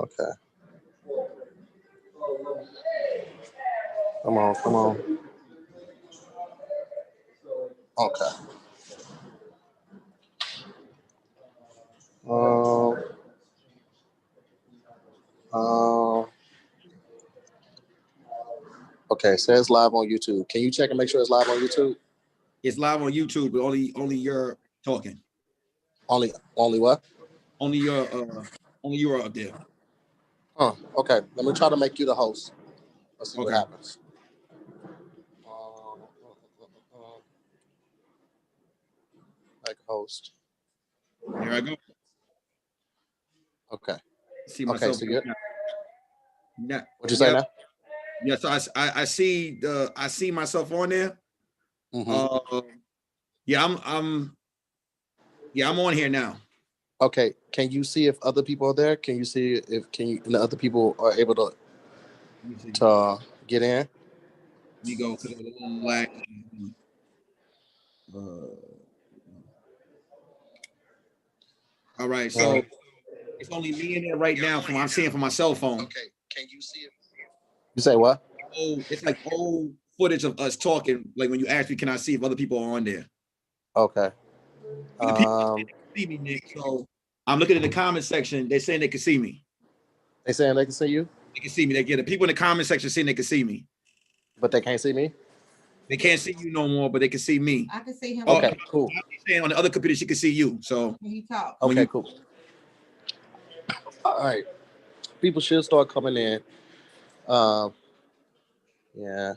Okay. Come on, come on. Okay. Okay, says live on YouTube. Can you check and make sure it's live on YouTube? It's live on YouTube, but only you're talking. Only what? Only you're up there. Huh. Okay. Let me try to make you the host. Let's see what happens. Like host. Here I go. Okay. See myself. Okay, so you're... Yeah. What'd you say now? Yeah, so I see myself on there. Mm-hmm. I'm on here now. Okay. Can you see if other people are there? Can you see if the other people are able to get in? Let me go to the little lag. All right, so it's only me in there right now from I'm seeing from my cell phone. Okay. Can you see it? You say what? Oh, it's like old footage of us talking. Like when you ask me, can I see if other people are on there? Okay. See me, Nick. So I'm looking in the comment section. They're saying they can see me. They saying they can see you? They can see me. They get the people in the comment section saying they can see me. But they can't see me? They can't see you no more, but they can see me. I can see him. Okay, cool. Saying on the other computer, she can see you. So he talks. Okay, cool. All right. People should start coming in. Yeah.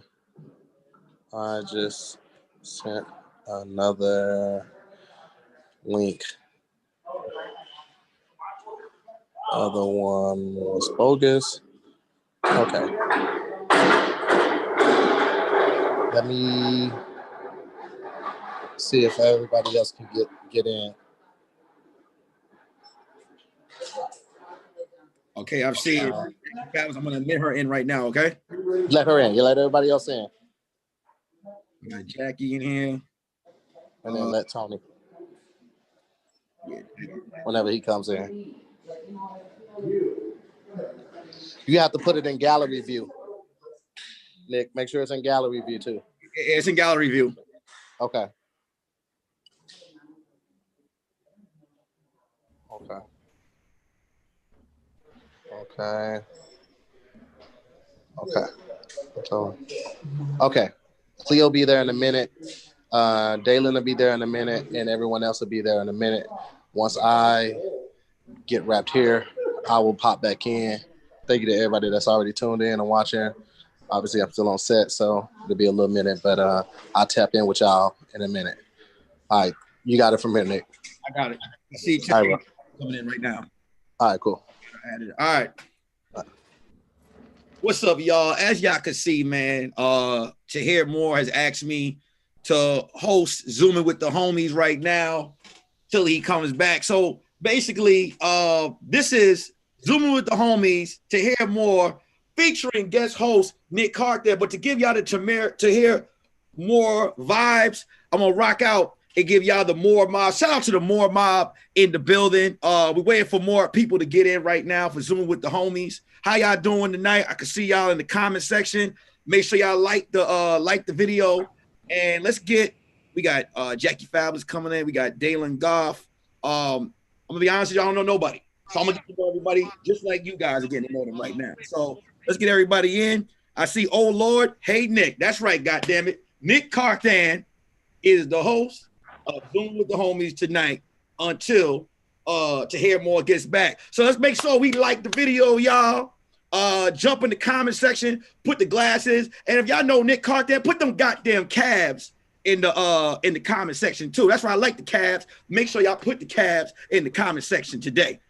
I just sent another link. Other one was bogus. Okay. Let me see if everybody else can get in. Okay, I've seen. I'm gonna admit her in right now. Okay. Let her in. You let everybody else in. We got Jackie in here. And then let Tony. Whenever he comes in. You have to put it in gallery view. Nick, make sure it's in gallery view too. It's in gallery view. Okay. Okay. KHLEO will be there in a minute. DAYLON will be there in a minute, and everyone else will be there in a minute. Once I get wrapped here, I will pop back in. Thank you to everybody that's already tuned in and watching. Obviously, I'm still on set, so it'll be a little minute, but I'll tap in with y'all in a minute. All right. You got it from here, Nick. I got it. I see Terry coming in right now. All right, cool. All right. What's up, y'all? As y'all can see, man, Tahir Moore has asked me to host Zooming with the Homies right now till he comes back. So basically, this is Zooming with the Homies, Tahir Moore, featuring guest host Nick Carter. But to give y'all the Tahir Moore vibes, I'm gonna rock out and give y'all the Moore Mob. Shout out to the Moore Mob in the building. We're waiting for more people to get in right now for Zooming with the Homies. How y'all doing tonight? I can see y'all in the comment section. Make sure y'all like the video. And let's get, we got JackieFabulous coming in. We got DaylonGoff. I'm gonna be honest with you, I don't know nobody. So I'm gonna get to know everybody just like you guys are getting to know them right now. So let's get everybody in. I see, oh Lord, hey Nick. That's right, goddammit. Nick Carthan is the host of Zooming with the Homies tonight until Tahir Moore gets back. So let's make sure we like the video, y'all. Jump in the comment section, put the glasses, and if y'all know Nick Carter, put them goddamn cabs in the comment section too. That's why I like the cabs. Make sure y'all put the cabs in the comment section today.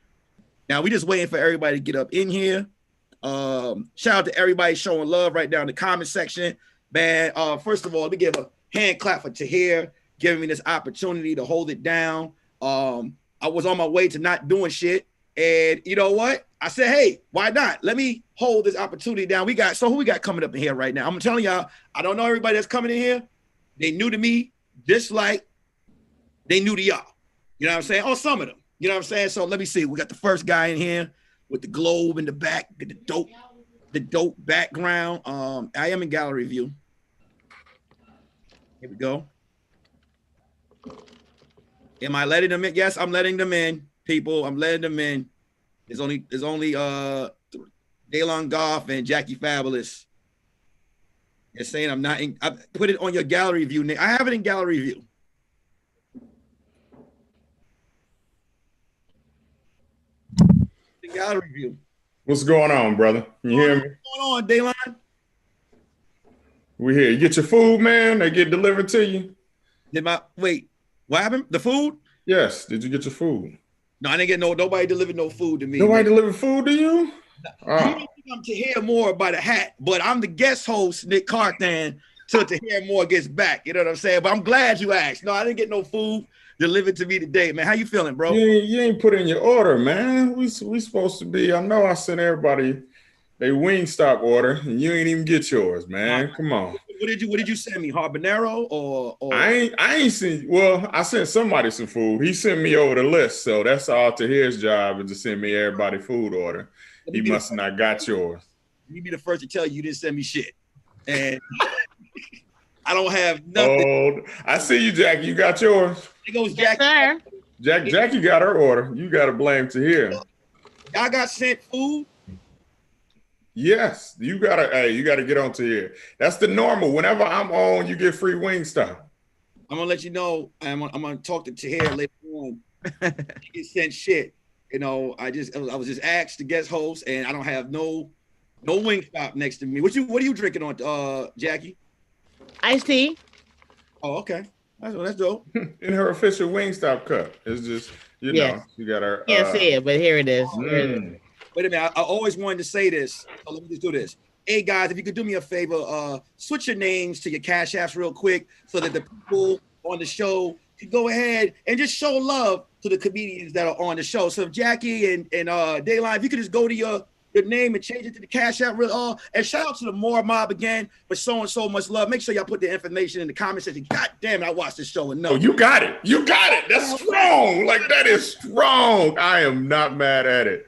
Now we just waiting for everybody to get up in here. Shout out to everybody showing love right now in the comment section. Man, first of all, let me give a hand clap for Tahir giving me this opportunity to hold it down. I was on my way to not doing shit. And you know what? I said, hey, why not? Let me hold this opportunity down. Who we got coming up in here right now? I'm telling y'all, I don't know everybody that's coming in here. They new to me, just like they new to y'all. You know what I'm saying? Or some of them. You know what I'm saying? So let me see. We got the first guy in here. with the globe in the back, the dope background. I am in gallery view. Here we go. Am I letting them in? Yes, I'm letting them in, people. I'm letting them in. There's only DaylonGoff and JackieFabulous. They're saying I'm not in. I put it on your gallery view. I have it in gallery view. The gallery view. What's going on, brother? Can you hear me? What's going on, Daylon? We here. You get your food, man? They get delivered to you? Wait, what happened? The food? Yes. Did you get your food? No, I didn't get nobody delivered no food to me. Nobody delivered food to you? You need to come to hear more by the hat, but I'm the guest host, Nick Carthan, till to hear more gets back. You know what I'm saying? But I'm glad you asked. No, I didn't get no food delivered to me today, man. How you feeling, bro? You ain't put in your order, man. We supposed to be. I know I sent everybody they Wingstop order, and you ain't even get yours, man. Come on. What did you send me? Habanero or I ain't seen. Well, I sent somebody some food. He sent me over the list, so that's all to his job is to send me everybody food order. He must have not got yours. You be the first to tell you didn't send me shit, and I don't have nothing. Oh, I see you, Jackie. You got yours. There goes Jackie. Yes, Jackie got her order. You got to blame to here. Y'all got sent food. Yes, you gotta get onto here. That's the normal. Whenever I'm on, you get free Wingstop. I'm gonna let you know. I'm gonna talk to Tahir later on. He get sent shit. You know, I was just asked to guest host, and I don't have no Wingstop next to me. What are you drinking on, Jackie? Iced tea. Oh, okay. That's dope. In her official Wingstop cup. It's just you know you got her. Can't see it, but here it is. Wait a minute. I always wanted to say this. So let me just do this. Hey, guys, if you could do me a favor, switch your names to your Cash Apps real quick so that the people on the show can go ahead and just show love to the comedians that are on the show. So if Jackie and Daylon, if you could just go to your name and change it to the Cash App. And shout out to the MooreMods again for showing so much love. Make sure y'all put the information in the comment section. God damn it, I watched this show enough. Oh, you got it. You got it. That's strong. Like, that is strong. I am not mad at it.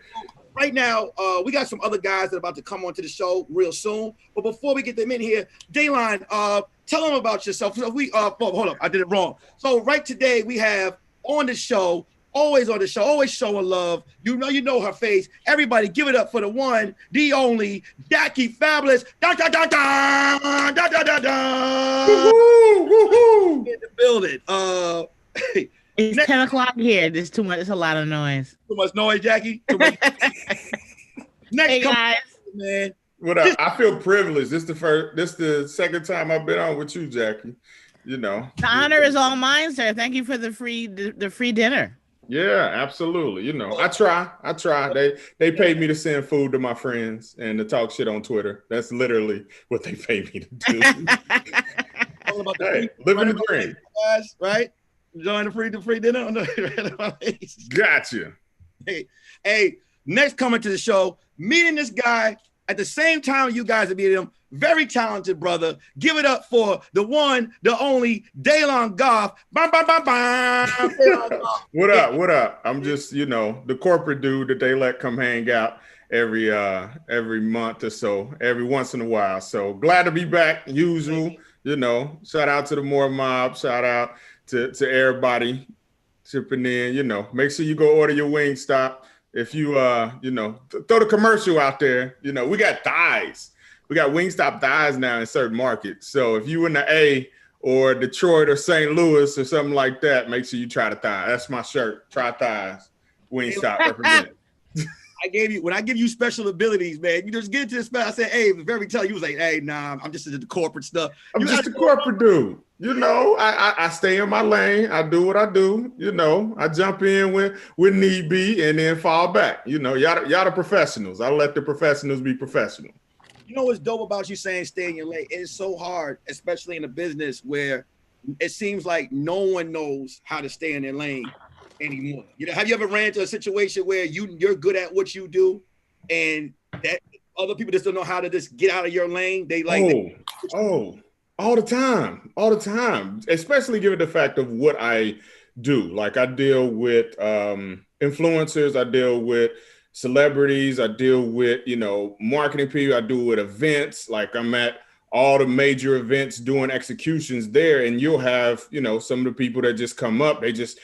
Right now, we got some other guys that are about to come onto the show real soon. But before we get them in here, Daylon, tell them about yourself. So hold up, I did it wrong. So right today we have on the show, always on the show, always showing love. You know her face. Everybody, give it up for the one, the only, JackieFabulous. Da da da da da da da da. Woohoo! Woohoo! In the building. It's 10 o'clock here. There's too much. It's a lot of noise. Too much noise, Jackie. Too much. Next, hey guys, man. What up? I feel privileged. This the second time I've been on with you, Jackie. You know, the honor is all mine, sir. Thank you for the free dinner. Yeah, absolutely. You know, I try. They paid me to send food to my friends and to talk shit on Twitter. That's literally what they pay me to do. All about hey, living the dream, guys. Right. Enjoying the free dinner. Gotcha. Hey, next coming to the show, meeting this guy at the same time you guys are meeting him. Very talented brother. Give it up for the one, the only DaylonGoff. Bam, bam, bam, bam. What up? What up? I'm just, the corporate dude that they let come hang out every month or so, every once in a while. So glad to be back. Usual, shout out to the MooreMods. Shout out to everybody chipping in, make sure you go order your Wingstop. If you, throw the commercial out there, we got thighs. We got Wingstop thighs now in certain markets. So if you in the A or Detroit or St. Louis or something like that, make sure you try the thighs. That's my shirt. Try thighs. Wingstop represent. When I give you special abilities, man, you just get into this spot. I said, hey, very tell you was like, hey, nah, I'm just into the corporate stuff. I'm just a corporate dude. I stay in my lane. I do what I do. I jump in when need be and then fall back. Y'all the professionals. I let the professionals be professional. You know what's dope about you saying stay in your lane? It is so hard, especially in a business where it seems like no one knows how to stay in their lane anymore. Have you ever ran into a situation where you're good at what you do and that other people just don't know how to just get out of your lane? They like all the time, especially given the fact of what I do. Like I deal with influencers, I deal with celebrities. I deal with, marketing people. I deal with events. Like I'm at all the major events doing executions there, and you'll have, some of the people that just come up. They just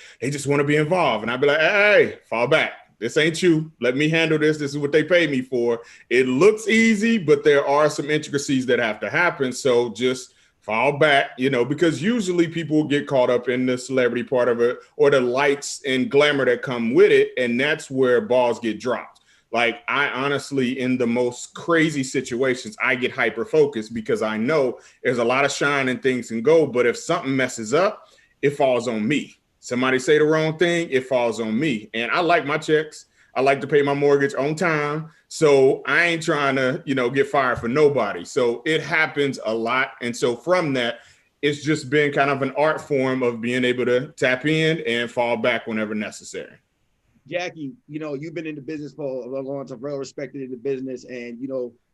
want to be involved, and I'd be like, hey, fall back. This ain't you. Let me handle this. This is what they pay me for. It looks easy, but there are some intricacies that have to happen. So just fall back, because usually people will get caught up in the celebrity part of it or the lights and glamour that come with it. And that's where balls get dropped. Like I honestly, in the most crazy situations, I get hyper focused because I know there's a lot of shine and things can go. But if something messes up, it falls on me. Somebody say the wrong thing, it falls on me. And I like my checks. I like to pay my mortgage on time. So I ain't trying to, get fired for nobody. So it happens a lot. And so from that, it's just been kind of an art form of being able to tap in and fall back whenever necessary. Jackie, you've been in the business for a long time, well respected in the business. And,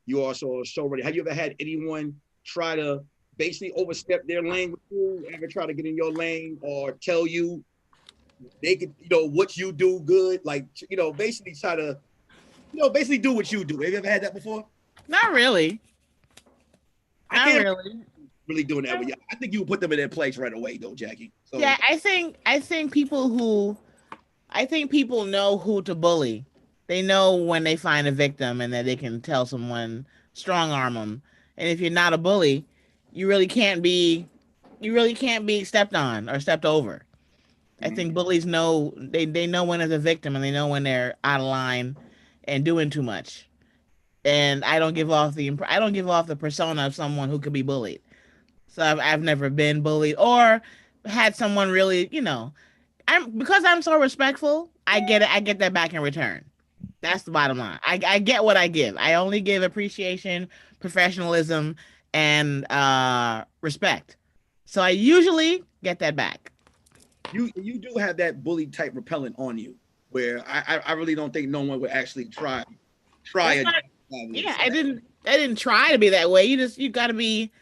you also are show ready. Have you ever had anyone try to basically overstep their lane with you, ever try to get in your lane or tell you they could, what you do good, like, basically try to, basically do what you do. Have you ever had that before? Not really. Not really. Really doing that with you. I think you would put them in their place right away, though, Jackie. So, yeah, I think people know who to bully. They know when they find a victim and that they can tell someone, strong arm them. And if you're not a bully, you really can't be stepped on or stepped over. I think bullies know, they know when it's a victim and they know when they're out of line and doing too much. And I don't give off the persona of someone who could be bullied. So I've never been bullied or had someone really, because I'm so respectful, I get that back in return. That's the bottom line. I get what I give. I only give appreciation, professionalism, and respect. So I usually get that back. You do have that bully type repellent on you, where I really don't think no one would actually try it. Yeah, I didn't try to be that way. You got to be.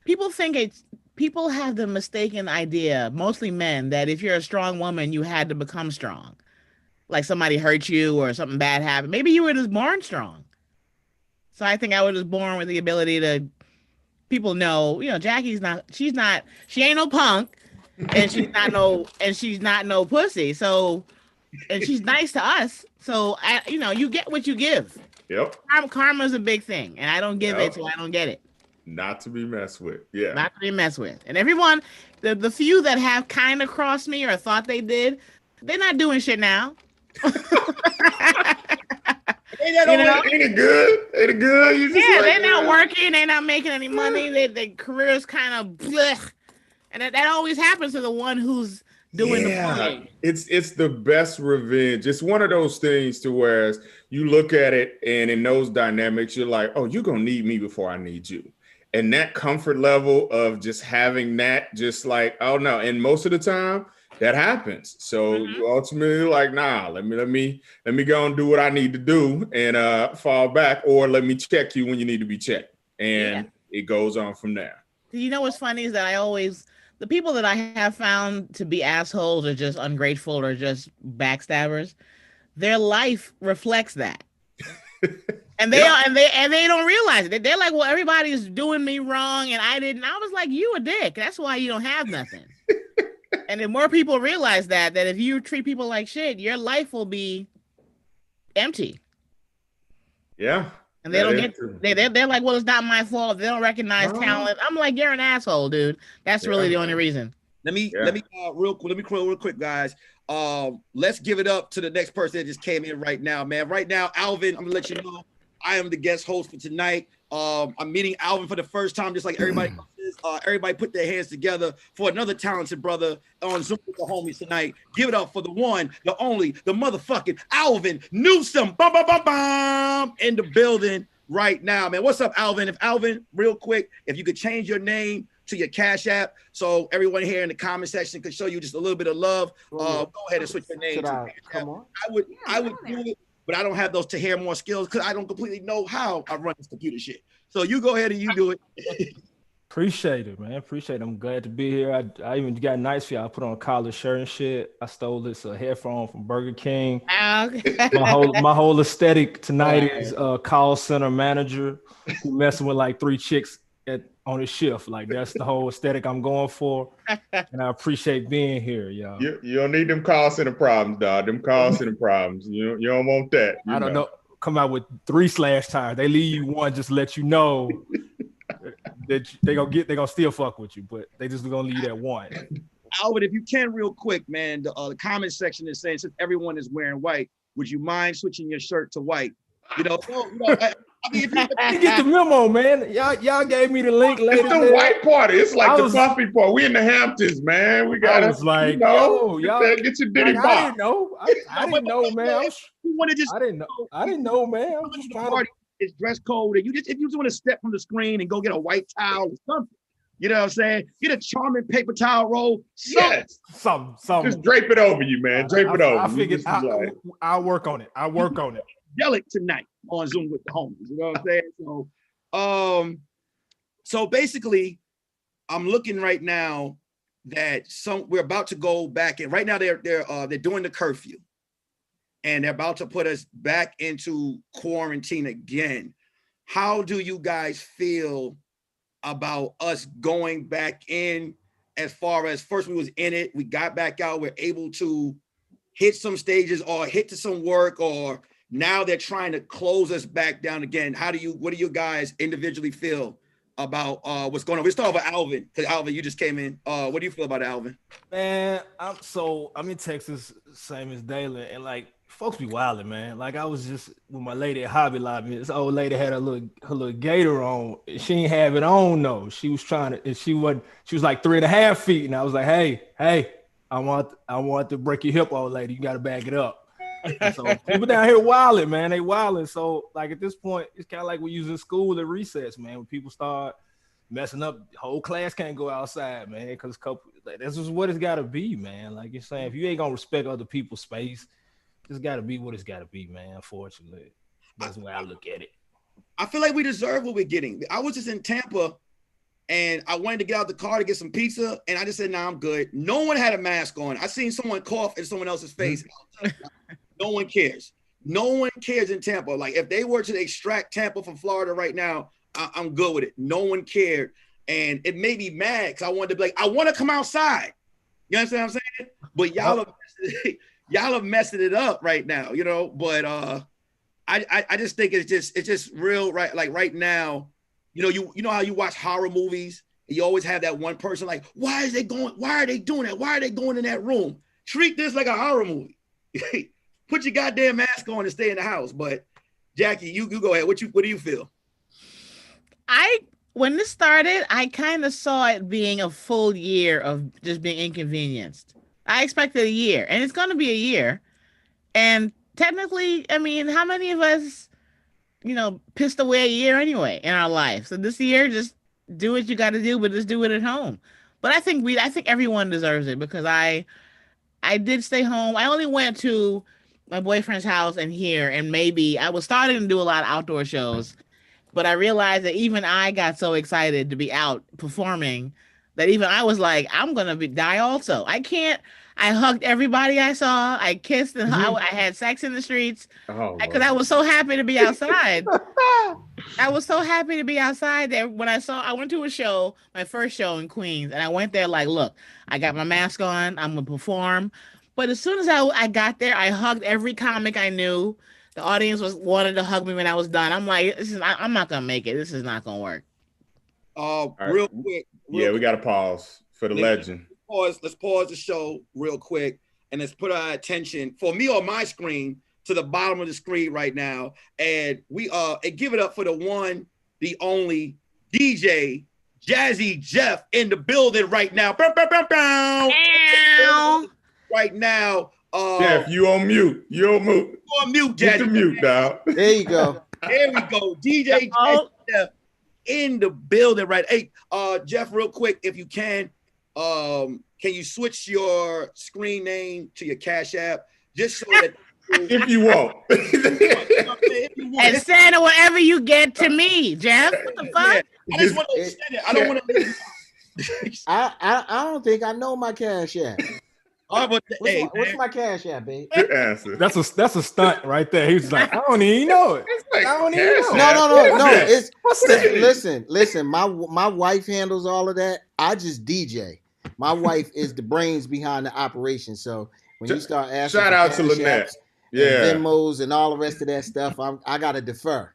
People have the mistaken idea, mostly men, that if you're a strong woman, you had to become strong. Like somebody hurt you or something bad happened. Maybe you were just born strong. So I think I was just born with the ability to. People know, Jackie's not. She ain't no punk. And she's not no pussy. So, and she's nice to us. So you get what you give. Yep. Karma's a big thing, and I don't give it, so I don't get it. Not to be messed with. Yeah. Not to be messed with. And everyone, the few that have kind of crossed me or thought they did, they're not doing shit now. Ain't it good? Ain't it good? They're not working. They're not making any money. Their career's kind of blech. And that always happens to the one who's doing the bullying. It's the best revenge. It's one of those things to where you look at it and in those dynamics, you're like, oh, you're going to need me before I need you. And that comfort level of just having that, just like, oh no. And most of the time that happens. So you ultimately like, nah, let me go and do what I need to do and fall back, or let me check you when you need to be checked. And it goes on from there. You know what's funny is that the people that I have found to be assholes or just ungrateful or just backstabbers, their life reflects that. And they don't realize it. They're like, well, everybody's doing me wrong and I didn't. I was like, you a dick. That's why you don't have nothing. And if more people realize that if you treat people like shit, your life will be empty. Yeah. And they don't they're like, well, it's not my fault. They don't recognize talent. I'm like, you're an asshole, dude. That's really the only reason. Let me real quick, guys. Let's give it up to the next person that just came in right now, man. Right now, Alvin, I'm gonna let you know I am the guest host for tonight. I'm meeting Alvin for the first time, just like everybody else is. Everybody put their hands together for another talented brother on Zoom with the homies tonight. Give it up for the one, the only, the motherfucking Alvin NEWSOME. Bum, bum, bum, bum, in the building right now, man. What's up, Alvin? If Alvin, real quick, if you could change your name to your Cash App so everyone here in the comment section could show you just a little bit of love, go ahead and switch your name to Cash App. I would do it, but I don't have those Tahir Moore skills because I don't completely know how I run this computer shit. So you go ahead and you do it. Appreciate it, man. Appreciate it. I'm glad to be here. I even got nice for you. I put on a collar shirt and shit. I stole this headphone from Burger King. Okay. My whole aesthetic tonight is call center manager who messing with like 3 chicks on his shift. Like that's the whole aesthetic I'm going for. And I appreciate being here, y'all. You don't need them call center problems, dog. Them call center problems. You don't want that. I don't know. Come out with 3 slash tires. They leave you one just to let you know that they gonna still fuck with you, but they just gonna leave that one. Alvin, if you can, real quick, man, the comment section is saying since everyone is wearing white, would you mind switching your shirt to white? I mean, if you get the memo, man. Y'all gave me the link later. It's the white party. It's like the Puffy party. We in the Hamptons, man. We got to like, y'all get your Diddy like, box. I didn't know. I didn't know, man. I didn't know, man. I'm just trying to. It's dress code, and if you just want to step from the screen and go get a white towel or something, you know what I'm saying? Get a charming paper towel roll. Yes, something. Just drape it over you, man. Drape it over. I figured I'll work on it. Yell it tonight on Zoom with the homies. You know what I'm saying? So basically, I'm looking right now that we're about to go back in. Right now, they're doing the curfew. And they're about to put us back into quarantine again. How do you guys feel about us going back in as far as first we was in it, we got back out, we're able to hit some stages or hit to some work, or now they're trying to close us back down again. What do you guys individually feel about what's going on? Let's start with Alvin, because Alvin, you just came in. What do you feel about Alvin? Man, I'm in Texas, same as Daylon, and like folks be wilding, man. Like I was just with my lady at Hobby Lobby. This old lady had her little gator on. She ain't have it on though. She was trying to, and she was like 3.5 feet, and I was like, hey, I want to break your hip, old lady. You got to back it up. And so people down here wilding, man. They wilding. So like at this point, it's kind of like we using school at recess, man. When people start messing up, the whole class can't go outside, man. Because this is what it's got to be, man. Like you're saying, if you ain't gonna respect other people's space, it's got to be what it's got to be, man. Unfortunately, that's the way I look at it. I feel like we deserve what we're getting. I was just in Tampa, and I wanted to get out the car to get some pizza, and I just said, "Nah, I'm good." No one had a mask on. I seen someone cough in someone else's face. No one cares. No one cares in Tampa. Like if they were to extract Tampa from Florida right now, I'm good with it. No one cared, and it made me mad because I wanted to be like, I want to come outside. You understand what I'm saying? But y'all are messing it up right now, you know. But I just think it's just real, right? Like right now, you know how you watch horror movies and you always have that one person like, why are they doing that? Why are they going in that room? Treat this like a horror movie. Put your goddamn mask on and stay in the house. But Jackie, you go ahead. What do you feel? When this started, I kind of saw it being a full year of just being inconvenienced. I expected a year, and it's going to be a year. And technically, I mean, how many of us, pissed away a year anyway in our life? So this year, just do what you got to do, but just do it at home. But I think everyone deserves it because I did stay home. I only went to my boyfriend's house and here, and maybe I was starting to do a lot of outdoor shows, but I realized that even I got so excited to be out performing that even I was like, I'm going to die also. I hugged everybody I saw. I kissed and I had sex in the streets because I was so happy to be outside. I was so happy to be outside that when I went to a show, my first show in Queens, and I went there like, look, I got my mask on. I'm going to perform. But as soon as I got there, I hugged every comic I knew. The audience wanted to hug me when I was done. I'm like, I'm not going to make it. This is not going to work. Real quick. We got to pause for the legend. Let's pause the show real quick and let's put our attention for me on my screen to the bottom of the screen right now. And we and give it up for the one, the only DJ Jazzy Jeff in the building right now. Bow, bow, bow, bow. Right now. Jeff, you on mute. You on mute. You on mute, Jazzy. Get the mute, dog. There you go. There we go. DJ Jazzy Jeff in the building, right? Hey, Jeff, real quick, if you can you switch your screen name to your Cashapp just so that if you want. And send whatever you get to me, Jeff. What the fuck? I just want to extend it. I don't want to. I don't think I know my Cash App. What's my Cash App, babe? Good answer. That's a stunt right there. He was like, I don't even know it. Like, I don't even know. No. It's What's that? Listen. My wife handles all of that. I just DJ. My wife is the brains behind the operation. So when you start asking, shout out to Lynette, Venmos and all the rest of that stuff, I gotta defer.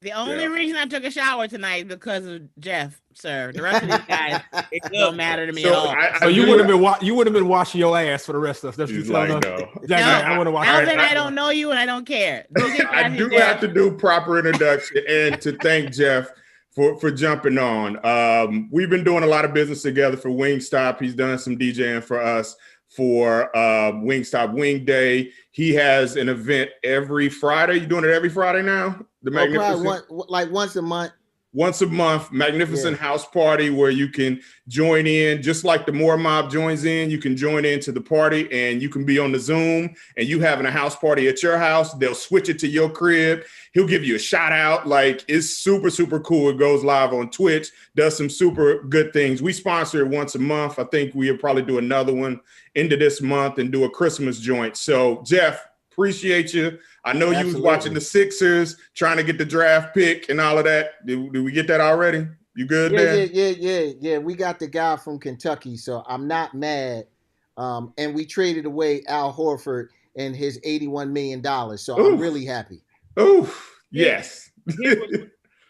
The only reason I took a shower tonight because of Jeff, sir. The rest of these guys, it don't matter to me at all. So you would have been washing your ass for the rest of us. That's what you're telling us. Jackie, I want to wash. Alvin, I don't know you and I don't care. I do have to do proper introduction and to thank Jeff for jumping on. We've been doing a lot of business together for Wingstop. He's done some DJing for us for Wingstop Wing Day. He has an event every Friday. You doing it every Friday now? The Magnificent, like once a month. Once a month, Magnificent House Party where you can join in, just like the MooreMods joins in. You can join into the party and you can be on the Zoom and you having a house party at your house. They'll switch it to your crib. He'll give you a shout out. Like, it's super, super cool. It goes live on Twitch, does some super good things. We sponsor it once a month. I think we'll probably do another one into this month and do a Christmas joint. So, Jeff, appreciate you. I know you was watching the Sixers, trying to get the draft pick and all of that. Did we get that already? You good there? Yeah. We got the guy from Kentucky, so I'm not mad. And we traded away Al Horford and his $81 million. So I'm really happy. Oof. Yes.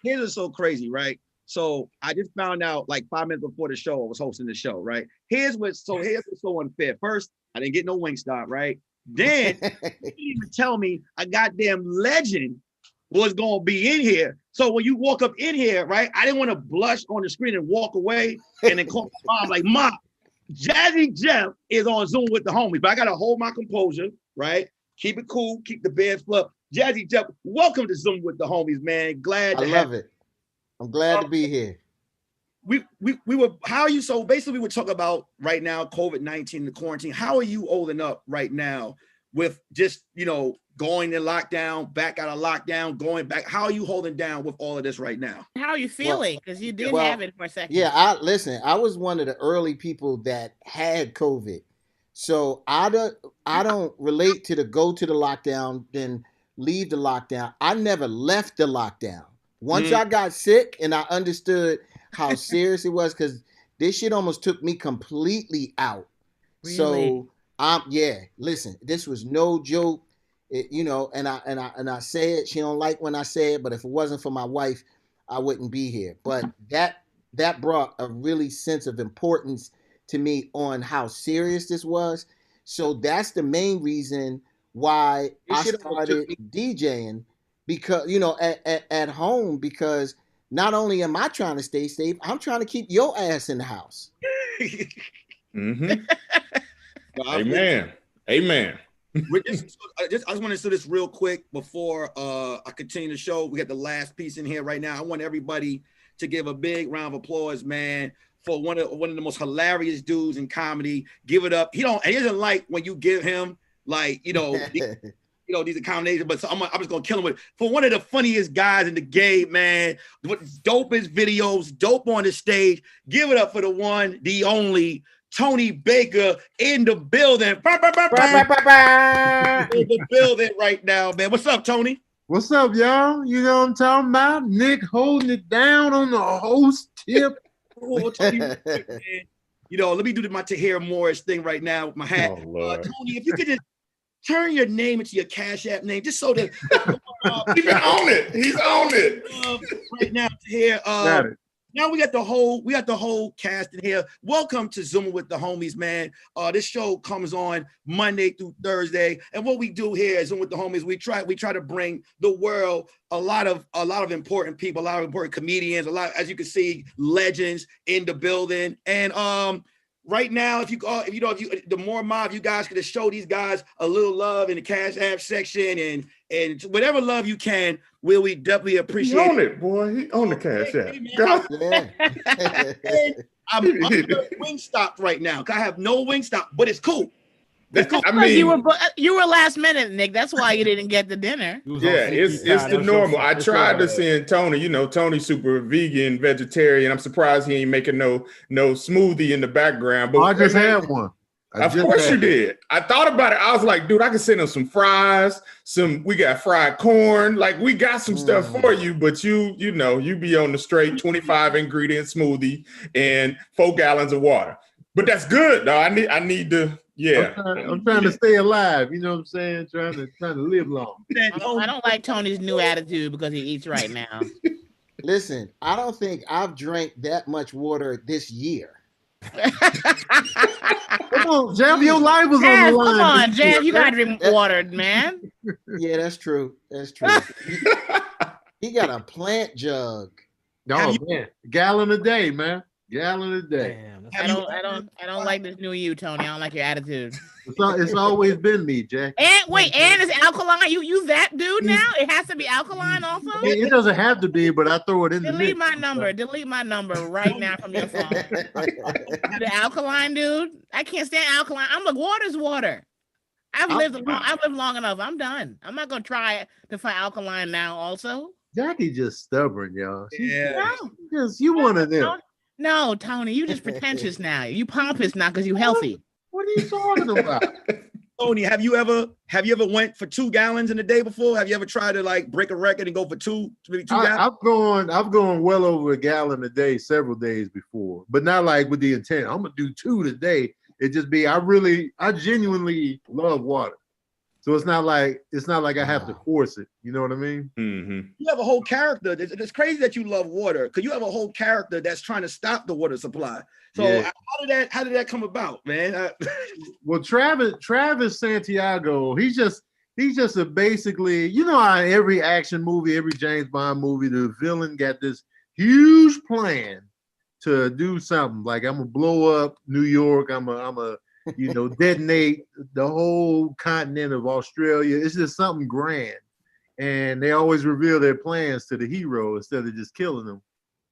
Here's what's so crazy, right? So I just found out like 5 minutes before the show, I was hosting the show, right? Here's what's so unfair. First, I didn't get no Wingstop, right? Then you didn't even tell me a goddamn legend was gonna be in here. So when you walk up in here, right? I didn't want to blush on the screen and walk away and then call my mom like, Mom, Jazzy Jeff is on Zoom with the homies, but I gotta hold my composure, right? Keep it cool, keep the beds up. Jazzy Jeff, welcome to Zoom with the homies, man. I love it. I'm glad to be here. We were, how are you? So basically we were talking about right now, COVID-19, the quarantine. How are you holding up right now with just, going in lockdown, back out of lockdown, going back? How are you holding down with all of this right now? How are you feeling? Because you did have it for a second. Yeah, I was one of the early people that had COVID. So I don't relate to the go to the lockdown, then leave the lockdown. I never left the lockdown. Once I got sick and I understood how serious it was, because this shit almost took me completely out. Really? So listen, this was no joke. And I say it, she don't like when I say it, but if it wasn't for my wife, I wouldn't be here. But that brought a really sense of importance to me on how serious this was. So that's the main reason why I started DJing, because at home, because not only am I trying to stay safe, I'm trying to keep your ass in the house. Amen. Amen. I just want to say this real quick before I continue the show. We got the last piece in here right now. I want everybody to give a big round of applause, man, for one of the most hilarious dudes in comedy. Give it up. He doesn't like when you give him like these accommodations, but so I'm just gonna kill him with for one of the funniest guys in the game, man. With dopest videos, dope on the stage. Give it up for the one, the only Tony Baker in the building. In the building right now, man. What's up, Tony? What's up, y'all? You know what I'm talking about? Nick holding it down on the host tip. Tony, man. Let me do my Tahir Morris thing right now with my hat. Tony, if you could just turn your name into your Cash App name, just so that he's on it. He's on it right now. Here, now we got the whole cast in here. Welcome to Zoom with the homies, man. This show comes on Monday through Thursday, and what we do here at Zoom with the homies, we try to bring the world a lot of important people, a lot of important comedians, as you can see, legends in the building, and right now, the MooreMods, you guys could show these guys a little love in the Cash App section and whatever love you can, we definitely appreciate it. He on it, boy. He on the Cash App. I'm under Wingstop right now because I have no Wingstop, but it's cool. I mean, you were last minute, Nick. That's why you didn't get the dinner. Yeah, it's the normal. I tried to send Tony. You know, Tony's super vegan, vegetarian. I'm surprised he ain't making no smoothie in the background. But I just had one. Of course you did. I thought about it. I was like, dude, I can send him some fries. We got fried corn. Like, we got some stuff for you. But you know, you be on the straight 25 ingredient smoothie and 4 gallons of water. But that's good, though. I need to. Yeah, I'm trying to stay alive. You know what I'm saying? Trying to live long. I don't like Tony's new attitude because he eats right now. Listen, I don't think I've drank that much water this year. Come on, Jeff, your life was on the line. Come on, Jeff, you gotta drink water, man. Yeah, that's true. That's true. He got a plant jug. Oh man, gallon a day, man. Gallon a day. Damn, I don't like this new you, Tony. I don't like your attitude. It's always been me, Jack. And wait, and it's alkaline. You that dude now? It has to be alkaline also? It doesn't have to be, but I throw it in the mix. Delete my number right now from your phone. The alkaline dude? I can't stand alkaline. I'm like, water's water. I've lived long enough. I'm done. I'm not gonna try to find alkaline now also. Jackie just stubborn, y'all. Yeah. You one of them. No, Tony, you just pretentious now. You pompous now because you healthy. What are you talking about? Tony, have you ever went for 2 gallons in a day before? Have you ever tried to like break a record and go for 2 gallons? I've gone well over a gallon a day several days before, but not like with the intent. I'm gonna do 2 today. It just be I genuinely love water. So it's not like I have to force it. You know what I mean? Mm-hmm. You have a whole character. It's crazy that you love water because you have a whole character that's trying to stop the water supply. So Yeah. how did that come about, man? Well, Travis Santiago, he's just a basically, you know how every action movie, every James Bond movie, the villain got this huge plan to do something. Like, I'm gonna blow up New York. I'm a detonate the whole continent of Australia. It's just something grand. And they always reveal their plans to the hero instead of just killing them.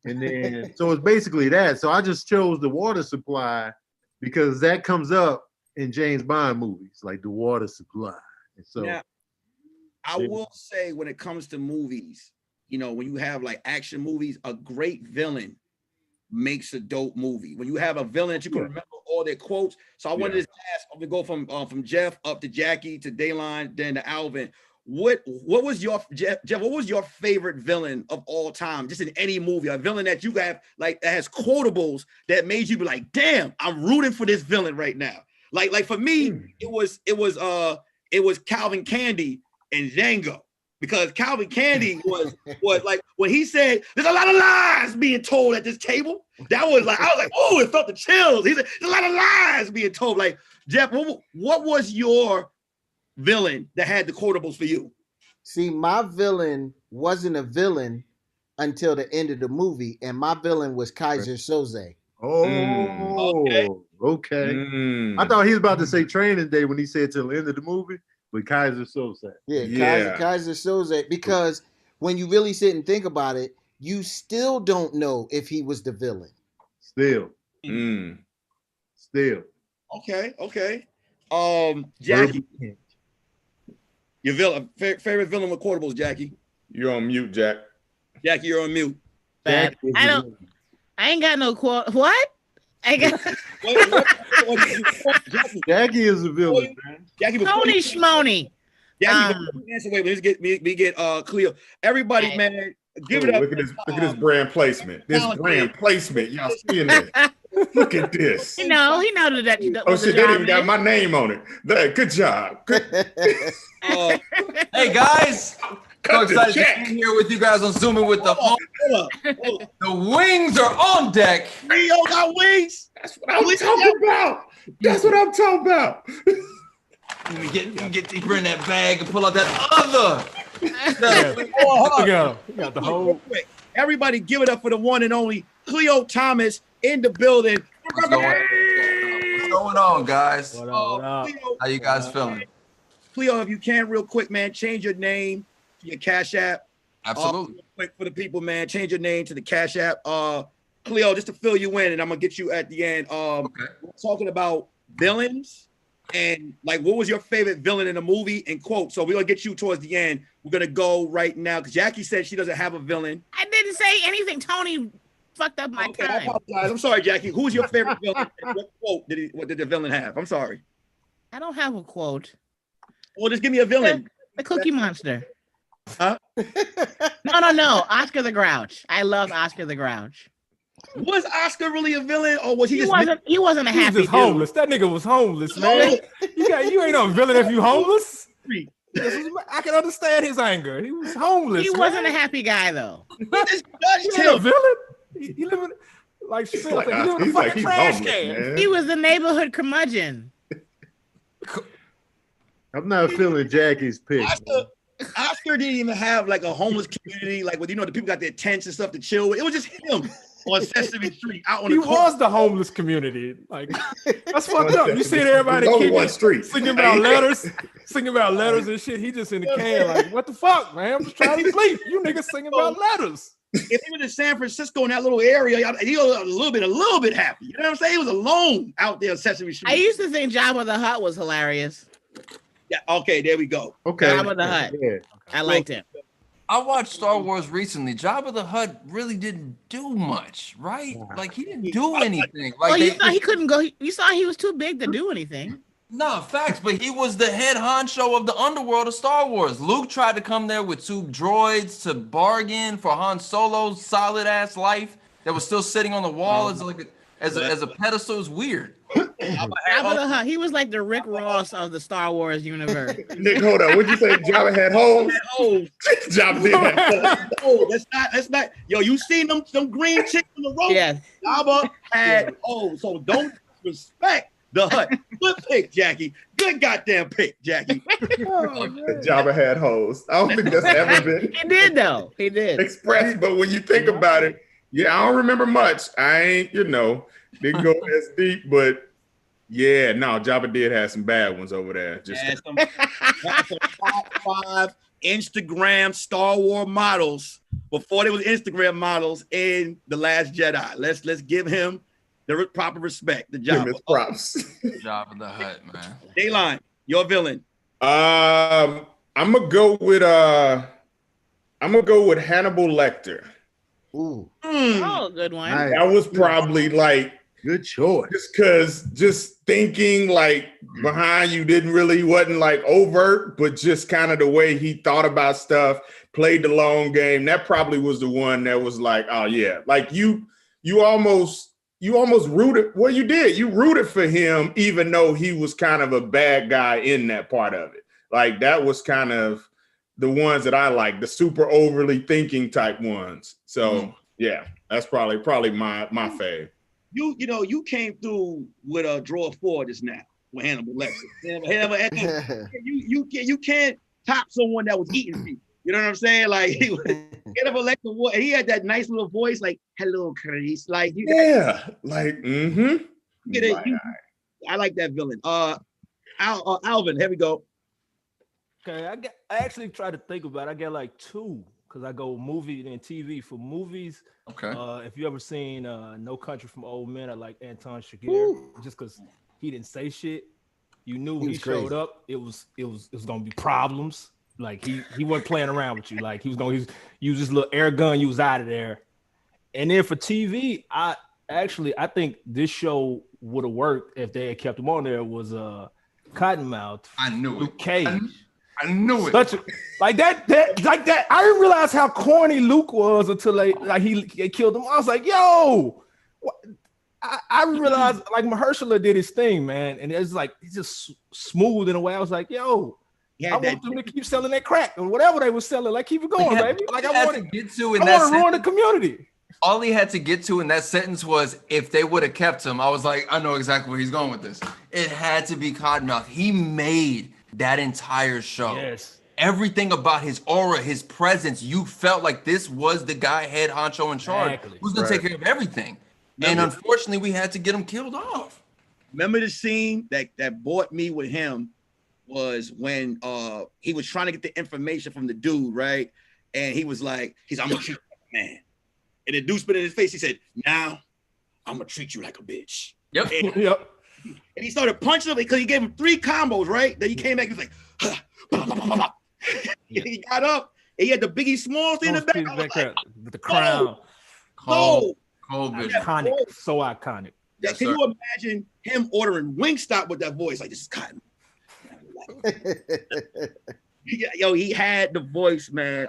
And then, so it's basically that. So I just chose the water supply because that comes up in James Bond movies, like the water supply. And so now, I will say when it comes to movies, you know, when you have like action movies, a great villain makes a dope movie. When you have a villain that you can remember all their quotes. So I wanted to ask, I'm gonna go from Jeff up to Jackie to Daylon, then to Alvin. What was your Jeff? What was your favorite villain of all time? Just in any movie, a villain that you have like that has quotables that made you be like, damn, I'm rooting for this villain right now. Like for me, it was Calvin Candy and Django. Because Calvin Candy was like when he said there's a lot of lies being told at this table. That was like I was like, oh, it felt the chills. He said there's a lot of lies being told. Like Jeff, what was your villain that had the quotables for you? See, my villain wasn't a villain until the end of the movie, and my villain was Kaiser Soze. Oh, okay. I thought he was about to say Training Day when he said till the end of the movie. With Kaiser Soze. Yeah, Kaiser Soze. Because when you really sit and think about it, you still don't know if he was the villain. Still. Okay. Jackie, your villain, favorite villain with quotables, Jackie. You're on mute, Jack. Jackie, you're on mute. I ain't got no quote. What? I got Jackie is a villain, man. Jackie, Tony Schmoney. Jackie, wait, let's get Cleo. Everybody, man, give it up. Look at this brand placement. Brand placement. Y'all seeing this? Look at this. He know that. Oh shit, they didn't even got my name on it. Good job. Hey guys. So excited to be here with you guys on Zooming with the home. The wings are on deck. Rio got wings. That's what I'm talking about. That's what I'm talking about. Let me get deeper in that bag and pull out that other. We got the whole. Everybody, give it up for the one and only Cleo Thomas in the building. What's going on, guys? What up? How you guys feeling? Cleo, if you can, real quick, man, change your name to your Cash App. Absolutely. Real quick for the people, man, change your name to the Cash App. Cleo, just to fill you in, and I'm gonna get you at the end. Okay. We're talking about villains And like, what was your favorite villain in the movie? In quote. So we're gonna get you towards the end. We're gonna go right now because Jackie said she doesn't have a villain. I didn't say anything. Tony fucked up my I time. apologize. I'm sorry, Jackie. Who's your favorite villain? And what quote what did the villain have? I'm sorry. I don't have a quote. Well, just give me a villain. The Cookie Monster. Huh? No. Oscar the Grouch. I love Oscar the Grouch. Was Oscar really a villain, or was he just? He wasn't a happy He was just homeless. That nigga was homeless, man. You ain't no villain if you homeless. I can understand his anger. He was homeless. He wasn't a happy guy though. He just judged He him. a villain. He living like he live in a fucking trash can. He was the neighborhood curmudgeon. I'm not feeling Jackie's pick. Oscar didn't even have like a homeless community, like the people got their tents and stuff to chill with. It was just him on Sesame Street out on the corner. He was the homeless community. Like that's fucked up. You see everybody singing about letters and shit. He just in the can like, what the fuck, man? I'm just trying to sleep. You niggas singing about letters. If he was in San Francisco in that little area, he was a little bit happy. You know what I'm saying? He was alone out there on Sesame Street. I used to think Jabba the Hutt was hilarious. Yeah. Okay. There we go. Okay. Jabba the Hutt. Yeah. I liked him. I watched Star Wars recently. Jabba the Hutt really didn't do much, right? Like he didn't do anything. Like you thought he couldn't go. You saw he was too big to do anything. No, facts, but he was the head honcho of the underworld of Star Wars. Luke tried to come there with 2 droids to bargain for Han Solo's solid ass life that was still sitting on the wall as a pedestal. It was weird. Jabba the Hutt. He was like the Rick Ross of the Star Wars universe. Nick, hold on. What'd you say? Jabba had holes? Jabba did have holes. Oh, that's not. Yo, you seen them green chicks on the road? Yes. Jabba had holes. So don't respect the Hutt. Good pick, Jackie. Good goddamn pick, Jackie. Jabba had holes. I don't think that's ever been. He did though. He did. Expressed, but when you think about it, yeah, I don't remember much. I ain't, didn't go as deep, but yeah, no, Jabba did have some bad ones over there. Just some top 5 Instagram Star Wars models before there was Instagram models in The Last Jedi. Let's give him the proper respect. The Jabba. Props. Jabba the Hutt, man. Daylon, your villain. I'm gonna go with Hannibal Lecter. Ooh. Oh, good one. Nice. That was probably like Good choice. Just thinking like behind you wasn't like overt, but just kind of the way he thought about stuff, played the long game. That probably was the one that was like, oh yeah, like you almost rooted. Well, you did. You rooted for him, even though he was kind of a bad guy in that part of it. Like that was kind of the ones that I like, the super overly thinking type ones. So yeah, that's probably my fave. You came through with a draw 4 just now with Hannibal Lecter. You can't top someone that was eating people. You know what I'm saying? Like Hannibal Lecter, he had that nice little voice, like "Hello, Clarice." Like I like that villain. Alvin, here we go. Okay, I actually tried to think about it. I got like 2 because I go movie and TV. For movies, okay. If you ever seen No Country from Old Men, I like Anton Chigurh just because he didn't say shit. You knew he showed up. It was gonna be problems. Like he wasn't playing around with you. Like he was gonna use this little air gun. You was out of there. And then for TV, I think this show would have worked if they had kept him on there. Was Cottonmouth. I knew Luke it. Cage. I knew it. Like that. I didn't realize how corny Luke was until he killed him. I was like, yo, what? I realized like Mahershala did his thing, man, and it's like he's just smooth in a way. I was like, yo, I want them to keep selling that crack or whatever they were selling. Like keep it going, baby. Like I want to get to in that. I want to ruin the community. All he had to get to in that sentence was if they would have kept him. I was like, I know exactly where he's going with this. It had to be Cottonmouth. He made that entire show. Yes. Everything about his aura, his presence, you felt like this was the guy head honcho in charge. Exactly. Who's gonna take care of everything? And unfortunately, we had to get him killed off. Remember the scene that brought me with him was when he was trying to get the information from the dude, right? And he was like, I'm gonna treat you like a man. And the dude spit in his face. He said, now I'm gonna treat you like a bitch. Yep. And and he started punching him because he gave him 3 combos, right? Then he came back, he was like, he got up, and he had the Biggie Smalls thing in the back. Back up with the crown. Cold vision. Iconic, so iconic. Yes, can you imagine him ordering Wingstop with that voice? Like, this is cotton. Yo, he had the voice, man.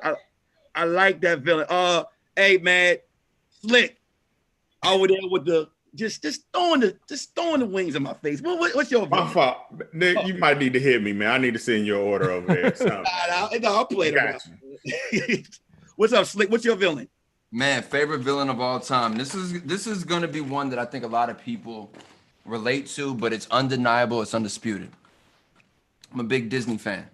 I like that villain. Hey, man, Slick over there with the just throwing the wings in my face. What's your my fault, Nick? You might need to hit me, man. I need to send your order over there. I'll play it. What's up, Slick? What's your villain? Man, favorite villain of all time. This is gonna be one that I think a lot of people relate to, but it's undeniable. It's undisputed. I'm a big Disney fan.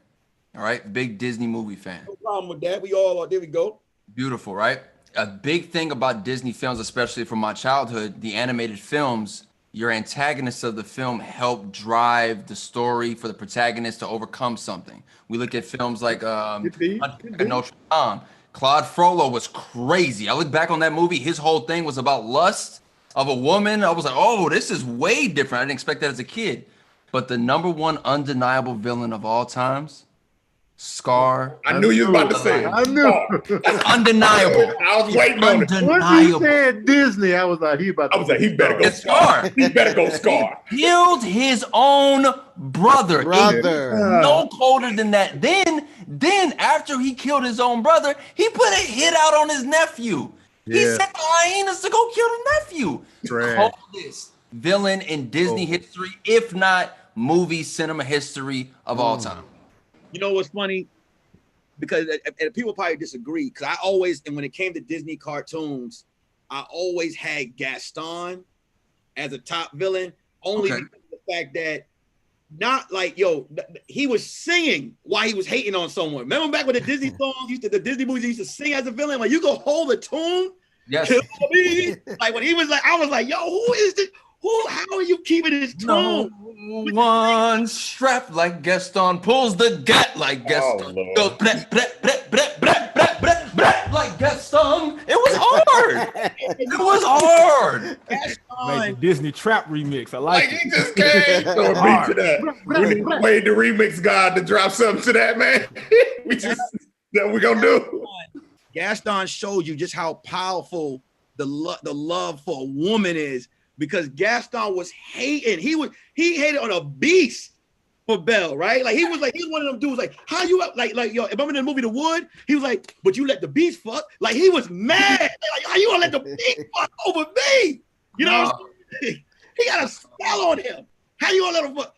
All right, big Disney movie fan. No problem with that. We all are. There we go. Beautiful, right? A big thing about Disney films, especially from my childhood, the animated films, your antagonists of the film help drive the story for the protagonist to overcome something. We look at films like Notre Dame. Claude Frollo was crazy. I look back on that movie, his whole thing was about lust of a woman. I was like, oh, this is way different. I didn't expect that as a kid. But the #1 undeniable villain of all times, Scar. I knew you were about to say it. I knew. It's undeniable. I was waiting on it. Once he said Disney, I was like, he better go Scar. He better go Scar. Killed his own brother. No colder than that. Then after he killed his own brother, he put a hit out on his nephew. He sent the hyenas to go kill the nephew. Coldest villain in Disney history, if not movie cinema history of all time. You know what's funny? Because and people probably disagree. Because I always, and when it came to Disney cartoons, I always had Gaston as a top villain, only because of the fact that not like, he was singing while he was hating on someone. Remember back when the Disney songs the Disney movies used to sing as a villain? Like, you go hold the tune. Yes. Like when he was like, I was like, yo, who is this? How are you keeping this tune? No one strapped like Gaston pulls the gat like Gaston. Goes like Gaston. It was hard. It was hard. Like the Disney Trap remix. I like it. He just came to a beat to that. We need to wait the remix god to drop something to that, man. That we gonna do. Gaston showed you just how powerful the love for a woman is. Because Gaston was hating. He hated on a beast for Belle, right? Like he was one of them dudes. Like, how you like yo? If I'm in the movie The Wood, he was like, but you let the beast fuck. Like he was mad. Like, how you gonna let the beast fuck over me? You know, he got a spell on him. How you gonna let him fuck?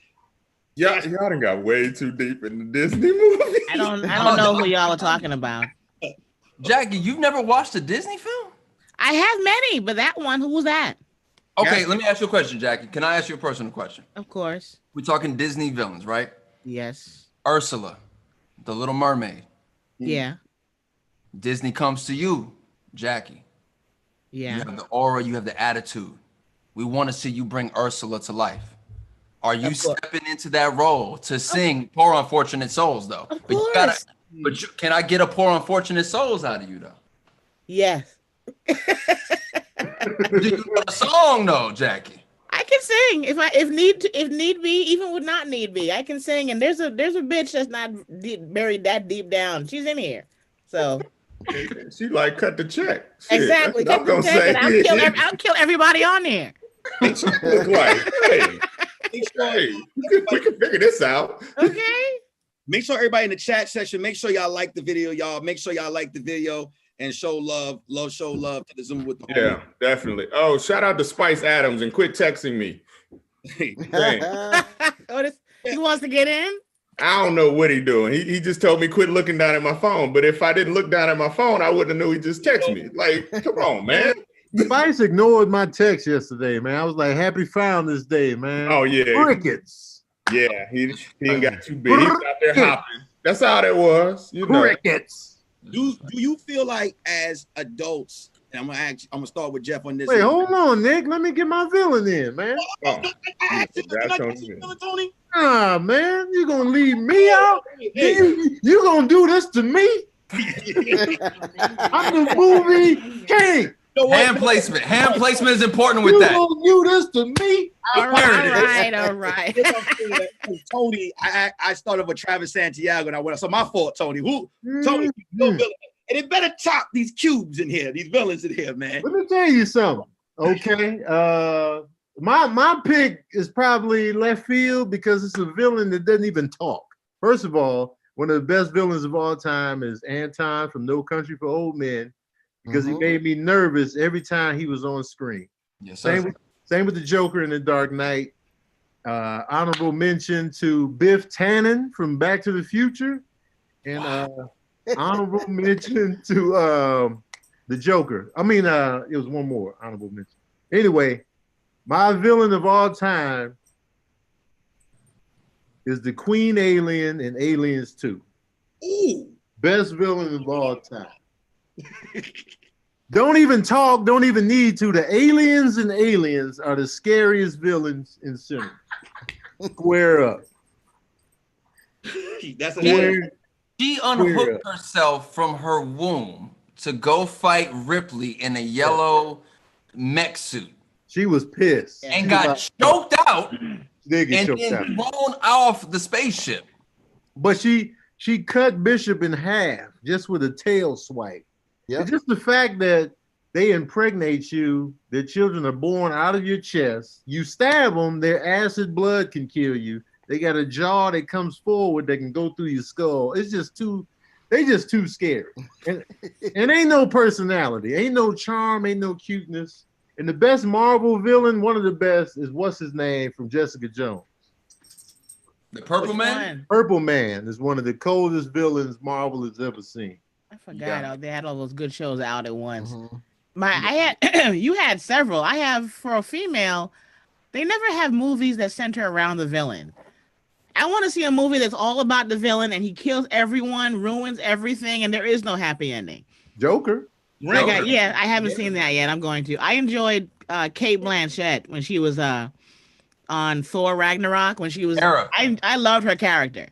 Y'all done got way too deep in the Disney movie. I don't know who y'all are talking about. Jackie, you've never watched a Disney film? I have many, but that one, who was that? Okay, let me ask you a question, Jackie. Can I ask you a personal question? Of course. We're talking Disney villains, right? Yes. Ursula, the Little Mermaid. Yeah. Disney comes to you, Jackie. Yeah. You have the aura, you have the attitude. We want to see you bring Ursula to life. Are you stepping into that role to sing Poor Unfortunate Souls, though? Of course. Can I get a Poor Unfortunate Souls out of you, though? Yes. Do you know a song though, Jackie? I can sing if need be, even with not need be. I can sing, and there's a bitch that's not buried that deep down. She's in here, so she like cut the check. Shit, exactly. Cut the check, and I'll kill everybody on there. Look like, hey, we can figure this out. Okay. Make sure everybody in the chat section, make sure y'all like the video, y'all. Make sure y'all like the video. And show love to the Zoom with the homie. Definitely. Oh, shout out to Spice Adams and quit texting me. He wants to get in? I don't know what he doing. He just told me quit looking down at my phone. But if I didn't look down at my phone, I wouldn't have knew he just texted me. Like, come on, man. Spice ignored my text yesterday, man. I was like, happy Founders Day, man. Oh, yeah. Crickets. Yeah, he didn't got too big. He was out there hopping. That's how that was. You know. Crickets. Do you feel like as adults, and I'm gonna start with Jeff on this. Wait, hold on, Nick. Let me get my villain in, man. Tony? Ah, man, you gonna leave me out? You gonna do this to me? I'm the movie king. Hand placement. Hand placement is important with that. gonna do this to me? All right. Tony, I started with Travis Santiago and I went. So my fault, Tony. Tony, no villain. And it better chop these cubes in here, these villains in here, man. Let me tell you something. Okay. My pick is probably left field because it's a villain that doesn't even talk. First of all, one of the best villains of all time is Anton from No Country for Old Men because he made me nervous every time he was on screen. Yes, same with the Joker in The Dark Knight. Honorable mention to Biff Tannen from Back to the Future, and honorable mention to the Joker. I mean, it was one more honorable mention. Anyway, my villain of all time is the Queen Alien in Aliens 2. Ooh. Best villain of all time. Don't even talk, don't even need to. The aliens and aliens are the scariest villains in cinema. Square up. That's She unhooked herself from her womb to go fight Ripley in a yellow mech suit. She was pissed. And got choked out and then thrown off the spaceship. But she cut Bishop in half just with a tail swipe. Yeah. Just the fact that they impregnate you, their children are born out of your chest. You stab them, their acid blood can kill you. They got a jaw that comes forward that can go through your skull. It's just too scary. And ain't no personality, ain't no charm, ain't no cuteness. And the best Marvel villain, one of the best, is what's his name from Jessica Jones? The Purple Man? Purple Man is one of the coldest villains Marvel has ever seen. I forgot they had all those good shows out at once. You had several. I have, for a female, they never have movies that center around the villain. I want to see a movie that's all about the villain and he kills everyone, ruins everything, and there is no happy ending. Joker. I haven't seen that yet. I'm going to. I enjoyed Kate Blanchett when she was on Thor Ragnarok. When she was, I loved her character.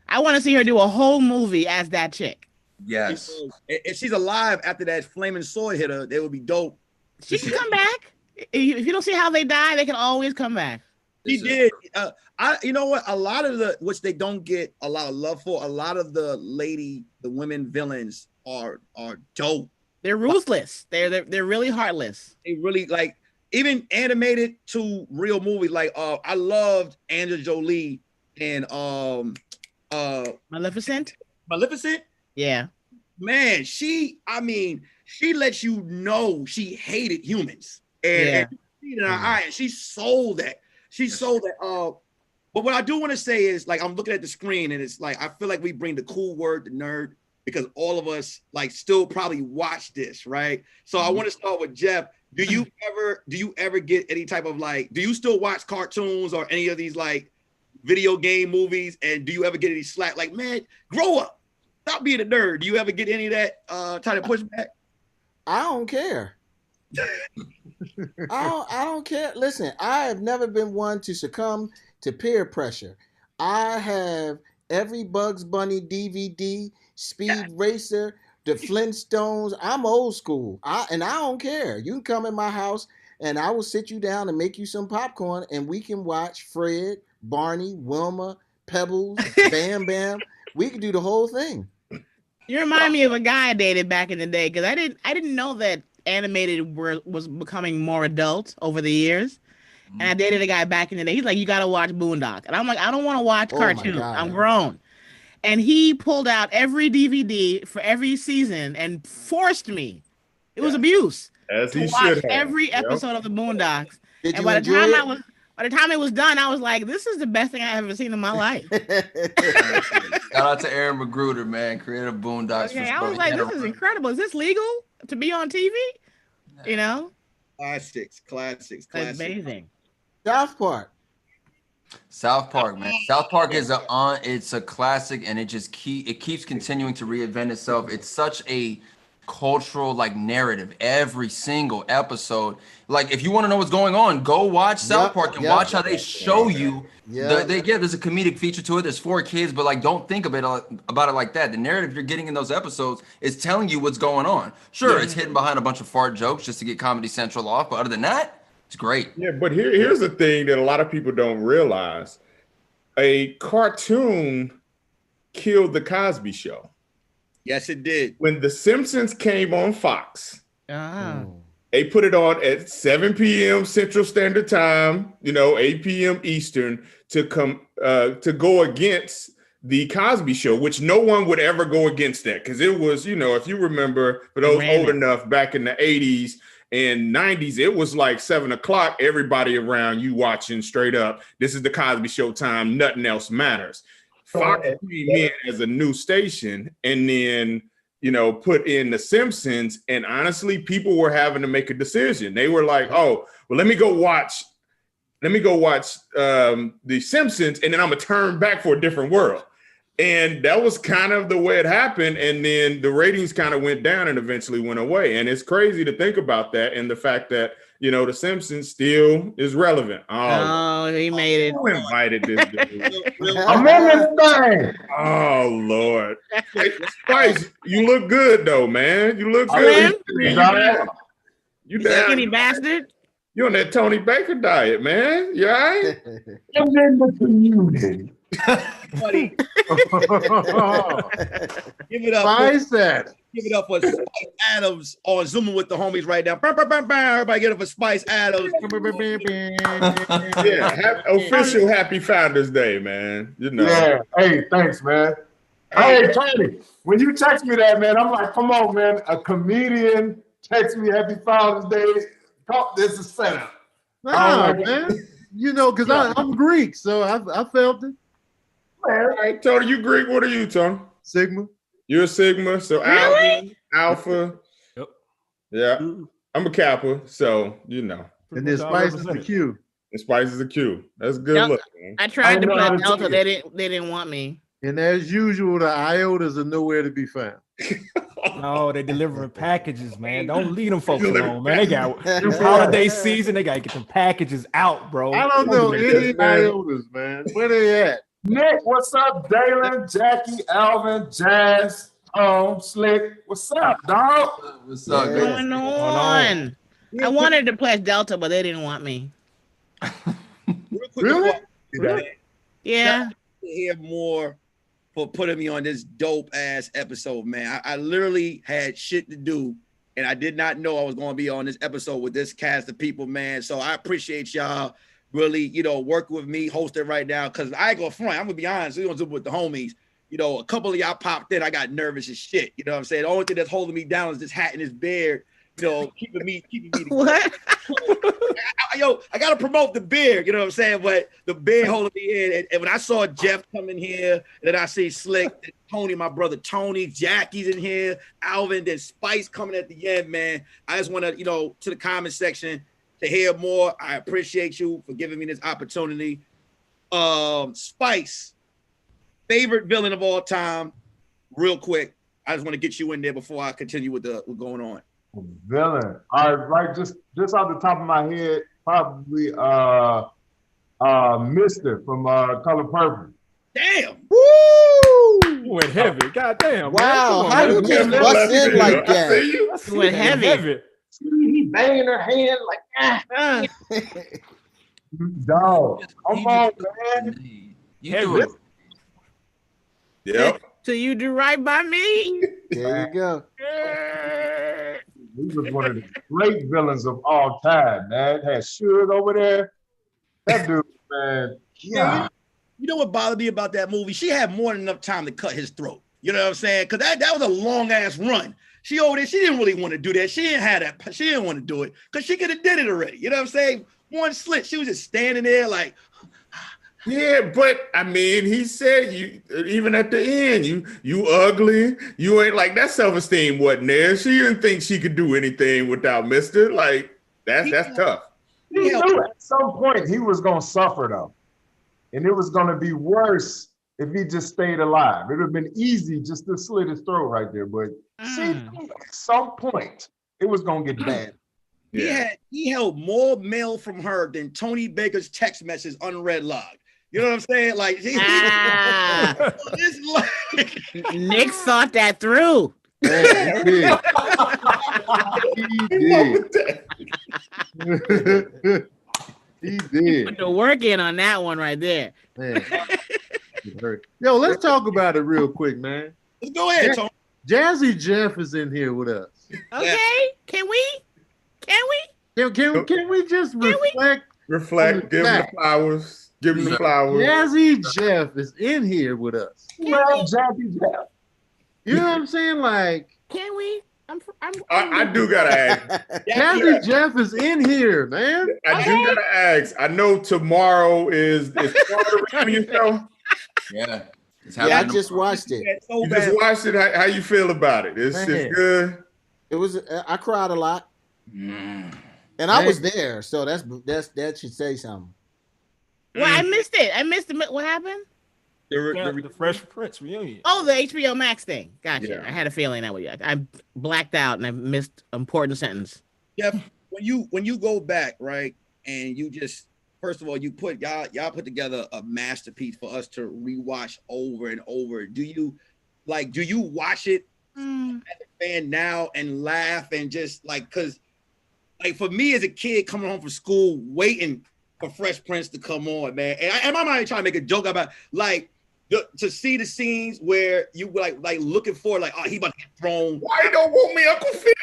I want to see her do a whole movie as that chick. Yes. If she's alive after that flaming sword hit her, they would be dope. She can come back. If you don't see how they die, they can always come back. She did. You know what? A lot of which they don't get a lot of love for. A lot of the women villains are dope. They're ruthless. They're really heartless. They really even animated to real movies. I loved Angela Jolie and Maleficent. Yeah. Man, she lets you know she hated humans. And you see it in her eye, and she sold that. But what I do want to say is, I'm looking at the screen, and it's I feel like we bring the cool word to nerd because all of us still probably watch this, right? So I want to start with Jeff. Do you ever get any type of do you still watch cartoons or any of these video game movies? And do you ever get any slack? Man, grow up. Stop being a nerd. Do you ever get any of that type of pushback? I don't care. I don't care. Listen, I have never been one to succumb to peer pressure. I have every Bugs Bunny DVD, Speed Racer, the Flintstones. I'm old school. I don't care. You can come in my house and I will sit you down and make you some popcorn and we can watch Fred, Barney, Wilma, Pebbles, Bam Bam. We can do the whole thing. You remind me of a guy I dated back in the day because I didn't know that animated was becoming more adult over the years. And I dated a guy back in the day. He's like, you got to watch Boondock. And I'm like, I don't want to watch cartoons. I'm grown. And he pulled out every DVD for every season and forced me. It was abuse. As to he watch should have. every episode of the Boondocks. Did and you by enjoy the time it was done, I was like, this is the best thing I've ever seen in my life. Shout out to Aaron Magruder, man. Creator of Boondocks. Okay, I was like, this is incredible. Is this legal to be on TV? You know? Classics. That's amazing. South Park, man. South Park is it's a classic, and it keeps continuing to reinvent itself. It's such a cultural like narrative every single episode. Like if you want to know what's going on, go watch South Park and watch how they show you. There's a comedic feature to it. There's 4 kids, but like don't think about it like that. The narrative you're getting in those episodes is telling you what's going on. Sure, it's hidden behind a bunch of fart jokes just to get Comedy Central off, but other than that, it's great. Yeah, but here's the thing that a lot of people don't realize: a cartoon killed the Cosby Show. Yes, it did. When The Simpsons came on Fox, they put it on at 7 p.m. Central Standard Time, 8 p.m. Eastern, to go against the Cosby Show, which no one would ever go against that, because it was, if you remember, for those old enough, back in the 80s and 90s, it was like 7 o'clock, everybody around you watching straight up, this is the Cosby Show time, nothing else matters. Fox came in as a new station and then, put in The Simpsons. And honestly, people were having to make a decision. They were like, oh, well, let me go watch The Simpsons, and then I'm going to turn back for a different world. And that was kind of the way it happened. And then the ratings kind of went down and eventually went away. And it's crazy to think about that and the fact that, The Simpsons still is relevant. Oh, he made it. Who invited this dude? I'm in this thing. Oh, Lord. Hey, Spice, you look good, though, man. You look good. You skinny bastard. You on that Tony Baker diet, man. You all right? I'm in the community. Buddy. Give it up. Spice that. Give it up for Spice Adams on Zooming with the homies right now. Everybody get up for Spice Adams. Yeah, official Happy Founders Day, man. Yeah. Hey, thanks, man. Hey, Tony, when you text me that, man, I'm like, come on, man. A comedian text me Happy Founders Day. This is setup. Nah, man. Because I'm Greek, so I felt it. All right, Tony, you Greek. What are you, Tony? Sigma. You're a Sigma, so Really? Alpha. Yep. Yeah, I'm a Kappa, so And then Spice is the Q. And Spice is a Q. That's good Yep. look, man. I tried to put Delta. They didn't want me. And as usual, the iotas are nowhere to be found. No, they delivering packages, man. Don't leave them folks alone, man. They got this holiday season. They gotta get them packages out, bro. I don't know any iotas, man. Where they at? Nick, what's up? Daylon, Jackie, Alvin, Jazz, Slick. What's up, dog? What's up, What's going on? I wanted to play Delta, but they didn't want me. Real quick, Really? Yeah. to hear more for putting me on this dope ass episode, man. I literally had shit to do, and I did not know I was going to be on this episode with this cast of people, man. So I appreciate y'all really, working with me, hosting right now. Cause I ain't gonna front. I'm gonna be honest. We gonna do it with the homies. A couple of y'all popped in. I got nervous as shit. You know what I'm saying? The only thing that's holding me down is this hat and this beard. Keeping me. What? I gotta promote the beard. You know what I'm saying? But the beard holding me in. And when I saw Jeff come in here, and then I see Slick, Tony, my brother Tony, Jackie's in here, Alvin, then Spice coming at the end, man. I just want to, to the comment section to hear more. I appreciate you for giving me this opportunity. Spice, favorite villain of all time, real quick. I just want to get you in there before I continue with what's going on. Villain. All right, just off the top of my head, probably Mister from Color Purple. Damn. Woo! Went heavy. God damn. Wow, man. how you just bust in like that? Went heavy. He banging her hand like, Dog, come on, man. You do it. Yep. So you do right by me. There you go. He was one of the great villains of all time, man. Had Suge over there. That dude, man. Yeah. You know what bothered me about that movie? She had more than enough time to cut his throat. You know what I'm saying? Because that was a long ass run. She over there, she didn't really want to do that. She didn't have that. She didn't want to do it because she could have did it already. You know what I'm saying? One slit. She was just standing there like. Yeah, but I mean, he said you even at the end, you ugly. You ain't like that self-esteem wasn't there. She didn't think she could do anything without Mister. Like that's tough. He knew at some point he was gonna suffer though. And it was gonna be worse if he just stayed alive. It would have been easy just to slit his throat right there. But see, at some point, it was gonna get bad. He held more mail from her than Tony Baker's text message unread log. You know what I'm saying? Like, Nick thought that through. Man, he did. Put the work in on that one right there. Man. Yo, let's talk about it real quick, man. Let's go ahead, Tony. Jazzy Jeff is in here with us. Okay, can we just reflect? Reflect, give him the flowers. Give him the flowers. Jazzy Jeff is in here with us. Jazzy Jeff. You know what I'm saying? Like, can we? I do gotta ask. Jazzy Jeff is in here, man. I do gotta ask. I know tomorrow is the reunion show. Yeah. Yeah, I just watched it. You just watched it. How you feel about it? It's good. It was. I cried a lot, and I was there, so that should say something. Well, I missed it. What happened? The Fresh Prince reunion. Oh, the HBO Max thing. Gotcha. Yeah. I had a feeling that was. I blacked out and I missed an important sentence. Jeff, when you go back, right, and you just first of all you put y'all put together a masterpiece for us to rewatch over and over. Do you watch it as a fan now and laugh and just like, cause like for me as a kid coming home from school waiting for Fresh Prince to come on, man, and I'm not trying to make a joke about like. To see the scenes where you were like looking for like, oh, he about to get thrown. Why you don't want me, Uncle Phil?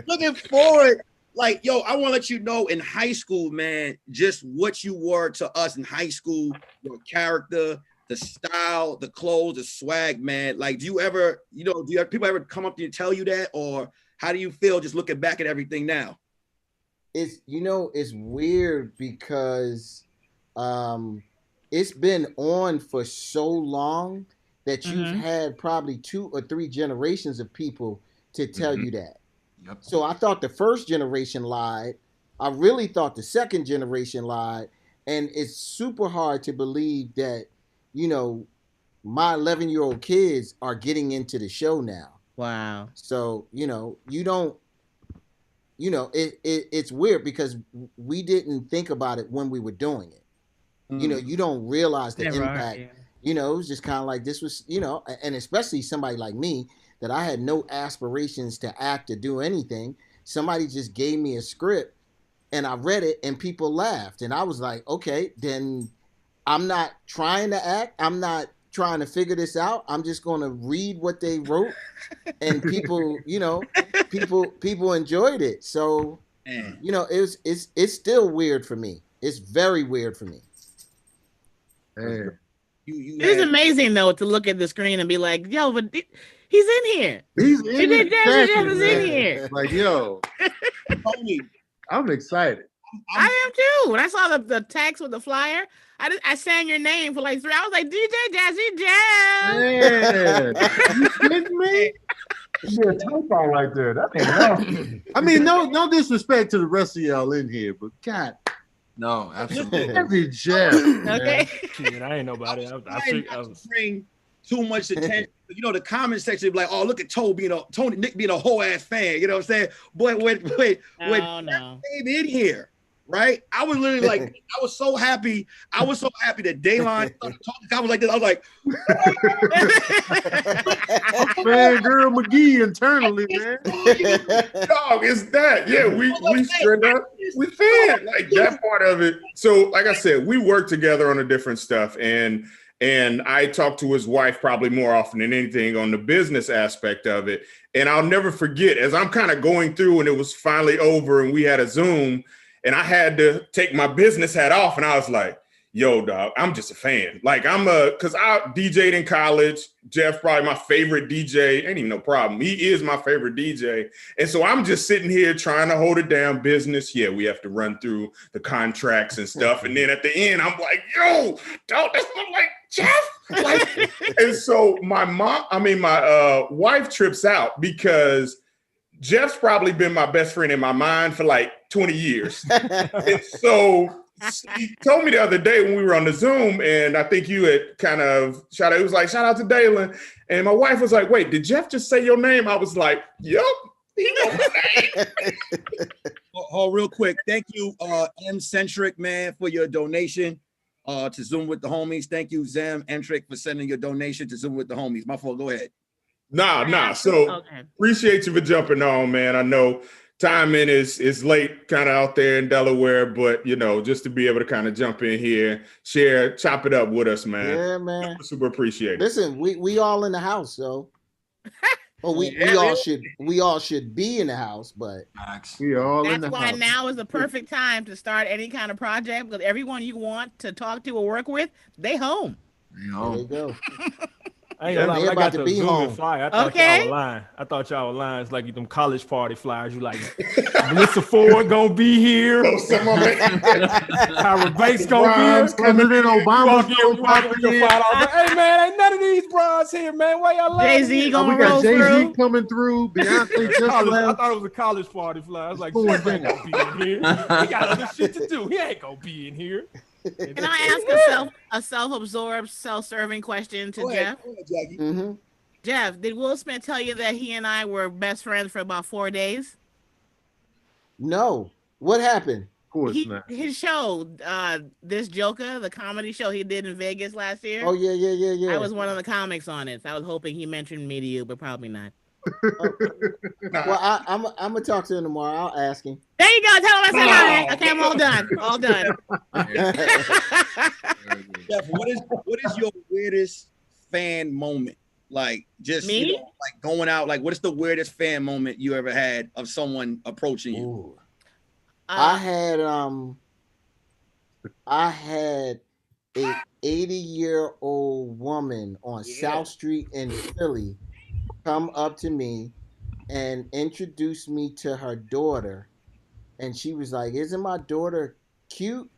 Looking forward, like, yo, I want to let you know in high school, man, just what you were to us in high school, your character, the style, the clothes, the swag, man. Like, do you have people ever come up to you and tell you that, or how do you feel just looking back at everything now? It's weird because it's been on for so long that you've had probably 2 or 3 generations of people to tell you that. Yep. So I thought the first generation lied. I really thought the second generation lied. And it's super hard to believe that, my 11-year-old kids are getting into the show now. Wow. So, it's weird because we didn't think about it when we were doing it. You don't realize the impact. It was just kind of like this was, and especially somebody like me that I had no aspirations to act or do anything. Somebody just gave me a script and I read it and people laughed. And I was like, okay, then I'm not trying to act. I'm not trying to figure this out. I'm just going to read what they wrote and people, people enjoyed it. So, it's still weird for me. It's very weird for me. It's amazing though to look at the screen and be like, "Yo, but he's in here. He's in here. Jeff is in here." Like, yo, I'm excited. I am too. When I saw the text with the flyer, I sang your name for like 3 hours. Like DJ Jazzy Jeff. Man, you kidding me? Yeah, typo right there. That ain't enough. I mean, no disrespect to the rest of y'all in here, but God. No, absolutely. Every Jeff. Okay. Shit, I ain't know about it. I was bring too much attention. The comment section be like, "Oh, look at Nick being a whole ass fan." You know what I'm saying? But when came in here, right? I was literally like, I was so happy that Daylon started talking. I was like this. I was like, man, girl McGee internally, man. Dog, it's that. Yeah, we straight up. We fan like that part of it. So, like I said, we work together on the different stuff, and I talk to his wife probably more often than anything on the business aspect of it. And I'll never forget as I'm kind of going through, and it was finally over, and we had a Zoom, and I had to take my business hat off, and I was like, yo, dog, I'm just a fan. Like because I DJ'd in college. Jeff, probably my favorite DJ. Ain't even no problem. He is my favorite DJ. And so I'm just sitting here trying to hold it down business. Yeah, we have to run through the contracts and stuff. And then at the end, I'm like, yo, dog, that's not like Jeff. Like, and so my wife trips out because Jeff's probably been my best friend in my mind for like 20 years. And so He told me the other day when we were on the Zoom, and I think you had kind of shout out. It was like, shout out to Daylon. And my wife was like, wait, did Jeff just say your name? I was like, yep. He know my name. Oh, real quick. Thank you, M-Centric, man, for your donation to Zoom with the Homies. Thank you, Zem-Entric, for sending your donation to Zoom with the Homies. My fault. Go ahead. Nah. So appreciate you for jumping on, man. I know timing is late kind of out there in Delaware, but you know, just to be able to kind of jump in here, share, chop it up with us, man. Yeah, man. Super appreciate it. Listen, we all in the house, so we all should be in the house, but we all in the house. That's why now is the perfect time to start any kind of project, because everyone you want to talk to or work with, they home. There you go. I ain't gonna lie, when I got the Zoom flyer, I thought y'all were lying. I thought y'all were lying. It's like them college party flyers. You like, Melissa Ford gonna be here. Tyra Banks gonna be here. President Obama. Hey man, ain't none of these bras here, man. Why y'all lying? Jay-Z gonna we got roll Jay-Z through. coming through. Beyonce just I left. thought it was a college party flyer. I was like, Jeff ain't gonna be in here. He got other shit to do. He ain't gonna be in here. Can I ask a self-absorbed, self-serving question to Jeff? Go ahead, Jackie. Mm-hmm. Jeff, did Will Smith tell you that he and I were best friends for about 4 days? No. What happened? Of course not. His show, This Joker, the comedy show he did in Vegas last year. Oh, yeah. I was one of the comics on it. So I was hoping he mentioned me to you, but probably not. Well, I'm gonna talk to him tomorrow. I'll ask him. There you go. Tell him I said hi. Okay, I'm all done. All done. Jeff, what is your weirdest fan moment? Like just Me? You know, like going out. Like, what is the weirdest fan moment you ever had of someone approaching you? Ooh. I had a 80-year-old woman on South Street in Philly come up to me and introduce me to her daughter, and she was like, "Isn't my daughter cute?"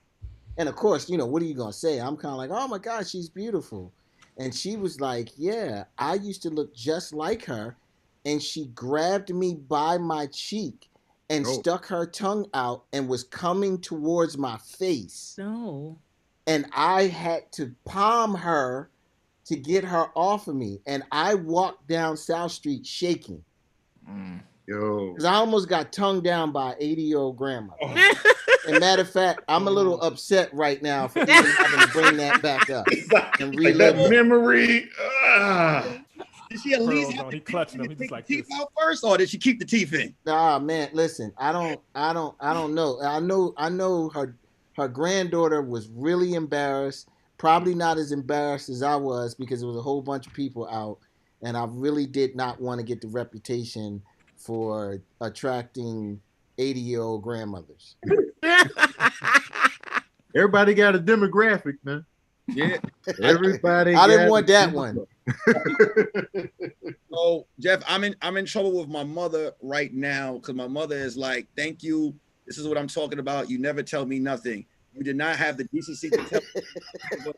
And of course, you know, what are you gonna say? I'm kind of like, "Oh my God, she's beautiful." And she was like, "Yeah, I used to look just like her." And she grabbed me by my cheek and stuck her tongue out and was coming towards my face. No. And I had to palm her to get her off of me. And I walked down South Street shaking. Yo. Because I almost got tongued down by an 80-year-old grandmother. And matter of fact, I'm a little upset right now for even having to bring that back up and relive that memory. Did she at least have he clutching them? He just like teeth out first, or did she keep the teeth in? Nah, man, listen, I don't know. I know her granddaughter was really embarrassed. Probably not as embarrassed as I was, because there was a whole bunch of people out, and I really did not want to get the reputation for attracting 80-year-old grandmothers. Everybody got a demographic, man. Yeah. Everybody. I didn't want that one. So Jeff, I'm in trouble with my mother right now, because my mother is like, "Thank you. This is what I'm talking about. You never tell me nothing. You did not have the decency to tell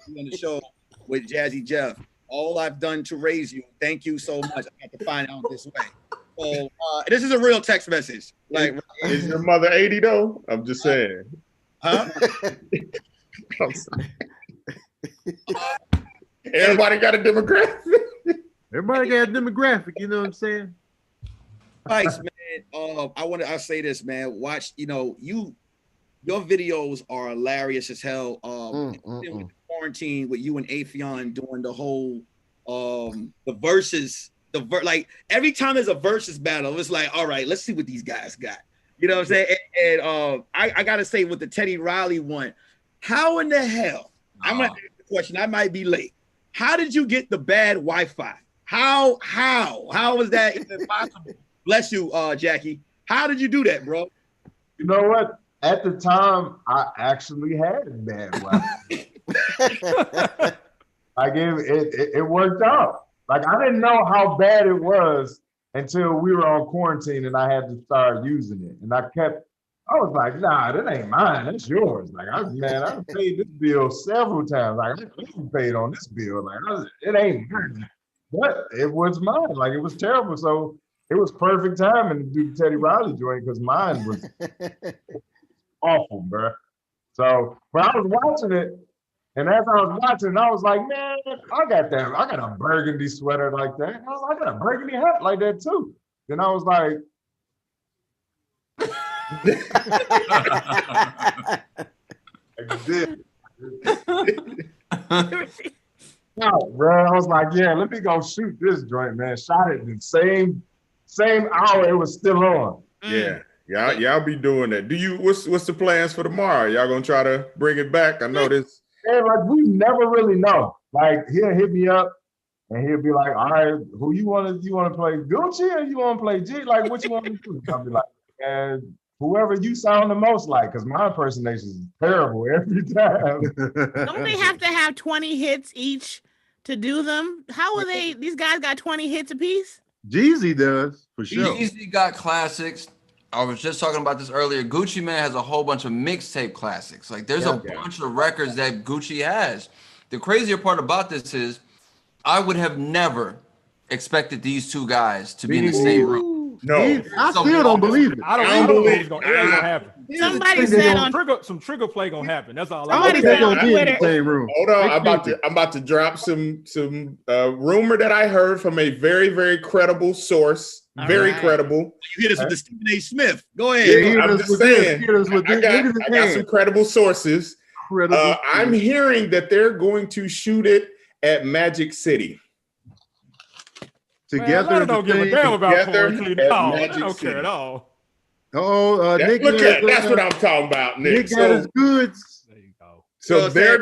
me on the show with Jazzy Jeff. All I've done to raise you. Thank you so much. I have to find out this way." So this is a real text message. Like, is your mother 80 though? I'm just saying. Huh? Everybody got a demographic. Everybody got a demographic, you know what I'm saying? Thanks, man. I'll say this, man. Watch, you know, your videos are hilarious as hell. With the quarantine with you and Afion doing the whole the verses, like every time there's a versus battle, it's like, all right, let's see what these guys got. You know what I'm saying? And I gotta say, with the Teddy Riley one, how in the hell? I'm gonna ask the question. I might be late. How did you get the bad Wi-Fi? How was that even possible? Bless you, Jackie. How did you do that, bro? You know what? At the time, I actually had bad Wi-Fi. Like it worked out. Like I didn't know how bad it was until we were on quarantine and I had to start using it. And I was like, nah, that ain't mine. That's yours. Like, I've paid this bill several times. Like, I paid on this bill. Like, it ain't mine. But it was mine. Like, it was terrible. So it was perfect timing to do the Teddy Riley joint because mine was awful, bro. So, but I was watching it, and as I was watching, I was like, man, I got a burgundy sweater like that. I was like, I got a burgundy hat like that too. Then I was like, no, bro. I was like, yeah, let me go shoot this joint, man. Shot it the same hour it was still on. Yeah. Y'all be doing that. What's the plans for tomorrow? Y'all gonna try to bring it back? I know this. And like we never really know. Like he'll hit me up and he'll be like, all right, who you want to play Gucci or you want to play G? Like what you want to do? I'll be like, and whoever you sound the most like, because my impersonation is terrible every time. Don't they have to have 20 hits each to do them? How are they? These guys got 20 hits apiece? Jeezy does, for sure. Jeezy got classics. I was just talking about this earlier. Gucci Mane has a whole bunch of mixtape classics. Like there's a bunch of records that Gucci has. The crazier part about this is I would have never expected these two guys to be in the same room. No, I still don't believe it. I don't believe it's gonna happen. Somebody said on some trigger play gonna happen. That's all. Somebody said on Twitter. Hold on, I'm about to drop some rumor that I heard from a very, very credible source. Very credible. You hit us with the Stephen A. Smith. Go ahead. Yeah, I'm just saying. I got some credible sources. I'm hearing that they're going to shoot it at Magic City. Together, man, I don't give a damn about quarantine at all. I don't care at all. Nick, look at that's what I'm talking about, Nick. Nick got his goods. There you go. So they're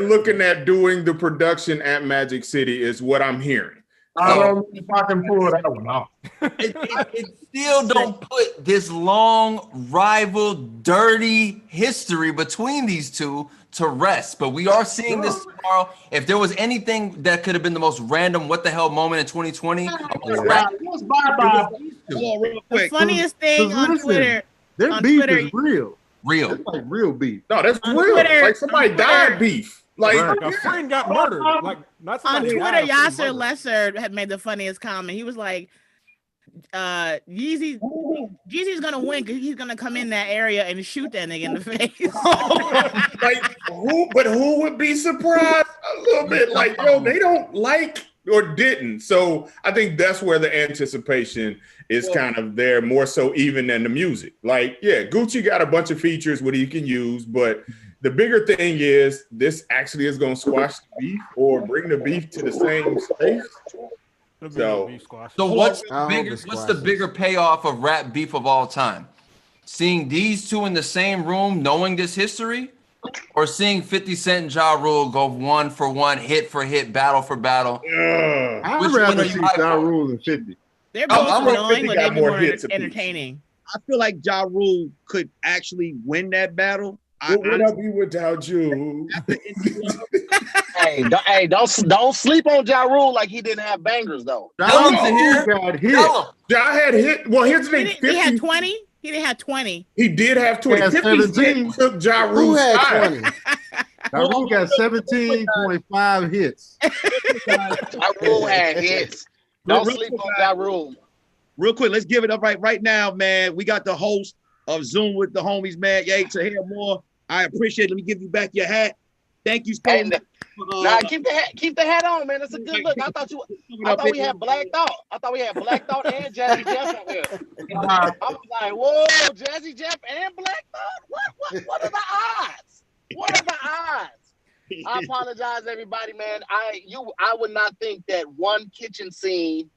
looking at doing the production at Magic City, is what I'm hearing. I don't know if I can pull that one off. It still don't put this long rival, dirty history between these two to rest. But we are seeing this tomorrow. If there was anything that could have been the most random what the hell moment in 2020, the funniest thing on Twitter. Their beef is real. Real. It's like real beef. No, that's real. Twitter, like somebody died beef. Like a friend got murdered. Like not on Twitter, Yasser Lesser had made the funniest comment. He was like, Jeezy's gonna win because he's gonna come in that area and shoot that nigga in the face. Like who would be surprised a little bit? Like, yo, they don't like or didn't. So I think that's where the anticipation is kind of there more so even than the music. Like, yeah, Gucci got a bunch of features what he can use, but the bigger thing is this actually is going to squash the beef or bring the beef to the same space. So what's the bigger payoff of rap beef of all time? Seeing these two in the same room, knowing this history, or seeing 50 Cent and Ja Rule go 1 for 1, hit for hit, battle for battle? I'd rather see Ja Rule than 50. They're both annoying, but they'd be more entertaining. I feel like Ja Rule could actually win that battle. What would I be without you? Hey, don't sleep on Ja Rule like he didn't have bangers though. Ja got hit. Ja had hit. Well, here's the thing. He had 20. He didn't have 20. He did have 20. 17 took Ja Rule's had 20. Ja Rule got 17.5 hits. Ja Rule had hits. Don't sleep on Ja Rule. Real quick, let's give it up right now, man. We got the host of Zoom with the homies, man. Yay, to hear more. I appreciate it. Let me give you back your hat. Thank you so much. Nah, keep the hat on, man. That's a good look. I thought we had Black Thought. I thought we had Black Thought and Jazzy Jeff on here. I was like, whoa, Jazzy Jeff and Black Thought? What are the odds? What are the odds? I apologize, everybody, man. I would not think that one kitchen scene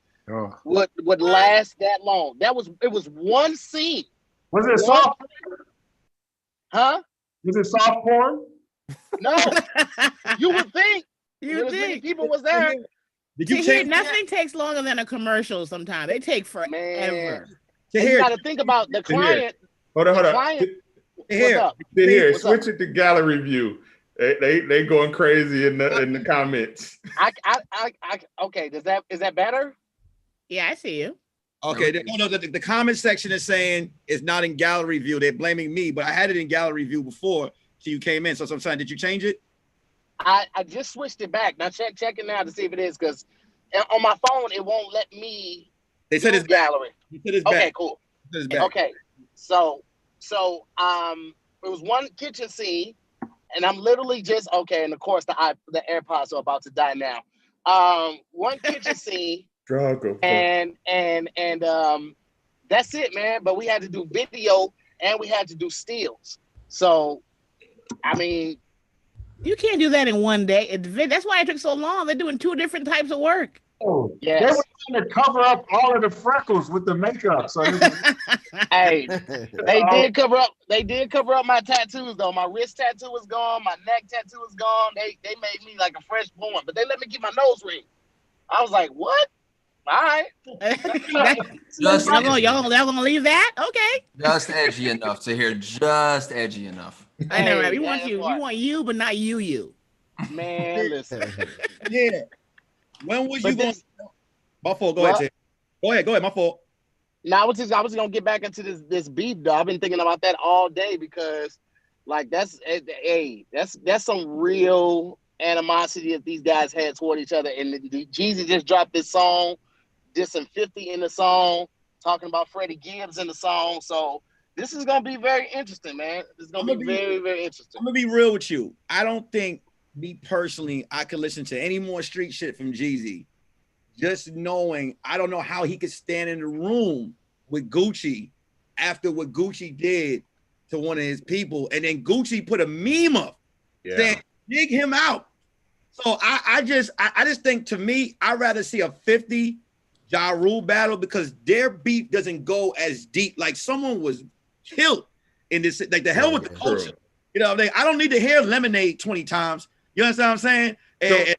would last that long. It was one scene. Was it soft? Huh? Was it soft porn? No. You would think. Many people was there. Nothing takes longer than a commercial sometimes. They take forever. Man. You got to think about the client. Hold on. Here, switch it to gallery view. They going crazy in the comments. Okay, is that better? Yeah, I see you. Okay, the comment section is saying it's not in gallery view. They're blaming me, but I had it in gallery view before you came in. So sometimes, did you change it? I just switched it back. Now check it now to see if it is, because on my phone it won't let me. They said it's gallery. They said it's okay, back. Cool. It's back. Okay, so one kitchen scene, and I'm literally just okay. And of course, the AirPods are about to die now. One kitchen scene, and that's it, man. But we had to do video and we had to do stills. So, I mean, you can't do that in one day. That's why it took so long. They're doing 2 different types of work. Oh, yes. They were trying to cover up all of the freckles with the makeup. So hey, they did cover up. They did cover up my tattoos though. My wrist tattoo was gone. My neck tattoo was gone. They made me like a fresh born, but they let me get my nose ring. I was like, what? All right. Just y'all gonna leave that? Okay. Just edgy enough to hear. Just edgy enough. I know, right? We want you. We want you, but not you. Man, listen. Yeah. When was you going? My fault. Go ahead. Go ahead. My fault. Now I was just gonna get back into this beef though. I've been thinking about that all day because, like, that's some real animosity that these guys had toward each other. And Jeezy just dropped this song, dissing 50 in the song, talking about Freddie Gibbs in the song. So this is gonna be very interesting, man. It's gonna be very, very interesting. I'm gonna be real with you. I don't think, me personally, I could listen to any more street shit from Jeezy. Just knowing, I don't know how he could stand in the room with Gucci after what Gucci did to one of his people, and then Gucci put a meme up saying, dig him out. So I just think, to me, I'd rather see a 50 Ja Rule battle because their beef doesn't go as deep. Like, someone was killed in this, like, the hell with the culture. You know what I mean? I don't need to hear Lemonade 20 times. You understand what I'm saying? And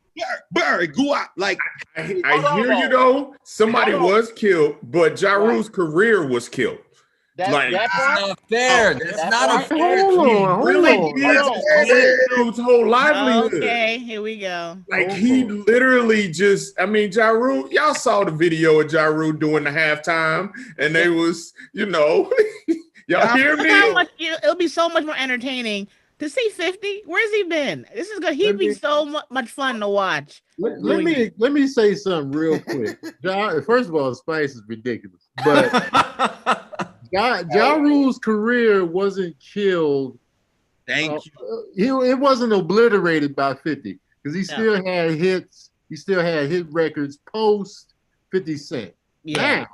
go out. Like, I hear you though. Somebody was killed, but Ja Rule's career was killed. That's not fair. That's not a fair. Hold on. His whole livelihood. Okay, here we go. Like, he literally just, I mean, Ja Rule, y'all saw the video of Ja Rule doing the halftime, and they was, y'all hear me? It'll be so much more entertaining to see 50. Where's he been? This is good. He'd be so much fun to watch. Let me say something real quick. First of all, Spice is ridiculous, but Ja Rule's career wasn't killed. Thank you. It wasn't obliterated by 50 because he still had hits. He still had hit records post 50 Cent. Yeah. Now,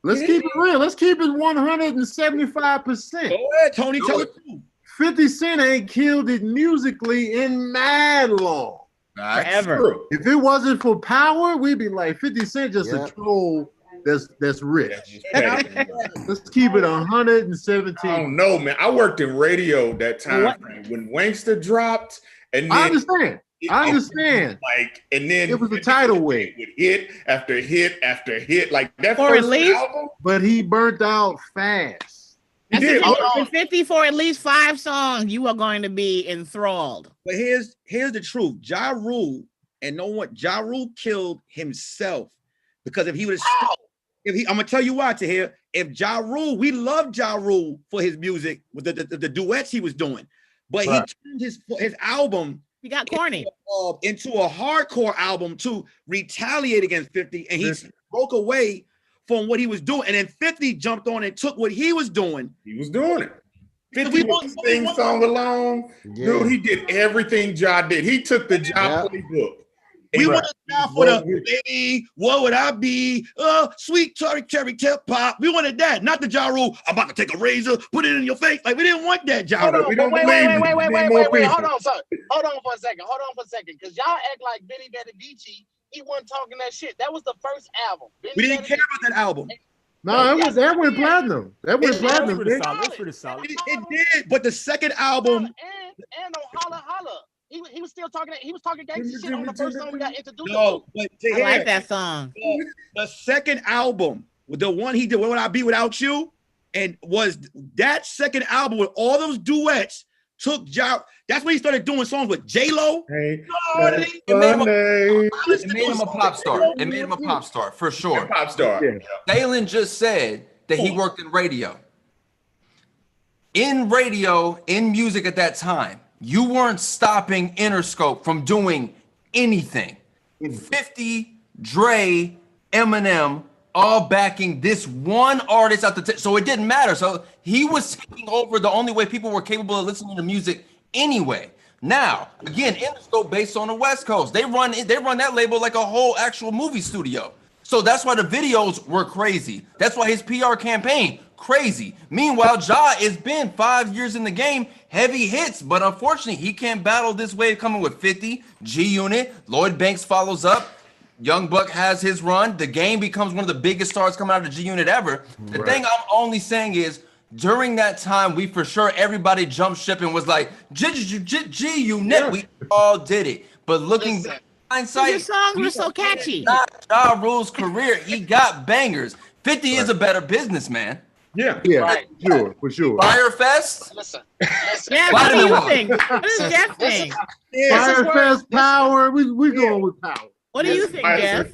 let's keep it real. Let's keep it 175%. Go ahead, Tony. Tell it too. 50 Cent ain't killed it musically in mad long. Forever. If it wasn't for power, we'd be like 50 Cent just a troll that's rich. Let's keep it 117. I don't know, man. I worked in radio that time when Wangsta dropped, and then I understand. Like, and then it was a tidal wave with hit after hit after hit, like that first album. But he burnt out fast. He did. 50 for at least 5 songs, you are going to be enthralled. But here's the truth. Ja Rule, and know what? Ja Rule killed himself because if he would have, I'm gonna tell you why. To hear, if Ja Rule, we love Ja Rule for his music with the duets he was doing, but he turned his album. He got corny into a hardcore album to retaliate against 50, and he broke away from what he was doing, and then 50 jumped on and took what he was doing. He was doing it. 50 sing song alone, dude. He did everything Ja did. He took the Ja playbook. We want Ja for the baby. What would I be? Sweet cherry tip pop. We wanted that, not the Ja Rule. I'm about to take a razor, put it in your face. Like, we didn't want that Ja Rule. We don't believe wait. Hold on for a second, because y'all act like Benny Benavici. He wasn't talking that shit. That was the first album. We didn't care about that album. No, that went platinum. That went platinum. That's pretty solid. It did, but the second album and on Holla Holla, he was still talking. He was talking gangster shit on the first song we got introduced. No, but I like that song. The second album, the one he did, "Where Would I Be Without You," and was that second album with all those duets. Took Ja. That's when he started doing songs with J-Lo. It made him a pop star. It made him a pop star for sure. Pop star. Yeah. Daylon just said that he worked in radio. In radio, in music at that time, you weren't stopping Interscope from doing anything. 50, Dre, Eminem, all backing this one artist at the so it didn't matter. So he was taking over the only way people were capable of listening to music anyway. Now, again, Interscope based on the West Coast. They run that label like a whole actual movie studio. So that's why the videos were crazy. That's why his PR campaign crazy. Meanwhile, Ja has been 5 years in the game, heavy hits, but unfortunately, he can't battle this wave coming with 50, G-Unit, Lloyd Banks follows up, Young Buck has his run, the game becomes one of the biggest stars coming out of G-Unit ever. The thing I'm only saying is, during that time, we for sure, everybody jumped ship and was like, G-Unit, we all did it. But looking back, hindsight, your songs were so catchy. Ja Rule's career, he got bangers. 50 is a better businessman. Yeah, Right. for sure. Firefest. Listen. Jeff, what do you think? What does Jeff think? Firefest Power. We going with Power. What do you think, Jeff?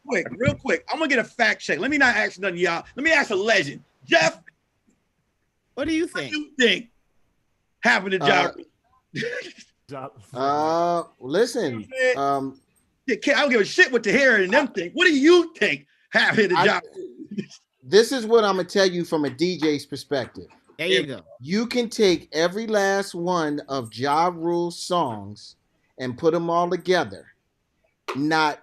Wait, real quick. I'm gonna get a fact check. Let me not ask none of y'all. Let me ask a legend. Jeff, what do you what think? do you think happened to Ja? Listen. I don't give a shit what the hair and them think. What do you think happened to Ja? This is what I'm gonna tell you from a DJ's perspective. There you go. You can take every last one of Ja Rule's songs and put them all together. Not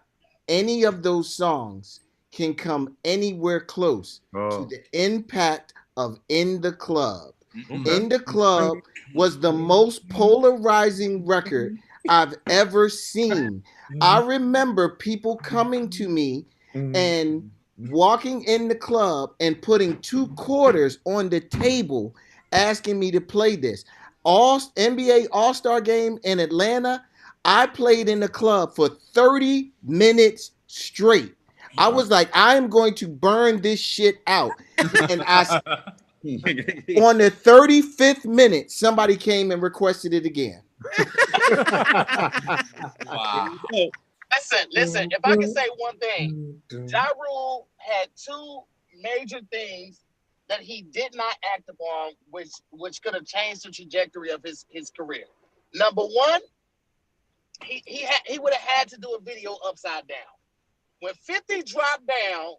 any of those songs can come anywhere close to the impact of In the Club. In the Club was the most polarizing record I've ever seen. I remember people coming to me and walking in the club and putting 2 quarters on the table asking me to play this. NBA All-Star game in Atlanta, I played in the club for 30 minutes straight. I was like, I am going to burn this shit out. And on the 35th minute, somebody came and requested it again. Wow. Listen, if I can say one thing, Ja Rule had 2 major things that he did not act upon, which could have changed the trajectory of his career. Number one, he would have had to do a video upside down. When 50 dropped down,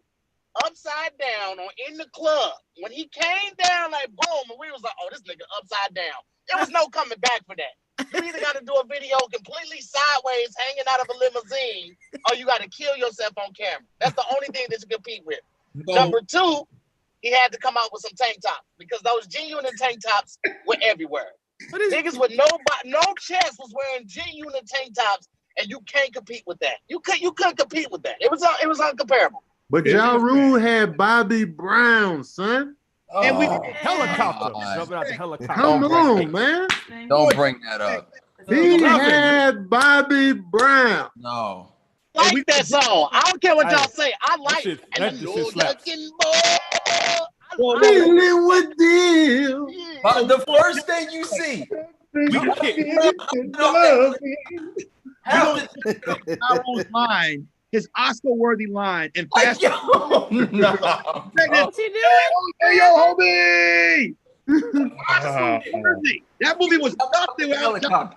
upside down on In the Club, when he came down like boom, and we was like, oh, this nigga upside down. There was no coming back for that. You either got to do a video completely sideways, hanging out of a limousine, or you got to kill yourself on camera. That's the only thing that you compete with. Number 2, he had to come out with some tank tops because those G-Unit tank tops were everywhere. Niggas with no chest was wearing G-Unit tank tops, and you can't compete with that. You couldn't compete with that. It was uncomparable. But Ja Rule had Bobby Brown, son. And we Helicopter. Jumping out the helicopter. Come on, man. Don't bring that up. He had Bobby Brown. No. I like that song. I don't care what y'all say. I like it. That And shit the slaps. looking boy. Feeling with deal. The first thing you see. line, his Oscar-worthy line, and fast. No. What's he doing? Hey, yo, homie! That movie was nothing without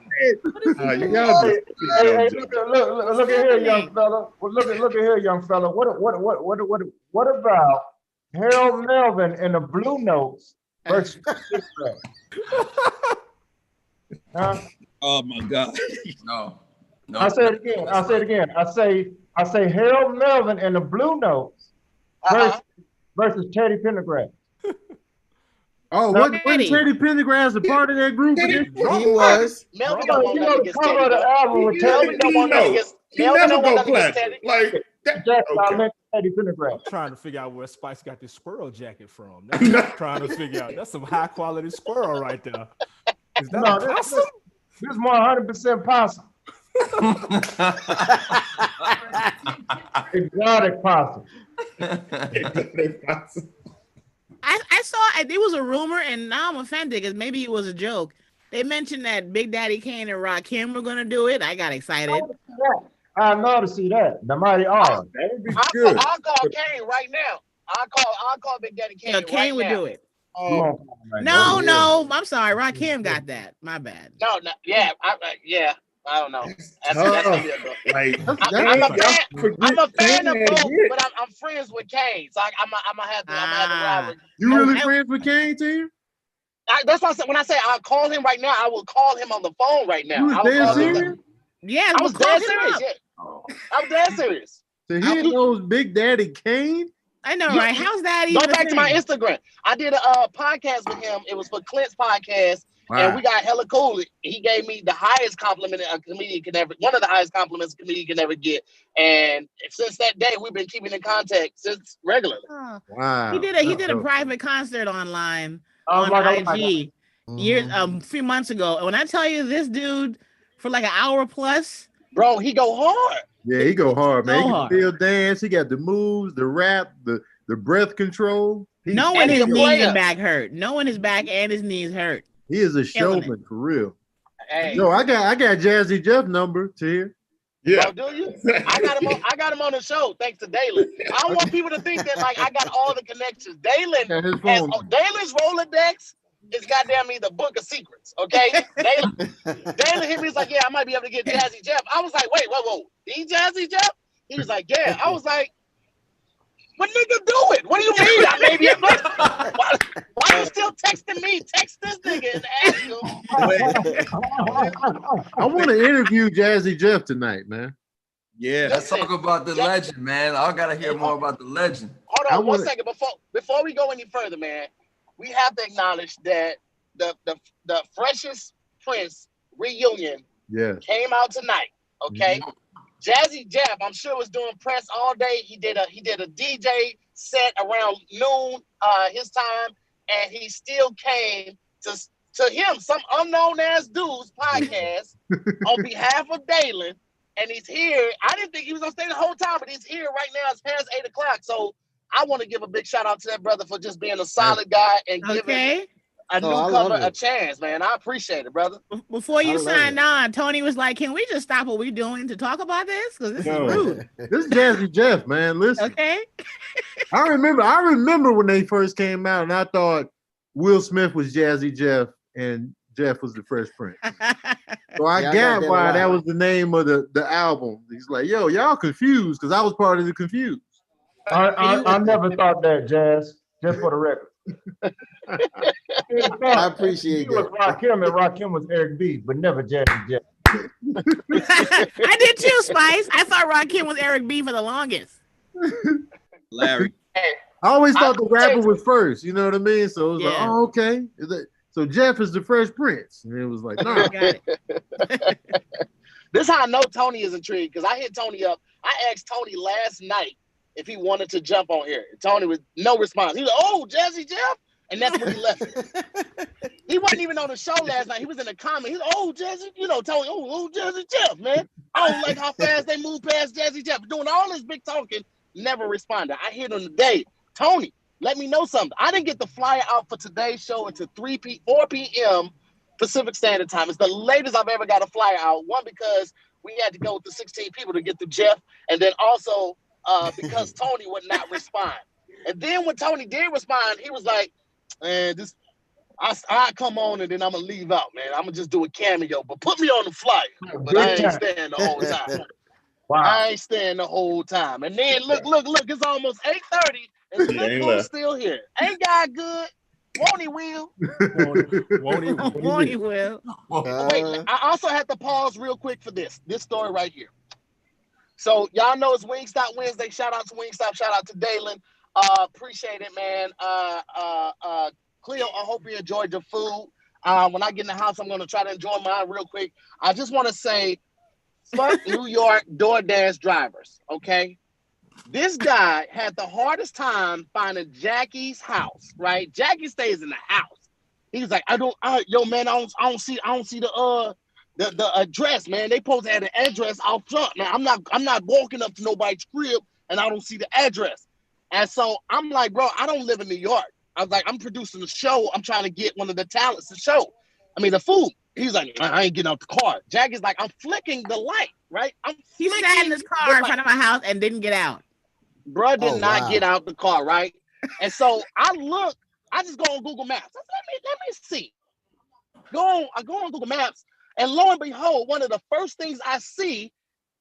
You gotta hey, look at here, young fella. Well, look at here, young fella. What about Harold Melvin and the Blue Notes versus huh? Oh my God! No. I say it again. I say Harold Melvin and the Blue Notes versus Teddy Pendergrass. Oh, wasn't Teddy Pendergrass a part of that group? He was. Melvin don't want nothing against cover of the Teddy. album with Melvin don't want nothing against Melvin don't want nothing against Teddy. Like I meant Teddy Pendergrass. Trying to figure out where Spice got this squirrel jacket from. That's what I'm trying to figure out. That's some high quality squirrel right there. Is that a possum? This is more 100% possum. Exotic possum. I saw there was a rumor, and now I'm offended because maybe it was a joke. They mentioned that Big Daddy Kane and Rakim were gonna do it. I got excited. I'd love to see that. The Mighty R. that would be good. I'll call Kane right now. I'll call Big Daddy Kane. Yeah, Kane would do it. Oh, No, I'm sorry. Rakim got that. My bad. No, yeah, yeah. I don't know. That's Tough. gonna be a good. Like, I'm a fan of both, Kane. but I'm friends with Kane, so I'm gonna have to ride with. You really friends with Kane, Tim? That's why I said when I say I'll call him right now, I will call him on the phone right now. You was dead serious? Yeah, I was dead serious. Yeah. I was dead serious. So he knows Big Daddy Kane? I know, right? How's that even? Go back to my Instagram. I did a podcast with him. It was for Clint's podcast. Wow. And we got hella cool. He gave me the highest compliment a comedian can ever, one of the highest compliments a comedian can ever get. And since that day, we've been keeping in contact since regularly. Oh. Wow. He did a private concert online on IG a few months ago. And when I tell you this dude for like an hour plus, bro, he go hard. Yeah, he go hard, man. Go He hard. can still dance. He got the moves, the rap, the breath control. knowing his knees and back hurt. Knowing his back and his knees hurt. He is a showman for real. Hey. Yo, I got Jazzy Jeff number to hear. Yeah. Oh, do you? I got him on the show thanks to Daylon. I don't want people to think that like I got all the connections. Daylon's Rolodex is goddamn me the book of secrets. Okay, Daylon hit me. He's like, yeah, I might be able to get Jazzy Jeff. I was like, wait, whoa, the Jazzy Jeff? He was like, yeah. I was like, what nigga do it? What do you mean? I may be able to. Why you still texting me? Text this nigga and ask him. I want to interview Jazzy Jeff tonight, man. Yeah. Let's talk about the legend, man. I gotta hear more about the legend. Hold on one second before we go any further, man. We have to acknowledge that the Freshest Prince reunion came out tonight. Okay. Mm-hmm. Jazzy Jeff, I'm sure, was doing press all day. He did a DJ set around noon his time, and he still came to him, some unknown ass dude's podcast on behalf of Daylon, and he's here. I didn't think he was gonna stay the whole time, but he's here right now. It's past 8 o'clock, so I want to give a big shout out to that brother for just being a solid guy and giving a newcomer a chance, man. I appreciate it, brother. Before you signed on, Tony was like, can we just stop what we're doing to talk about this? Because this is rude. This is Jazzy Jeff, man. Listen. Okay. I remember when they first came out, and I thought Will Smith was Jazzy Jeff and Jeff was the Fresh Prince. So I got why that was the name of the album. He's like, yo, y'all confused, because I was part of the confused. I never thought that, Jazz, just for the record. I appreciate that. Was Rakim, and Rakim was Eric B, but never Jazzy Jeff. I did too, Spice. I thought Rakim was Eric B for the longest. Larry. I always thought the rapper was first, you know what I mean? So it was like, oh, okay. So Jeff is the Fresh Prince. And it was like, no. Got it. This is how I know Tony is intrigued, because I hit Tony up. I asked Tony last night if he wanted to jump on here. Tony was no response. He was like, oh, Jazzy Jeff. And that's when he left it. He wasn't even on the show last night. He was in the comment. He's like, oh, Jazzy, Tony, oh, Jazzy Jeff, man. I don't like how fast they move past Jazzy Jeff. Doing all this big talking, never responded. I hit him today. Tony, let me know something. I didn't get the flyer out for today's show until 4 p.m. Pacific Standard Time. It's the latest I've ever got a flyer out. One, because we had to go with the 16 people to get to Jeff. And then also because Tony would not respond. And then when Tony did respond, he was like, man, I come on and then I'm gonna leave out, man. I'm gonna just do a cameo, but put me on the flyer. But I ain't staying the whole time. Wow. I ain't staying the whole time. And then look, it's almost 8:30 and Slick's still here. Ain't God good? Won't he will? Won't he will? Wait, I also had to pause real quick for this story right here. So y'all know it's Wingstop Wednesday. Shout out to Wingstop. Shout out to Daylon. Appreciate it, man. Cleo, I hope you enjoyed your food. When I get in the house, I'm going to try to enjoy mine real quick. I just want to say, fuck New York DoorDash drivers, okay? This guy had the hardest time finding Jackie's house, right? Jackie stays in the house. He's like, I don't see the address, man. They supposed to have the address out front. Now I'm not walking up to nobody's crib and I don't see the address. And so I'm like, bro, I don't live in New York. I was like, I'm producing a show. I'm trying to get one of the talents to show. The food. He's like, I ain't getting out the car. Jackie's like, I'm flicking the light, right? He sat in his car in front of my house and didn't get out. Bro did not get out the car, right? And so I just go on Google Maps. I said, let me see. I go on Google Maps. And lo and behold, one of the first things I see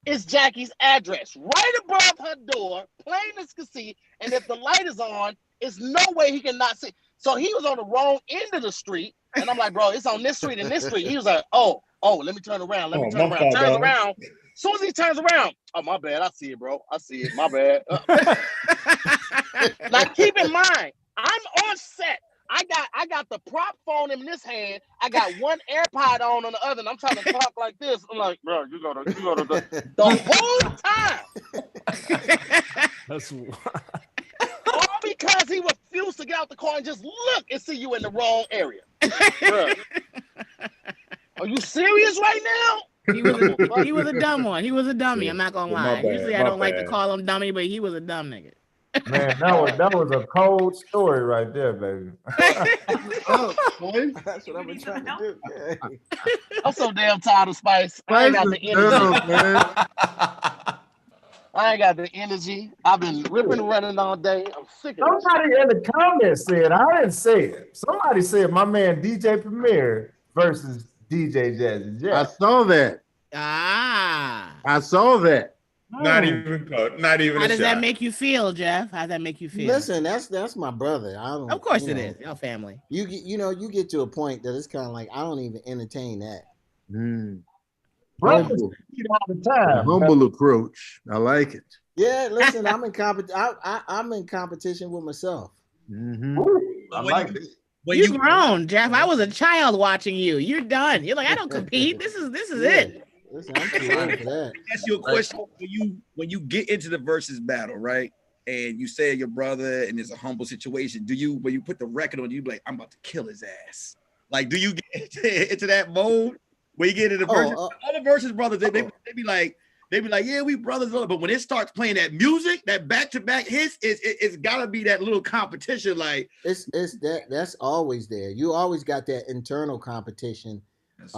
is Jackie's address right above her door, plain as can see. And if the light is on, there's no way he can not see. So he was on the wrong end of the street. And I'm like, bro, it's on this street and this street. He was like, oh, let me turn around. Let me turn around. Turns around. As soon as he turns around, oh, my bad. I see it, bro. I see it. My bad. Now, keep in mind, I'm on set. I got the prop phone in this hand. I got one AirPod on the other, and I'm trying to talk like this. I'm like, bro, you gotta the whole time. That's all because he refused to get out the car and just look and see you in the wrong area. Bro. Are you serious right now? He was a dumb one. He was a dummy. I'm not gonna lie. Usually I don't like to call him dummy, but he was a dumb nigga. Man, that was a cold story right there, baby. Oh, that's what I've been trying to do. Yeah. I'm so damn tired of Spice. I ain't got the energy. Man. I ain't got the energy. I've been ripping and running all day. I'm sick of it. Somebody in the comments said, I didn't say it. Somebody said my man DJ Premier versus DJ Jazzy Jeff. I saw that. I saw that. Not even close. Not even. How does that make you feel, Jeff? How does that make you feel? Listen, that's my brother. I don't. Of course it is. Your family. You get to a point that it's kind of like I don't even entertain that. Humble. All the time. Humble approach. I like it. Yeah, listen, I'm in I'm in competition with myself. I like it. You've grown, Jeff. I was a child watching you. You're done. You're like, I don't compete. This is it. Listen, I'm too old for that. Ask you a question. When you get into the versus battle, right? And you say your brother and it's a humble situation, when you put the record on, you be like, I'm about to kill his ass. Like, do you get into that mode where you get into the versus? Other versus brothers, they be like, yeah, we brothers. But when it starts playing that music, that back-to-back hits, it's gotta be that little competition. Like that's always there. You always got that internal competition. Yes,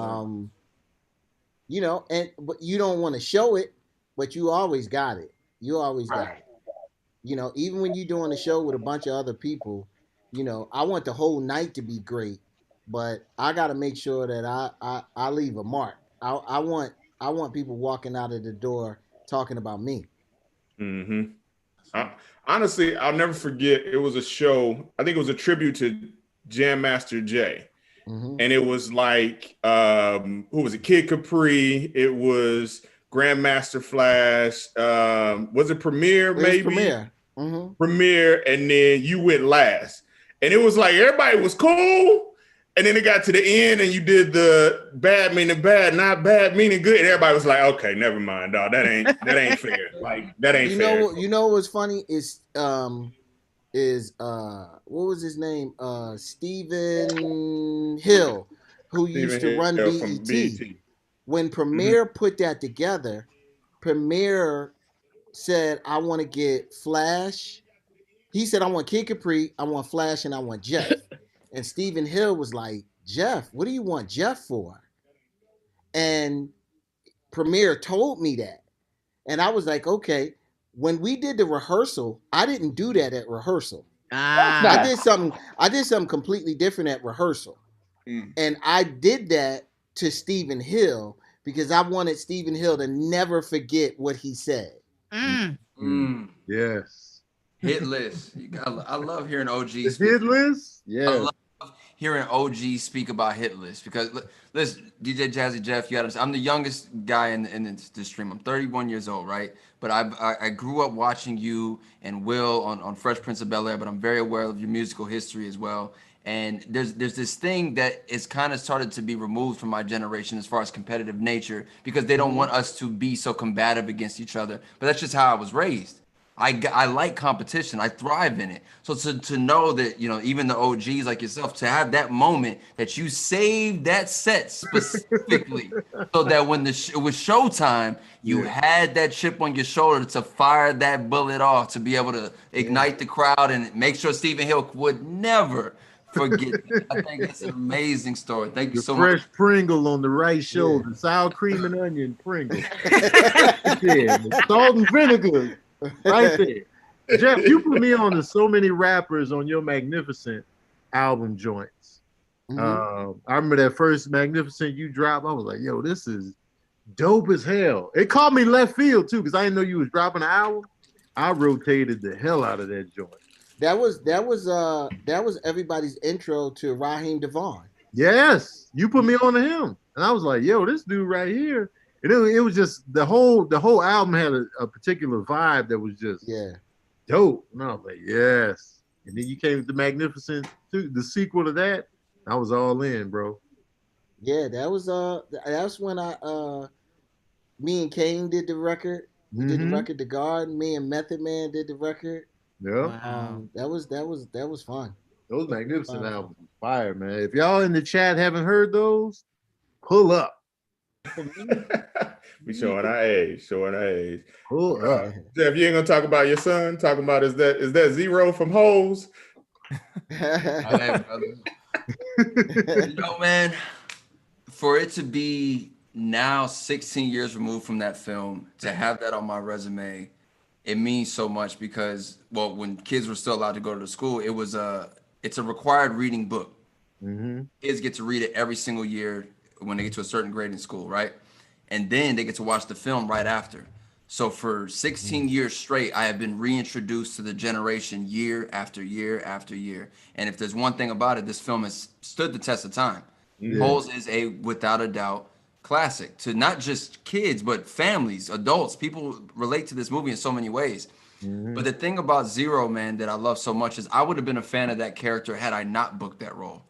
but you don't want to show it, but you always got it. You always got it. Even when you're doing a show with a bunch of other people, I want the whole night to be great, but I got to make sure that I leave a mark. I want people walking out of the door talking about me. Honestly, I'll never forget. It was a show. I think it was a tribute to Jam Master Jay. And it was like, who was it? Kid Capri. It was Grandmaster Flash. Was it Premiere? Maybe Premiere. Premiere, and then you went last. And it was like everybody was cool. And then it got to the end, and you did the bad meaning bad, not bad meaning good. And everybody was like, "Okay, never mind, dog. That ain't fair. Like that ain't fair." What's funny is what was his name? Stephen Hill, who used to run BET. When Premiere put that together, Premiere said, I want to get Flash. He said, I want Kid Capri, I want Flash, and I want Jeff. And Stephen Hill was like, Jeff, what do you want Jeff for? And Premiere told me that. And I was like, okay. When we did the rehearsal, I didn't do that at rehearsal. I did something completely different at rehearsal. And I did that to Stephen Hill because I wanted Stephen Hill to never forget what he said. Yes. Hit list. I love hearing OG speak. Hit list? Yeah. I love hearing OG speak about hit list because listen, DJ Jazzy Jeff, I'm the youngest guy in this stream. I'm 31 years old, right? But I grew up watching you and Will on Fresh Prince of Bel-Air, but I'm very aware of your musical history as well. And there's this thing that is kind of started to be removed from my generation as far as competitive nature because they don't want us to be so combative against each other. But that's just how I was raised. I like competition. I thrive in it. So to know that, even the OGs like yourself, to have that moment that you saved that set specifically so that when it was showtime, you had that chip on your shoulder to fire that bullet off, to be able to ignite the crowd and make sure Stephen Hill would never forget it. I think it's an amazing story. Thank you so much. Fresh Pringle on the right shoulder, sour cream and onion Pringle. Salt and vinegar. Right there. Jeff, you put me on to so many rappers on your Magnificent album joints. I remember that first Magnificent you dropped. I was like, yo, this is dope as hell. It caught me left field too, because I didn't know you was dropping an album. I rotated the hell out of that joint. That was everybody's intro to Raheem Devon. Yes, you put me on to him, and I was like, yo, this dude right here. And it was just the whole album had a particular vibe that was just dope. And I was like, yes. And then you came with the Magnificent, the sequel to that. I was all in, bro. Yeah, that's when me and Kane did the record. We did the record, The Garden. Me and Method Man did the record. Yeah. That was fun. Those Magnificent albums was fire, man. If y'all in the chat haven't heard those, pull up. We showing our age. Pull up. Jeff, you ain't gonna talk about your son. Talking about is that Zero from Hoes? Hey, brother. You know, man, for it to be now 16 years removed from that film, to have that on my resume, it means so much because, well, when kids were still allowed to go to the school, it's a required reading book. Kids get to read it every single year when they get to a certain grade in school, right? And then they get to watch the film right after. So for 16 years straight, I have been reintroduced to the generation year after year after year. And if there's one thing about it, this film has stood the test of time. Holes is a, without a doubt, classic to not just kids, but families, adults. People relate to this movie in so many ways. But the thing about Zero, man, that I love so much is I would have been a fan of that character had I not booked that role.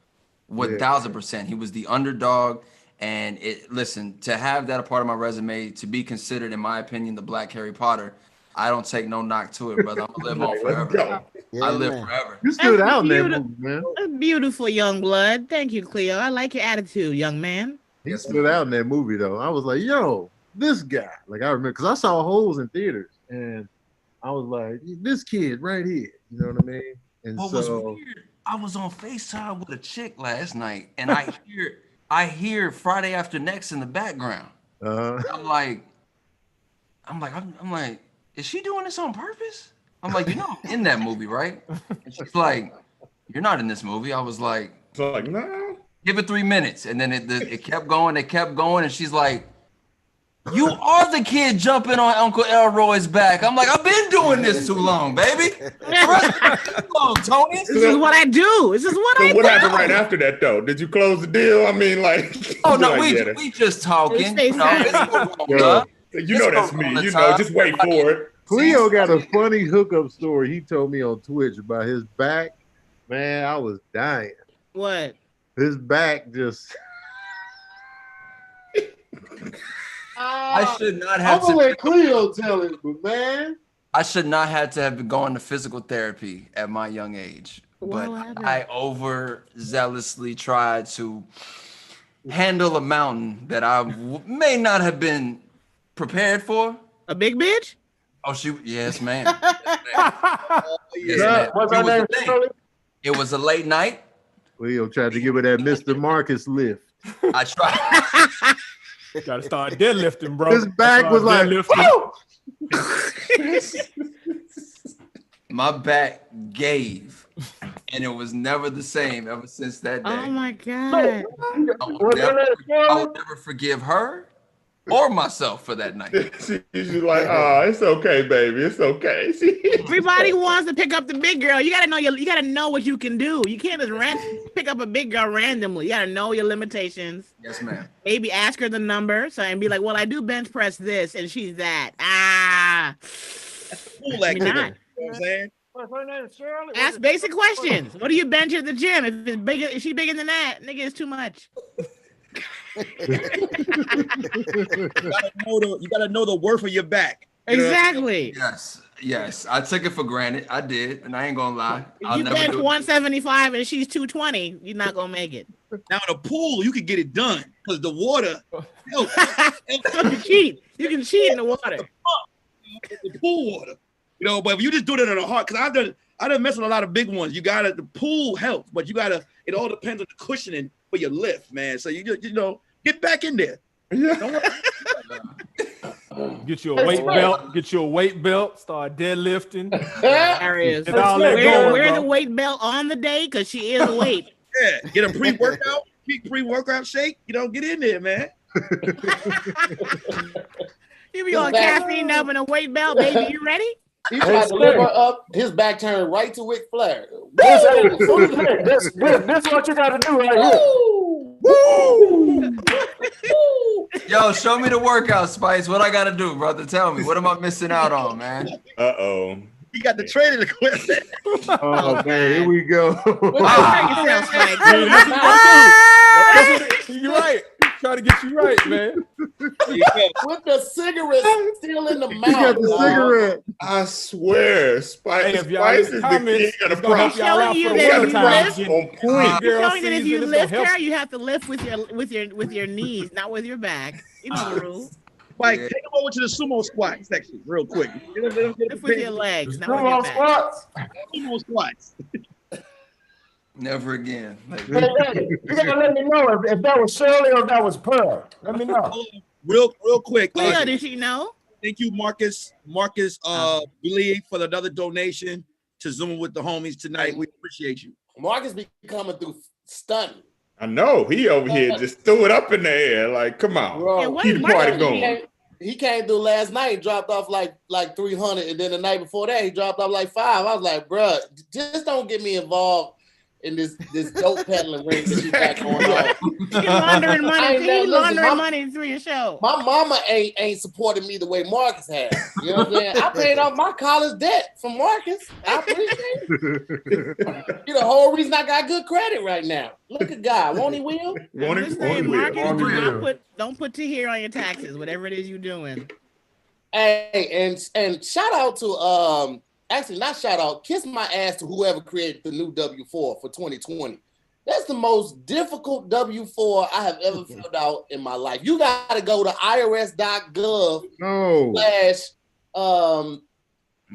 1000%. He was the underdog. And listen, to have that a part of my resume, to be considered, in my opinion, the Black Harry Potter, I don't take no knock to it, brother. I'm gonna live on forever. I live forever. You stood out in that movie, man. A beautiful young blood. Thank you, Cleo. I like your attitude, young man. He stood out in that movie, though. I was like, yo, this guy. Like, I remember, because I saw Holes in theaters, and I was like, this kid right here. You know what I mean? And what was weird, I was on FaceTime with a chick last night, and I hear Friday After Next in the background. I'm like, is she doing this on purpose? I'm like, you know, I'm in that movie, right? And she's like, you're not in this movie. I was like, no. Give it 3 minutes. And then it kept going, and she's like, you are the kid jumping on Uncle Elroy's back. I'm like, I've been doing this too long, baby. Too long, Tony. This is what I do. This is what I do. What happened right after that, though? Did you close the deal? I mean, like, oh no, we just talking. You know that's me. You know, just wait for it. Cleo got a funny hookup story he told me on Twitch about his back. Man, I was dying. What? His back just. I should not have to let Cleo tell it, but man. I should not have to have been going to physical therapy at my young age. But I overzealously tried to handle a mountain that I may not have been prepared for. A big bitch? Oh, yes, ma'am. Yes, ma'am. It was a late night. Cleo tried to give her that Mr. Marcus lift. I tried. Gotta start deadlifting, bro. His back was like, my back gave, and it was never the same ever since that day. Oh my God. I will never forgive her or myself for that night. She's like, oh, it's okay, baby. It's okay. Everybody wants to pick up the big girl. You gotta know what you can do. You can't just pick up a big girl randomly. You gotta know your limitations. Yes, ma'am. Maybe ask her the number and be like, well, I do bench press this, and she's that. That's cool activity. You know what I'm saying? Ask basic questions. What do you bench at the gym? If she's bigger than that, nigga, it's too much. You gotta know the worth of your back. Exactly. Yes. I took it for granted. I did, and I ain't gonna lie. If you bench 175 and she's 220, you're not gonna make it. Now in a pool, you can get it done because the water. You can cheat. You can cheat in the water. The pool water, you know. But if you just do it in the heart, because I done messed with a lot of big ones. You gotta the pool helps, but you gotta. It all depends on the cushioning for your lift, man. So you get back in there. Yeah. Get you a weight belt. Get you a weight belt. Start deadlifting. Where the weight belt on the day? Because she is weight. Yeah, get a pre-workout shake. You know, get in there, man. You be on caffeine up in a weight belt, baby. You ready? He tried to lift her up. His back turned right to Ric Flair. This what you got to do right here. Woo! Yo, show me the workout, Spice. What I got to do, brother? Tell me. What am I missing out on, man? Uh-oh. He got the training equipment. Oh, man, here we go. You're right. Trying to get you right, man. With the cigarette still in the mouth. He got the cigarette. I swear, Spice is the king of the props. Showing you that if you lift her, you have to lift with your knees, not with your back. You know the rule. Like, take them over to the sumo squat section real quick. Lift with your legs, not with your back. Sumo squats. Never again. Like, You gotta let me know if that was Shirley or if that was Pearl. Let me know. Real quick. Cleo, did she know? Thank you, Marcus Believe, for another donation to Zoom with the homies tonight. We appreciate you. Marcus be coming through stunting. I know. He over here just threw it up in the air. Like, come on. Bro, keep the party going. He came through last night, dropped off like 300, and then the night before that, he dropped off like 5. I was like, bro, just don't get me involved in this dope peddling ring that you got going on. He's laundering money. He's laundering money through your show. My mama ain't supporting me the way Marcus has. You know what I'm saying? I paid off my college debt from Marcus. I appreciate it. You're the whole reason I got good credit right now. Look at God. Won't he will? Marcus, don't put Tahir on your taxes, whatever it is you're doing. Hey, and shout out to actually, not shout out, kiss my ass to whoever created the new W-4 for 2020. That's the most difficult W-4 I have ever filled out in my life. You got to go to irs.gov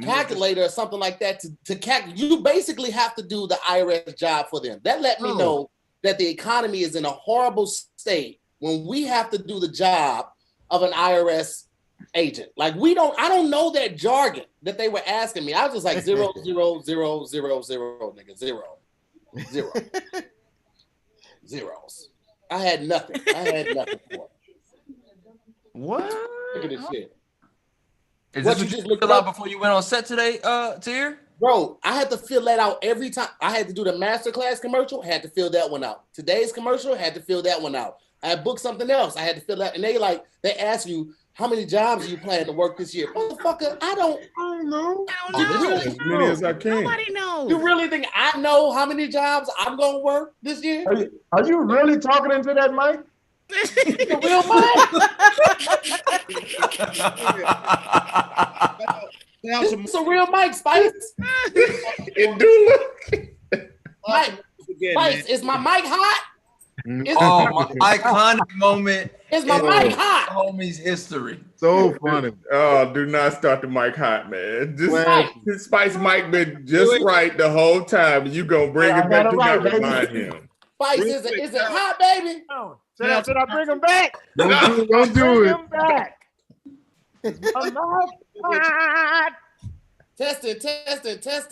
calculator or something like that to calculate. You basically have to do the IRS job for them. That let me know that the economy is in a horrible state when we have to do the job of an IRS agent. Like I don't know that jargon that they were asking me. I was just like 0, 0, 0, 0, 0, nigga, 0, 0, zeros. I had nothing for it. What? Look at this shit. Is this what you looked out before you went on set today, Tahir? Bro, I had to fill that out every time. I had to do the masterclass commercial, had to fill that one out. Today's commercial, had to fill that one out. I had booked something else, I had to fill that. And they ask you, how many jobs are you planning to work this year? Motherfucker, I don't know. As many as I can. Nobody knows. You really think I know how many jobs I'm going to work this year? Are you really talking into that mic? The real mic? It's a real mic, Spice. It do look. Mike, Spice, is my mic hot? My iconic moment. Is my mic hot? Homies history. So funny. Oh, do not start the mic hot, man. This Spice mic been just right the whole time. You gonna bring it back to not remind him. Spice, is it hot, baby? Should I bring him back? Don't do it. Bring him back. I'm not hot. Testing.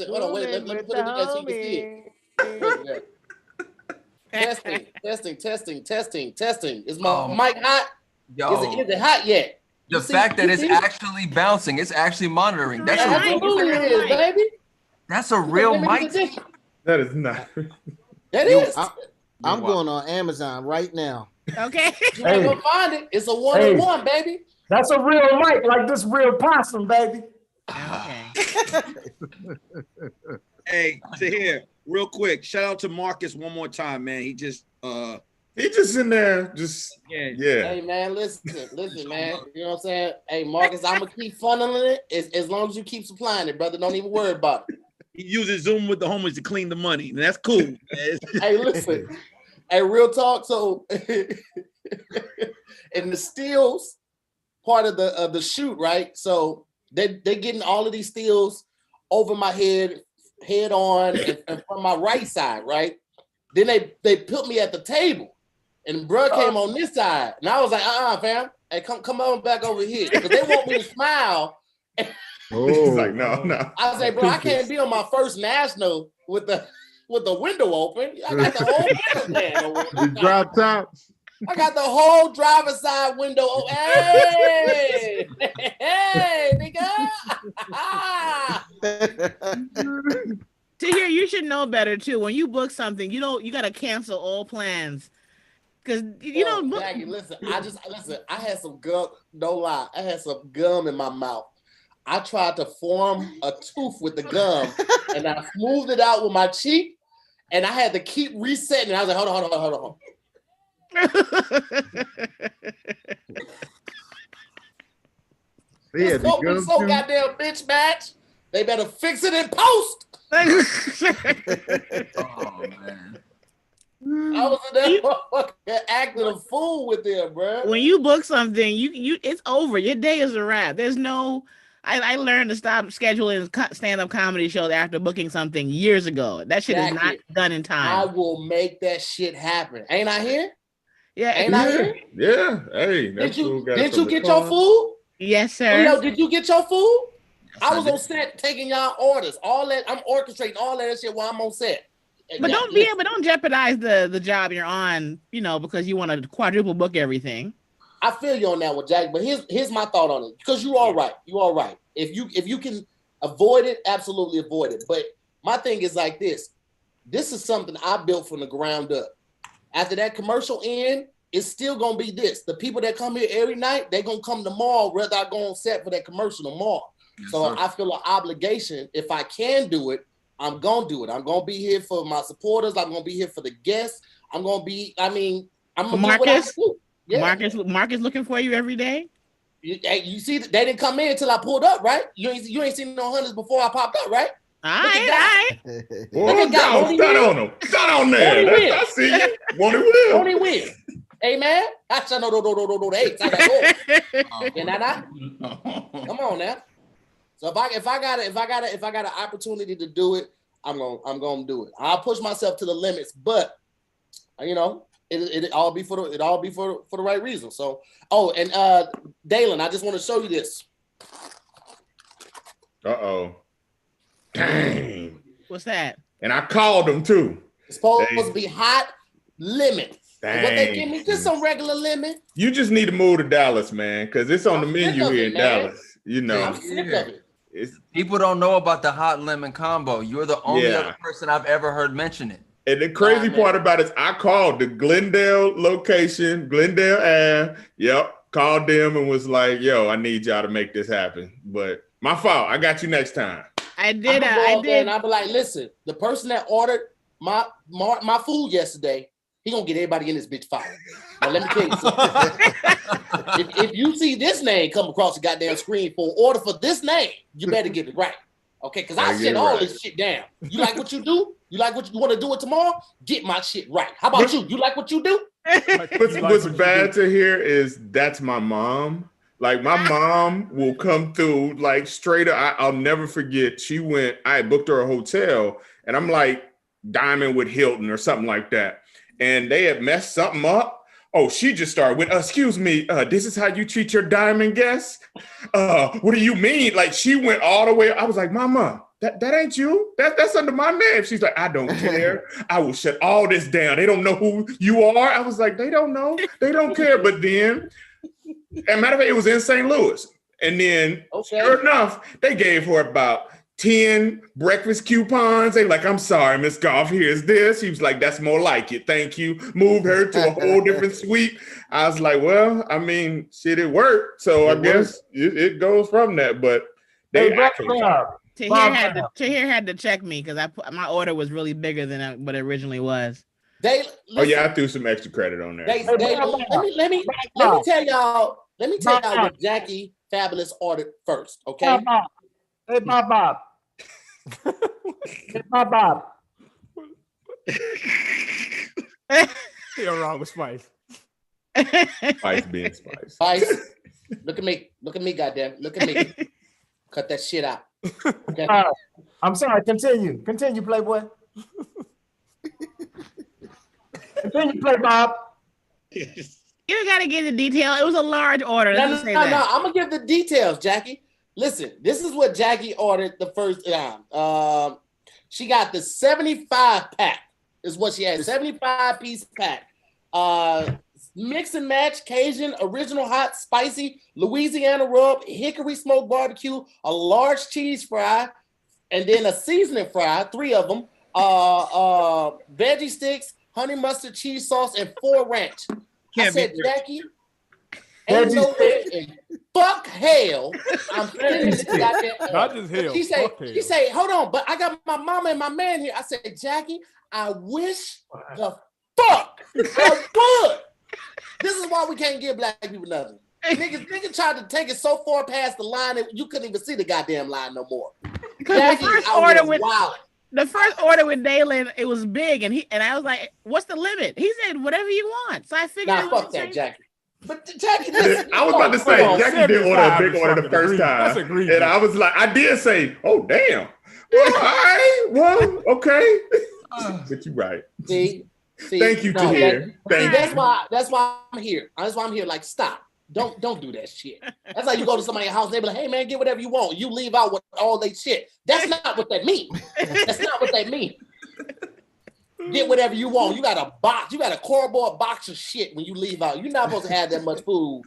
Hold on, wait. Let me put it in there so you can see it. Testing. Is my mic hot? Yo. Is it hot yet? The fact that it's actually bouncing, it's actually monitoring. That's absolutely it is, baby. That's a real mic. That is not. That is. I'm going on Amazon right now. Okay. You ain't gonna find it. It's a one-on-one, baby. That's a real mic, like this real possum, baby. Okay. Hey, Tahir, real quick, shout out to Marcus one more time, man. He just in there, yeah. Hey man, listen, man. You know what I'm saying? Hey Marcus, I'm gonna keep funneling it as long as you keep supplying it, brother. Don't even worry about it. He uses Zoom with the homies to clean the money, and that's cool. Hey, listen. Hey, real talk. So, in the stills part of the shoot, right? So they getting all of these stills over my head on, and from my right side, right? Then they put me at the table, and bruh came on this side, and I was like, fam, hey, come on back over here, because they want me to smile. He's like, no. I say, bro, I can't be on my first national with the with the window open. I got the whole window down. The drop top. I got the whole driver's side window open. Hey, hey, nigga. To hear, you should know better too. When you book something, you gotta cancel all plans. Cause you don't book. Jackie, listen, I had some gum, no lie. I had some gum in my mouth. I tried to form a tooth with the gum and I smoothed it out with my cheek and I had to keep resetting. I was like, hold on. Yeah, it's so goddamn bitch match. They better fix it in post. Oh man. I was in there acting a fool with them, bro. When you book something, you it's over. Your day is a wrap. There's no. I learned to stop scheduling stand-up comedy shows after booking something years ago. That shit is not done in time. I will make that shit happen. Ain't I here? Yeah. Ain't I here? Yeah. Hey, did you get your food? Yes, sir. Yo, did you get your food? I was on set taking y'all orders. All that I'm orchestrating all that shit while I'm on set. But don't jeopardize the job you're on, because you want to quadruple book everything. I feel you on that one, Jack. But here's my thought on it. Because you all right. You all right. If you can avoid it, absolutely avoid it. But my thing is like this. This is something I built from the ground up. After that commercial end, it's still gonna be this. The people that come here every night, they're gonna come tomorrow, whether I go on set for that commercial tomorrow. Yes, so I feel an obligation. If I can do it, I'm gonna do it. I'm gonna be here for my supporters. I'm gonna be here for the guests. I'm gonna be. I'm gonna Marcus, do what I do. Yeah. Marcus looking for you every day. You see, they didn't come in until I pulled up, right? You ain't seen no hunters before I popped up, right? All right. Done on him. Done on there. I see you. Won't he will? Won't he will? Hey man, I said no. Hey, come on now. So if I got an opportunity to do it, I'm gonna do it. I'll push myself to the limits, but it all be for the right reason. So and Daylon, I just want to show you this. Dang. What's that? And I called them too. It's supposed to be hot lemon. What they give me, just some regular lemon. You just need to move to Dallas, man, because it's on the menu here in Dallas. I'm sick of it. People don't know about the hot lemon combo. You're the only other person I've ever heard mention it. And the crazy part about it is I called the Glendale location, Glendale Ave. Yep. Called them and was like, yo, I need y'all to make this happen. But my fault. I got you next time. I did. And I'll be like, listen, the person that ordered my food yesterday, he gonna get everybody in this bitch fired. Now let me tell you something. if you see this name come across the goddamn screen for an order for this name, you better get it right. Okay, because I shit all this shit down. You like what you do? You like what you want to do it tomorrow? Get my shit right. How about you? You like what you do? What's bad to hear is that's my mom. Like my mom will come through like straight up. I'll never forget. I booked her a hotel and I'm like Diamond with Hilton or something like that. And they had messed something up. Oh, she just started with, excuse me, this is how you treat your Diamond guests? What do you mean? Like she went all the way. I was like, Mama, that ain't you. That's under my name. She's like, I don't care. I will shut all this down. They don't know who you are. I was like, they don't know. They don't care. But then, as a matter of fact, it was in St. Louis. And then, sure enough, they gave her about 10 breakfast coupons. They like, I'm sorry, Miss Goff, here's this. He was like, that's more like it. Thank you. Moved her to a whole different suite. I was like, well, I mean, shit, it worked. So I guess it goes from that. But they actually Tahir had to check me because my order was really bigger than what it originally was. I threw some extra credit on there. Let me tell y'all what JackieFabulous ordered first, okay? Hey, Bob. Hey, Bob. You're wrong with Spice. Spice being Spice. Spice. Look at me, goddamn. Look at me. Cut that shit out. Okay. I'm sorry. Continue, Playboy. Continue, Play Bob. You gotta get the detail. It was a large order. No. I'm gonna give the details, Jackie. Listen, this is what Jackie ordered the first time. She got the 75 pack. Is what she had. 75 piece pack. Mix and match Cajun, original hot, spicy, Louisiana rub, hickory smoked barbecue, a large cheese fry, and then a seasoning fry, 3 of them, veggie sticks, honey mustard cheese sauce, and 4 ranch. I said, Jackie, ain't no way in fuck hell I'm finished this goddamn. Not just hell. She say, hold on, but I got my mama and my man here. I said, Jackie, I wish the fuck I would. This is why we can't give black people nothing. Niggas tried to take it so far past the line that you couldn't even see the goddamn line no more. Jackie, the first order with Daylon, it was big, and I was like, "What's the limit?" He said, "Whatever you want." So I figured. Nah, fuck that, Jackie. But Jackie, I was about to say, Jackie did order a big order the first time, and I was like, I did say, "Oh damn." Well, all right, well, okay. But you're right. See, thank you, Tahir. That's why I'm here. That's why I'm here. Like, stop. Don't do that shit. That's like you go to somebody's house and they be like, hey man, get whatever you want. You leave out with all they shit. That's not what that mean. That's not what that mean. Get whatever you want. You got a box, you got a cardboard box of shit when you leave out. You're not supposed to have that much food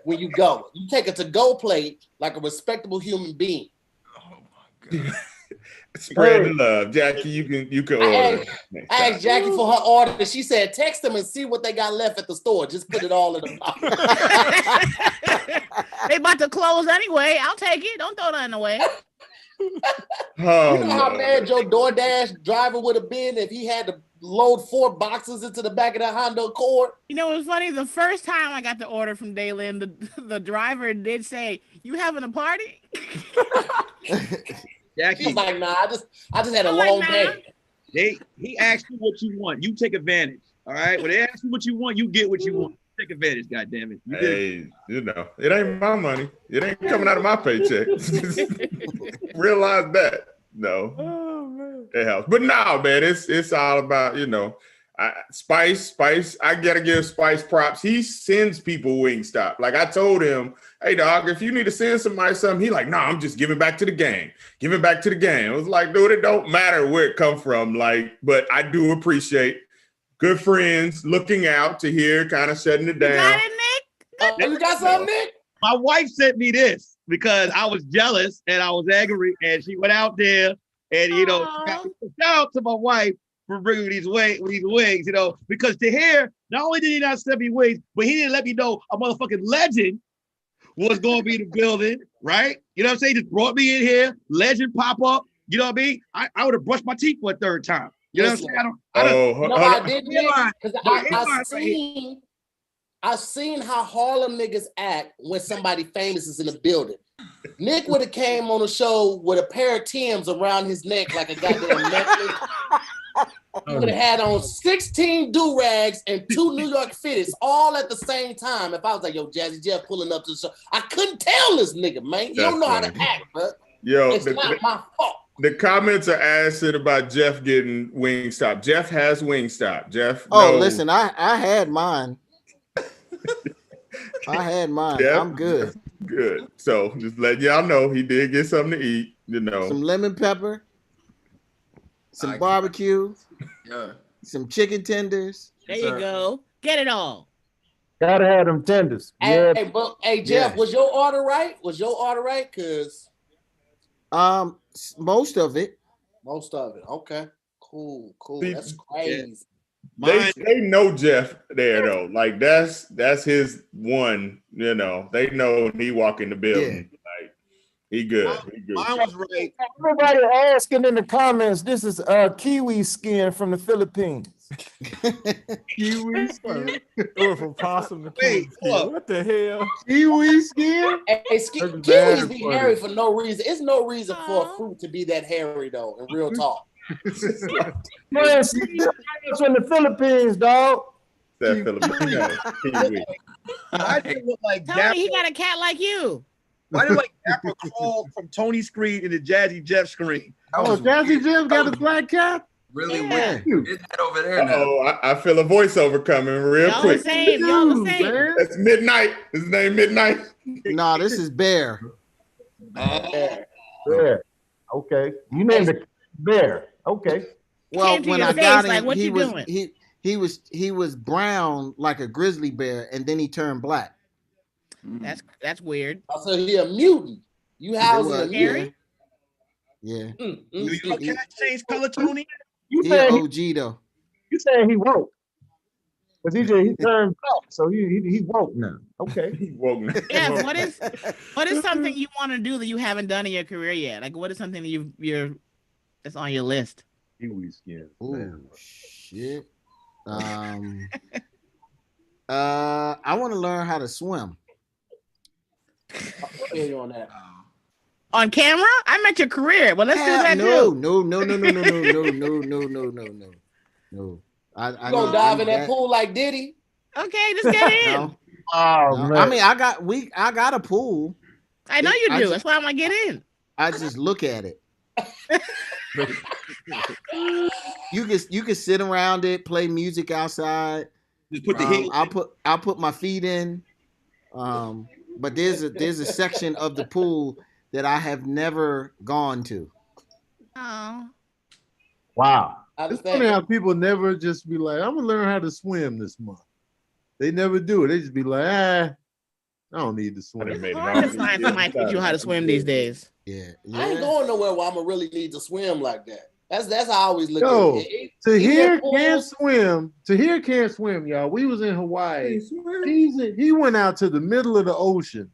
when you go. You take a to-go plate like a respectable human being. Oh my God. Spread the love, Jackie. You can order. I asked Jackie for her order. She said, "Text them and see what they got left at the store. Just put it all in the box." They about to close anyway. I'll take it. Don't throw nothing away. Oh, you know how mad your DoorDash driver would have been if he had to load 4 boxes into the back of that Honda Accord? You know, it was funny. The first time I got the order from Daylon, the driver did say, "You having a party?" Jackie, he's like, nah, I just had a long day. He asked you what you want. You take advantage. All right. When they ask you what you want, you get what you want. Take advantage, goddammit. Hey, you know, it ain't my money. It ain't coming out of my paycheck. Realize that. No. Oh man. It helps. But no, man, it's all about, you know, Spice, I gotta give Spice props. He sends people Wingstop. Like I told him, hey dog, if you need to send somebody something, he like, no, I'm just giving back to the game. Giving back to the game. I was like, dude, it don't matter where it come from. Like, but I do appreciate good friends looking out to hear, kind of shutting it down. You got it, Nick? You got something, Nick? My wife sent me this because I was jealous and I was angry, and she went out there and shout out to my wife for bringing these wings, you know, because to hear, not only did he not send me wings, but he didn't let me know a motherfucking legend was going to be in the building, right? You know what I'm saying? Just brought me in here, legend pop up, you know what I mean? I would have brushed my teeth for a 3rd time. You know what I'm saying? I didn't, because I've seen how Harlem niggas act when somebody famous is in the building. Nick would have came on the show with a pair of Timbs around his neck like a goddamn necklace. He would have had on 16 do-rags and 2 New York Fitteds all at the same time. If I was like, yo, Jazzy Jeff pulling up to the show, I couldn't tell this nigga, man. You don't know how to act, bro. Yo, it's not my fault. The comments are asking about Jeff getting Wingstop. Jeff has Wingstop. Jeff. Oh, listen, I had mine. I had mine. Jeff, I'm good. Good. So just let y'all know he did get something to eat. You know, some lemon pepper, some barbecue, some chicken tenders. There you go. Get it all. Gotta have them tenders. Hey, Jeff, was your order right? Cause most of it. Most of it. Okay. Cool. That's crazy. They know Jeff there though. Like that's his one, you know. They know he walk in the building. Yeah. Like he good. Mine was right. Everybody asking in the comments, this is kiwi skin from the Philippines. Kiwi skin? Or from possum to kiwi skin. What the hell? Kiwi skin? Hey, kiwis be hairy for no reason. It's no reason for a fruit to be that hairy though, in real talk. Man, from the Philippines, dog. That Filipino kiwi. I didn't look like Tony, he got a cat like you. Why did like Dapper crawl from Tony's screen into Jazzy Jeff's screen? Oh, Jazzy Jeff got a black cat? Really weird. Get that over there now. Oh, I feel a voiceover coming real quick. Y'all the same. That's Midnight. His name Midnight. No, this is Bear. Bear. Okay. You named it. bear. Okay. Well, Came to when your I face, got like, him, what he you was doing? he was brown like a grizzly bear, and then he turned black. That's weird. So he a mutant. You housing a mutant. Yeah. Do your cat change color, Tony? You He saying an OG though. you saying he woke? Because he turned black, so he woke now. Okay. He woke now. Yes. What is something you want to do that you haven't done in your career yet? Like, what is something that that's on your list? Kiwi skin. Oh shit. I want to learn how to swim. I feel you on that. On camera? I meant your career. Well, let's do that too. No. I You gonna dive in that pool like Diddy? Okay, just get in. No. Oh No. man. I mean, I got a pool. I know you do. That's why I'm gonna get in. I just look at it. You can sit around it, play music outside. Just put the heat. I'll put my feet in. But there's a section of the pool that I have never gone to. Oh. Wow. It's funny how people never just be like, I'm gonna learn how to swim this month. They never do it. They just be like, I don't need to swim. It's hard to find somebody teach you how to swim these days. Yeah. I ain't going nowhere where I'm gonna really need to swim like that. That's how I always look Yo, at it. Tahir can't swim. Tahir can't swim, y'all. We was in Hawaii. He went out to the middle of the ocean,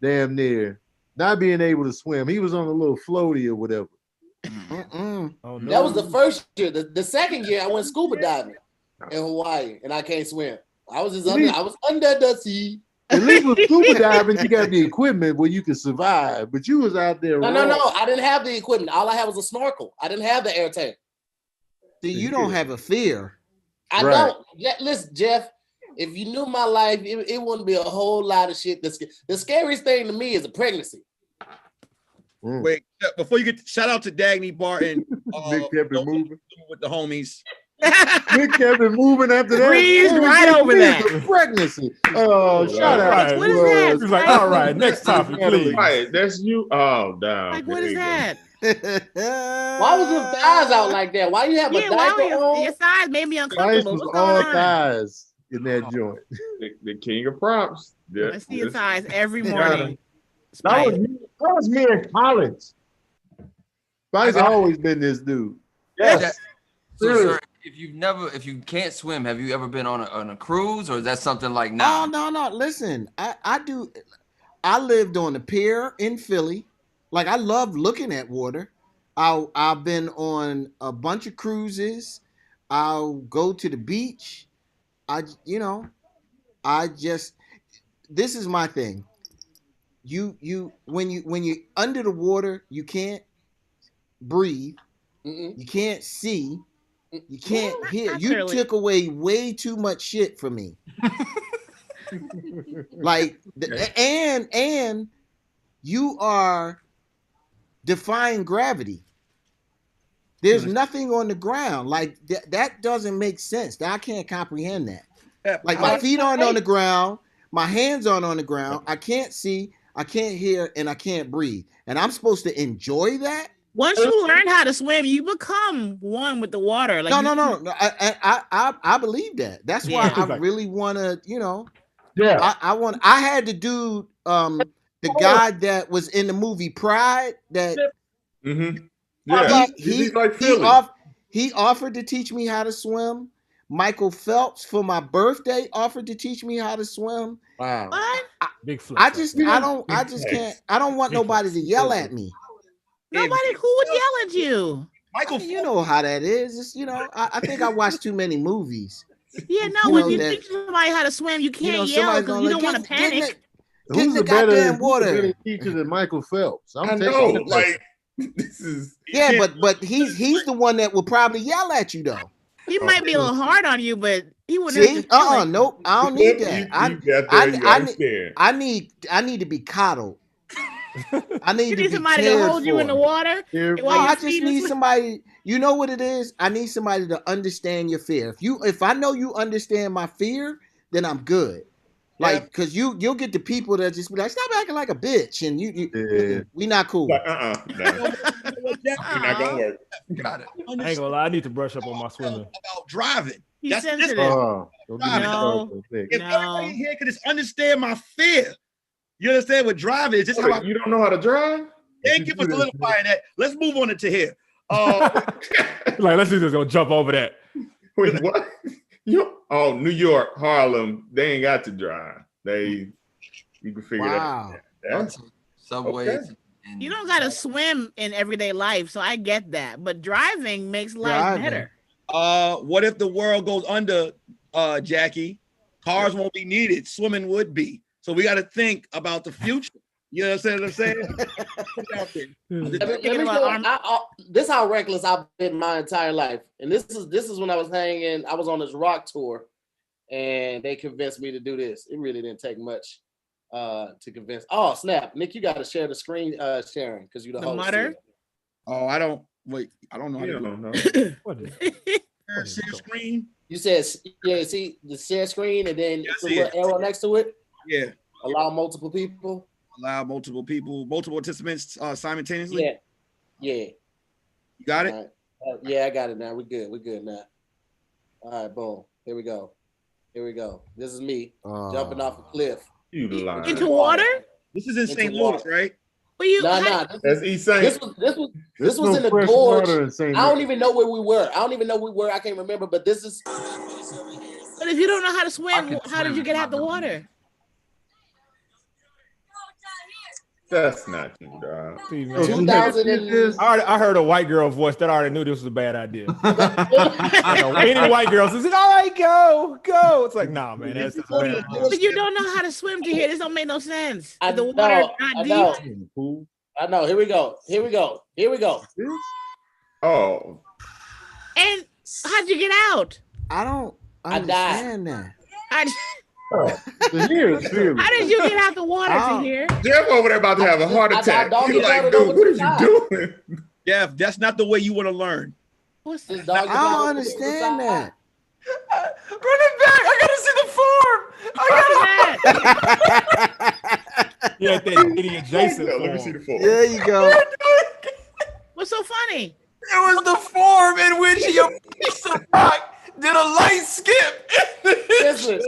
damn near, not being able to swim. He was on a little floaty or whatever. Oh, no. That was the first year. The second year I went scuba diving in Hawaii and I can't swim. I was under the sea. At least with scuba diving, you got the equipment where you can survive. But you was out there. No. I didn't have the equipment. All I had was a snorkel. I didn't have the air tank. See, you don't have a fear. I don't. Listen, Jeff, if you knew my life, it wouldn't be a whole lot of shit. The scariest thing to me is a pregnancy. Wait, before you get shout out to Dagny Barton. Nick kept it moving with the homies. Nick kept it moving after that. Breezed right over that. Pregnancy. Oh, shout out. Right. What is that? He's like, all right, next topic, please. Right, that's you. Oh, damn. Like, what is that? Why was your thighs out like that? Why you have a diaper on? Your thighs made me Ice uncomfortable. was What's all going on? thighs in that joint. The king of props. Yeah. I see your thighs every morning. That was me in college. Spice always been this dude. Yes. So, sir, if you can't swim, have you ever been on a cruise, or is that something like now? Oh, no. Listen, I do. I lived on the pier in Philly. Like, I love looking at water. I've been on a bunch of cruises. I'll go to the beach. This is my thing. When you're under the water, you can't breathe. You can't see. You can't hear. You took away way too much shit from me. Like, and you are defying gravity. There's nothing on the ground. Like, that doesn't make sense. I can't comprehend that. Like, my feet aren't on the ground. My hands aren't on the ground. I can't see. I can't hear, and I can't breathe. And I'm supposed to enjoy that? Once you learn how to swim, you become one with the water. Like, no. I believe that. That's why I really want to, Yeah. I had to do the guy that was in the movie Pride that Yeah. he offered to teach me how to swim. Michael Phelps for my birthday offered to teach me how to swim. Wow. What? Big flip. I just can't. I don't want nobody to yell at me. Nobody who would yell at you. Michael, You know how that is. It's, I think I watched too many movies. Yeah, no. When you teach somebody how to swim, you can't yell because you don't want to panic. Get in the goddamn water. Who's a better teacher than Michael Phelps? I know. Like, this is. Yeah, but he's the one that will probably yell at you though. He might be a little hard on you, but he wouldn't. See? Nope. I don't need that. I need to be coddled. I need you need somebody to hold you in the water. I just need somebody. You know what it is? I need somebody to understand your fear. If I know you understand my fear, then I'm good. Like, because you'll get the people that just be like, stop acting like a bitch, and we not cool. Like, no. You're not gonna work. Got it. I ain't gonna lie, I need to brush up on my swimming. About driving. He's That's sensitive. Oh, don't give me No. so thick. if everybody in here could just understand my fear, you understand what driving is. Just how You don't know how to drive? thank you for solidifying that. Let's move on to here. Like, let's just gonna jump over that. Wait, what? New York, Harlem, they ain't got to drive. You can figure that out. That's Subways. Okay. You don't gotta swim in everyday life, so I get that. But driving makes life better. What if the world goes under, Jackie? Cars won't be needed. Swimming would be. So we got to think about the future. You know what I'm saying? This is how reckless I've been my entire life. And this is when I was I was on this rock tour, and they convinced me to do this. It really didn't take much to convince. Oh, snap. Nick, you got to share the screen sharing because you're the host. Mutter? Oh, I don't know. How to don't know. share screen. You said, see the share screen, and then it's a little arrow next to it. Yeah. Allow multiple people. Allow multiple participants simultaneously. Yeah. You got it? Right. Yeah, I got it now. We're good now. All right, boom. Here we go. This is me jumping off a cliff. You lying. Into water? This is in St. Louis, right? Well, you That's East St. This was in the gorge. I don't even know where we were. I can't remember, but this is. But if you don't know how to swim, how did you get out the water? That's not you, dog. I heard a white girl voice that I already knew this was a bad idea. Any white girls says, "All right, go." It's like, nah, man, that's just bad. But you don't know how to swim to here. This don't make no sense. I The know, water I not know. deep. I know. Here we go. Oh. And how'd you get out? I don't understand that. How did you get out the water to here? Jeff over there about to have a heart attack. He's like, dude, what are you doing? Jeff, that's not the way you want to learn. What's this? I don't understand that. Run it back. I gotta see the form. Yeah, that idiot Jason. Let me see the form. There you go. What's so funny? It was the form in which your piece of rock did a light skip. Listen,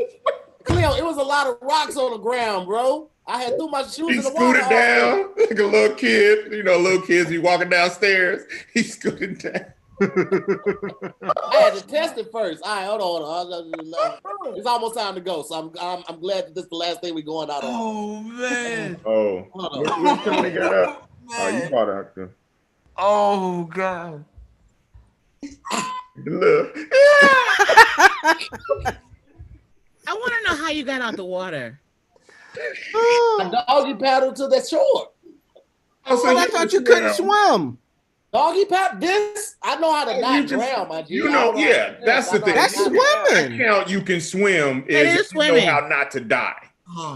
Cleo, it was a lot of rocks on the ground, bro. I had threw my shoes in the water. He scooted down like a little kid. You know, little kids be walking downstairs. He scooted down. I had to test it first. All right, hold on. It's almost time to go, so I'm glad that this is the last thing we're going out on. Oh man. Oh. What Tony got up? Oh, you brought out the. Oh God. Look. I want to know how you got out the water. A doggy paddle to the shore. I thought you couldn't swim. Doggy paddle. This I know how to not drown, my G. You know, yeah, that's the thing. That's swimming. I count you can swim It is is you know swimming. how not to die.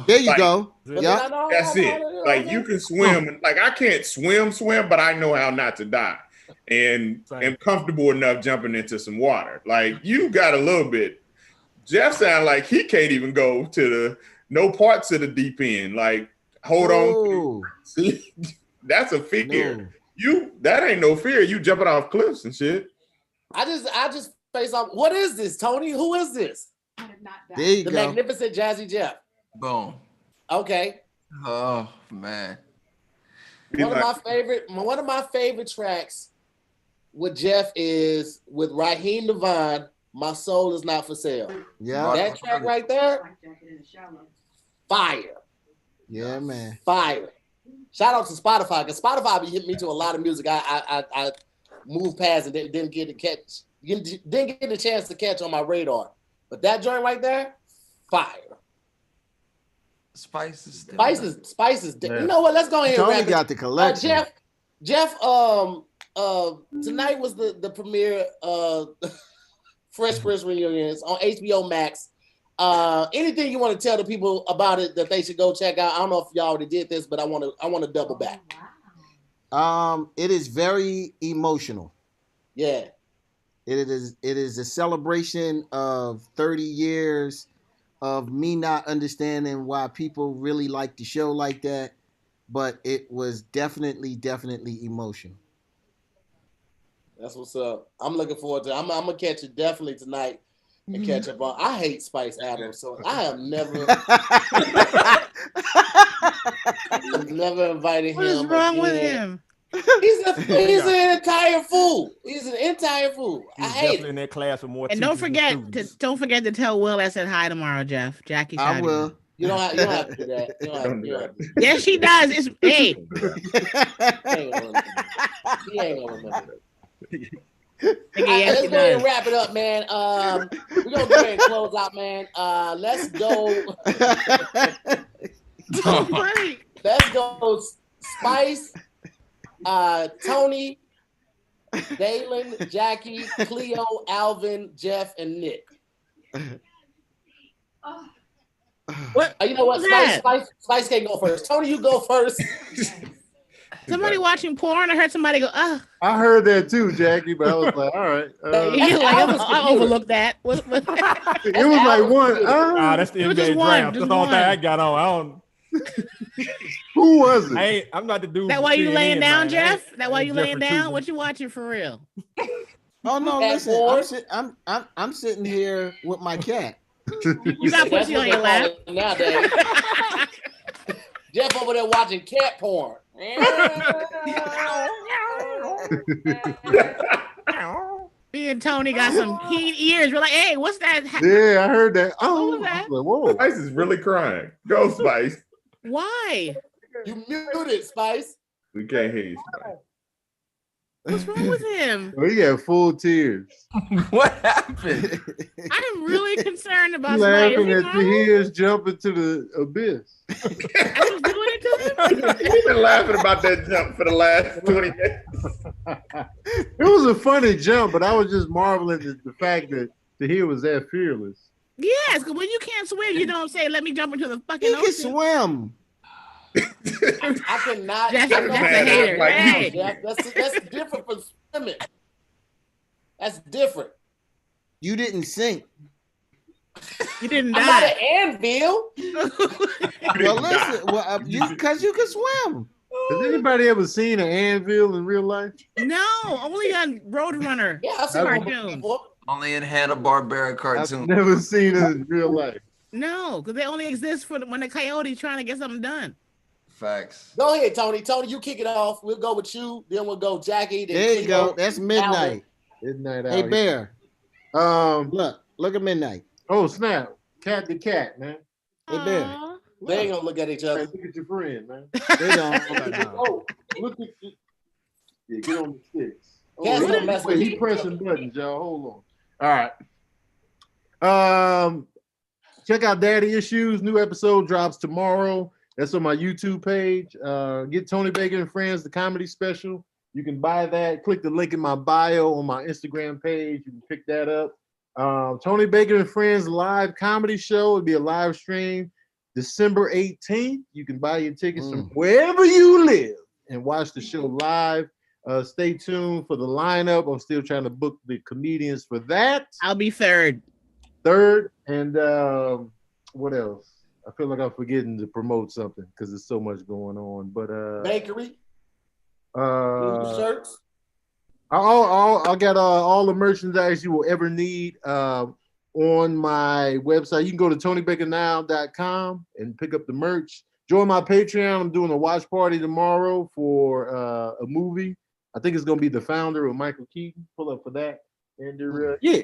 There you Like, go. But Yeah. then I know That's how it. to- Like you can swim. Like I can't swim, but I know how not to die, and am comfortable enough jumping into some water. Like you got a little bit. Jeff sound like he can't even go to no parts of the deep end. Like hold on. See, that's a fear. No. That ain't no fear. You jumping off cliffs and shit. I just face off. What is this, Tony? Who is this? There you The go. magnificent Jazzy Jeff. Boom. Okay. Oh man. One of my favorite tracks with Jeff is with Raheem Devine, My Soul Is Not For Sale. Yeah. That track right there, fire. Yeah, man. Fire. Shout out to Spotify, because Spotify be hitting me to a lot of music I moved past and didn't get the chance to catch on my radar. But that joint right there, fire. Spices. Spices. Yeah. You know what? Let's go ahead and Tony wrap it. got the collection. Jeff, tonight was the premiere Fresh Prince reunions on HBO Max. Anything you want to tell the people about it that they should go check out? I don't know if y'all already did this, but I want to double back. It is very emotional. Yeah. It is a celebration of 30 years of me not understanding why people really like the show like that, but it was definitely emotional. That's what's up. I'm looking forward to it. I'm gonna catch it definitely tonight and catch up on. I hate Spice Adams, so I have never invited him. What is wrong with him? He's an entire fool. He's an entire fool. I hate definitely in that class with more. And don't forget to tell Will I said hi tomorrow, Jeff. Jackie. I will. You don't have to do that. You don't have to. Yes, she does. It's hey. He ain't gonna remember. Yes, let's go ahead and wrap it up, man. We're gonna go ahead and close out, man. Let's go. Let's go. Spice, Tony, Daylon, Jackie, Cleo, Alvin, Jeff, and Nick. What? You know what? Spice can't go first. Tony, you go first. Somebody watching porn. I heard somebody go, "Ah." I heard that too, Jackie, but I was like, all right. I overlooked that. It was like one. That's the NBA draft. That's the only thing I got on. I don't. Who was it? I'm not the dude. That why you laying down, Jeff? That why you laying down? What you watching for real? Oh no, listen. I'm sitting here with my cat. You got pussy on your lap. Jeff over there watching cat porn. Me and Tony got some keen ears. We're like, hey, what's that? Yeah, I heard that. Oh, what was that? Like, whoa. Spice is really crying. Go, Spice. Why? You muted, Spice. We can't hear you, Spice. What's wrong with him? He got full tears. What happened? I'm really concerned about laughing at the ears jumping to the abyss. I was doing it to him. We've been laughing about that jump for the last 20 minutes. It was a funny jump, but I was just marveling at the fact that Tahir was that fearless. Yes, because when you can't swim, you don't say, "Let me jump into the fucking ocean." He can swim. I cannot. That's a hater. Hey. That's different from swimming. That's different. You didn't sink. You didn't I'm die. not an anvil. Well, listen, because you can swim. Has anybody ever seen an anvil in real life? No, only on Roadrunner. Yeah, I've seen cartoons. Only in Hanna-Barbera cartoons. I've never seen it in real life. No, because they only exist for when the coyote's trying to get something done. Facts. Go ahead, Tony. Tony, you kick it off. We'll go with you. Then we'll go Jackie. Then There you go. That's midnight. Midnight Hey, out Bear. here. Look at midnight. Oh, snap. Cat to cat, man. Hey, Bear. They ain't gonna look at each other. Look at your friend, man. They don't. Oh, look at you. Yeah, get on the sticks. Cat's gonna mess with He you. pressing buttons, y'all. Hold on. All right. Check out Daddy Issues. New episode drops tomorrow. That's on my YouTube page. Get Tony Baker and Friends, the comedy special. You can buy that. Click the link in my bio on my Instagram page. You can pick that up. Tony Baker and Friends live comedy show. It'll be a live stream December 18th. You can buy your tickets from wherever you live and watch the show live. Stay tuned for the lineup. I'm still trying to book the comedians for that. I'll be third. And what else? I feel like I'm forgetting to promote something because there's so much going on. But Bakery. New shirts. I got all the merchandise you will ever need on my website. You can go to TonyBakerNow.com and pick up the merch. Join my Patreon. I'm doing a watch party tomorrow for a movie. I think it's gonna be The Founder with Michael Keaton. Pull up for that. And yeah.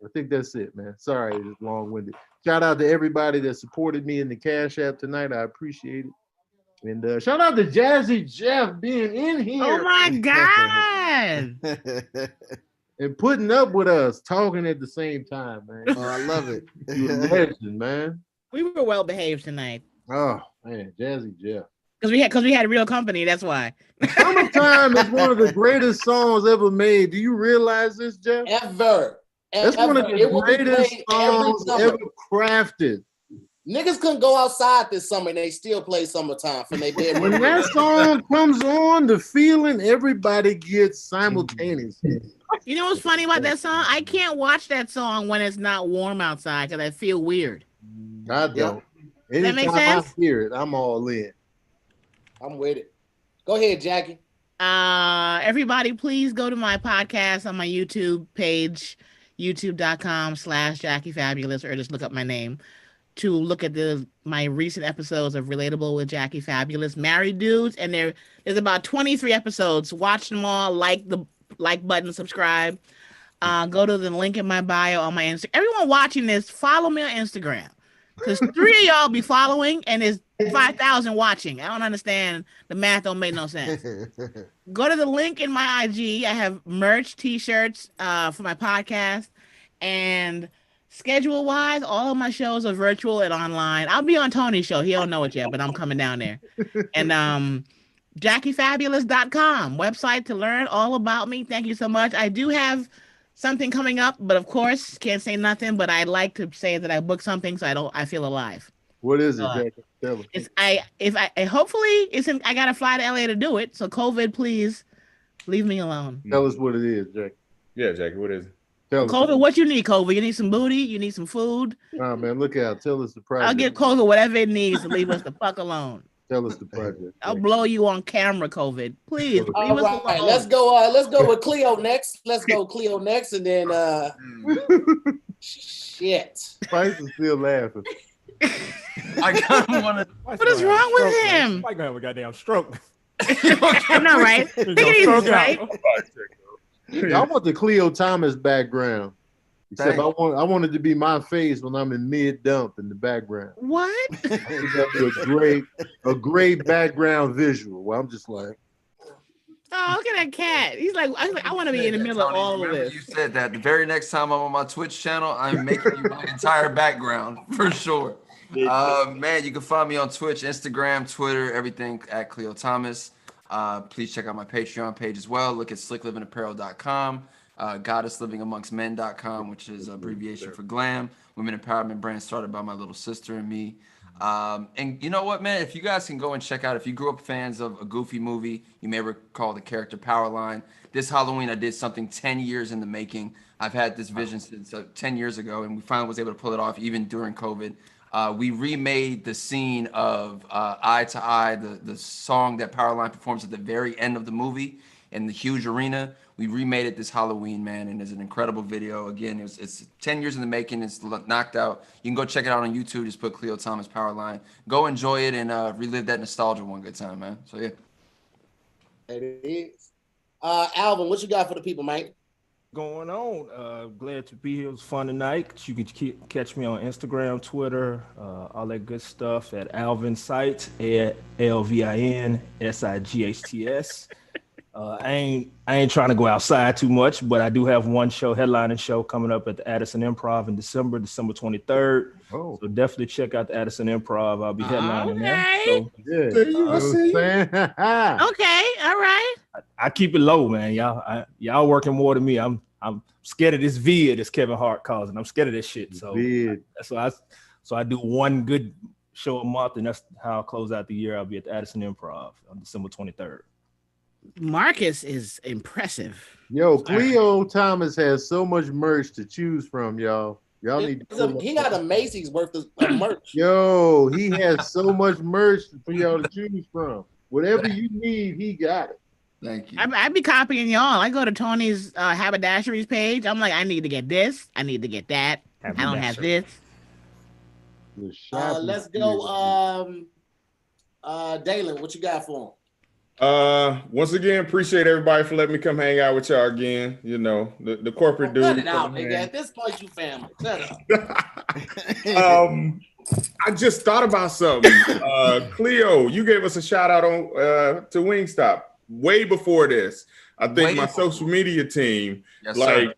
I think that's it, man. Sorry, it's long-winded. Shout out to everybody that supported me in the Cashapp tonight. I appreciate it. And shout out to Jazzy Jeff being in here. Oh my God. And putting up with us, talking at the same time, man. Oh, I love it. You're a legend, man. We were well behaved tonight. Oh man, Jazzy Jeff. Because we had real company, that's why. Summertime is one of the greatest songs ever made. Do you realize this, Jeff? Ever. That's one of the greatest songs ever crafted. Niggas couldn't go outside this summer and they still play Summertime for their bedroom. When that song comes on, the feeling everybody gets simultaneously. You know what's funny about that song? I can't watch that song when it's not warm outside because I feel weird. I don't. That make Anytime sense? I hear it, I'm all in. I'm with it. Go ahead, Jackie. Everybody, please go to my podcast on my YouTube page, youtube.com/JackieFabulous, or just look up my name to look at my recent episodes of Relatable with JackieFabulous, Married Dudes, and there's about 23 episodes. Watch them all, like the like button, subscribe. Go to the link in my bio on my Instagram. Everyone watching this, follow me on Instagram, because 3 of y'all be following and there's 5,000 watching. I don't understand. The math don't make no sense. Go to the link in my IG. I have merch, t-shirts for my podcast, and schedule-wise, all of my shows are virtual and online. I'll be on Tony's show. He don't know it yet, but I'm coming down there. And JackieFabulous.com, website to learn all about me. Thank you so much. I do have something coming up, but of course, can't say nothing. But I like to say that I booked something, so I feel alive. What is it, Jackie? Tell us. Hopefully I gotta fly to LA to do it. So COVID, please leave me alone. Tell us what it is, Jackie. Yeah, Jackie, what is it? Tell us. COVID, what you need, COVID? You need some booty? You need some food? Nah, man, look out. Tell us the project. I'll give COVID whatever it needs to leave us the fuck alone. Tell us the project. I'll blow you on camera, COVID. Please leave us alone. Let's go with Cleo next. Let's go Cleo next, and then shit. Spice is still laughing. I kind of want to. What is wrong with him? Might have a goddamn stroke. I know, right? Take it easy, right? I want the Cleo Thomas background. Except I want it to be my face when I'm in mid dump in the background. What? a great background visual. Well, I'm just like, oh, look at that cat. He's like, I want to be in the middle of all of this. You said that the very next time I'm on my Twitch channel, I'm making you my entire background for sure. Man, you can find me on Twitch, Instagram, Twitter, everything at Cleo Thomas. Please check out my Patreon page as well. Look at SlickLivingApparel.com. GoddessLivingAmongstMen.com, which is an abbreviation for GLAM, women empowerment brand started by my little sister and me. And you know what, man? If you guys can go and check out, if you grew up fans of a Goofy movie, you may recall the character Powerline. This Halloween, I did something 10 years in the making. I've had this vision since 10 years ago, and we finally was able to pull it off even during COVID. We remade the scene of Eye to Eye, the song that Powerline performs at the very end of the movie in the huge arena. We remade it this Halloween, man, and it's an incredible video. Again, it's 10 years in the making. It's knocked out. You can go check it out on YouTube. Just put Cleo Thomas Powerline. Go enjoy it and relive that nostalgia one good time, man. So, yeah. It is. Alvin, what you got for the people, man? Going on. Glad to be here. It was fun tonight. You can catch me on Instagram, Twitter, all that good stuff at Alvin Sights, ALVINSIGHTS. I ain't trying to go outside too much, but I do have one show, headlining show, coming up at the Addison Improv in December 23rd. Oh. So definitely check out the Addison Improv. I'll be headlining there. So, yeah. Okay, all right. I keep it low, man. Y'all working more than me. I'm scared of this vid this Kevin Hart causing. I'm scared of this shit. So that's why I do one good show a month, and that's how I'll close out the year. I'll be at the Addison Improv on December 23rd. Marcus is impressive. Yo, Cleo Thomas has so much merch to choose from, y'all. Y'all need to he got a Macy's worth of merch. Yo, he has so much merch for y'all to choose from. Whatever you need, he got it. Thank you. I be copying y'all. I go to Tony's haberdasheries page. I'm like, I need to get this. I need to get that. I don't have this. Let's go. Daylon, what you got for him? Once again, appreciate everybody for letting me come hang out with y'all again. You know, the corporate dude. Cut it out, nigga. At this point, you family. Shut up. I just thought about something. Cleo, you gave us a shout out on to Wingstop way before this. I think my social media team, it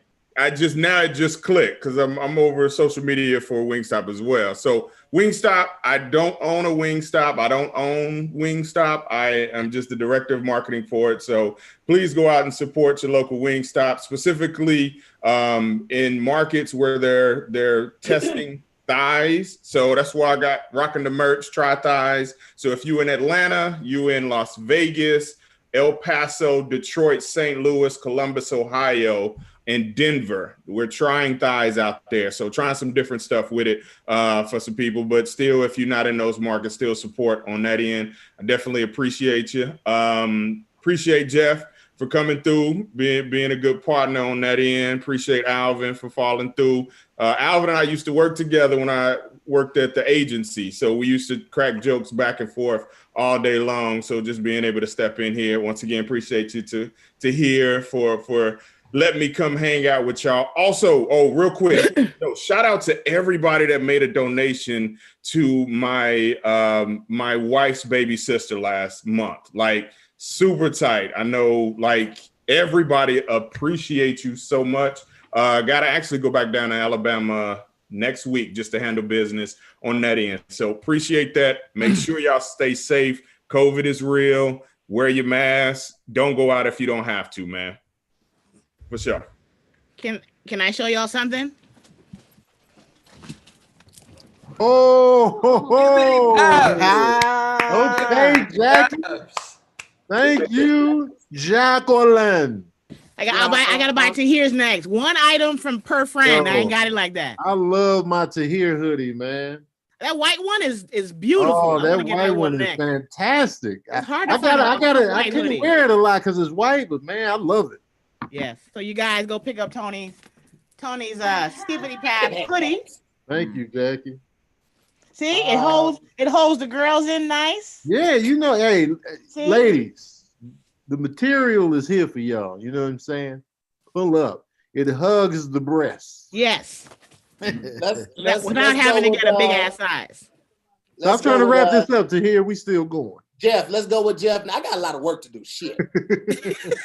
just clicked because I'm over social media for Wingstop as well. So Wingstop, I don't own a Wingstop. I don't own Wingstop. I am just the director of marketing for it. So please go out and support your local Wingstop, specifically in markets where they're testing thighs. So that's why I got rocking the merch, Try Thighs. So if you in Atlanta, you in Las Vegas, El Paso, Detroit, St. Louis, Columbus, Ohio, and Denver, we're trying thighs out there. So trying some different stuff with it for some people, but still, if you're not in those markets, still support on that end. I definitely appreciate you. appreciate Jeff for coming through, being a good partner on that end. Appreciate Alvin for falling through. Alvin and I used to work together when I worked at the agency, so we used to crack jokes back and forth all day long. So just being able to step in here once again, appreciate you to hear for letting me come hang out with y'all. Also, real quick, shout out to everybody that made a donation to my my wife's baby sister last month. Like, super tight. I know, like, everybody appreciates you so much. Gotta actually go back down to Alabama next week just to handle business on that end. So appreciate that. Make sure y'all stay safe. COVID is real. Wear your mask. Don't go out if you don't have to, man. For sure. Can I show y'all something? Okay, Jackie. Thank you, Jacqueline. I gotta buy Tahir's next. One item from per friend. I ain't got it like that. I love my Tahir hoodie, man. That white one is beautiful. Oh, that white one is fantastic. It's hard to I couldn't wear it a lot because it's white, but man, I love it. Yes. So you guys go pick up Tony's Skippity Pad hoodie. Thank you, Jackie. See, it holds the girls in nice. Yeah, you know, hey, See? Ladies, the material is here for y'all. You know what I'm saying? Pull up. It hugs the breasts. Yes. Let's without having to get a big ass size. So I'm trying to wrap this up to here. We still going. Jeff, let's go with Jeff. Now, I got a lot of work to do. Shit.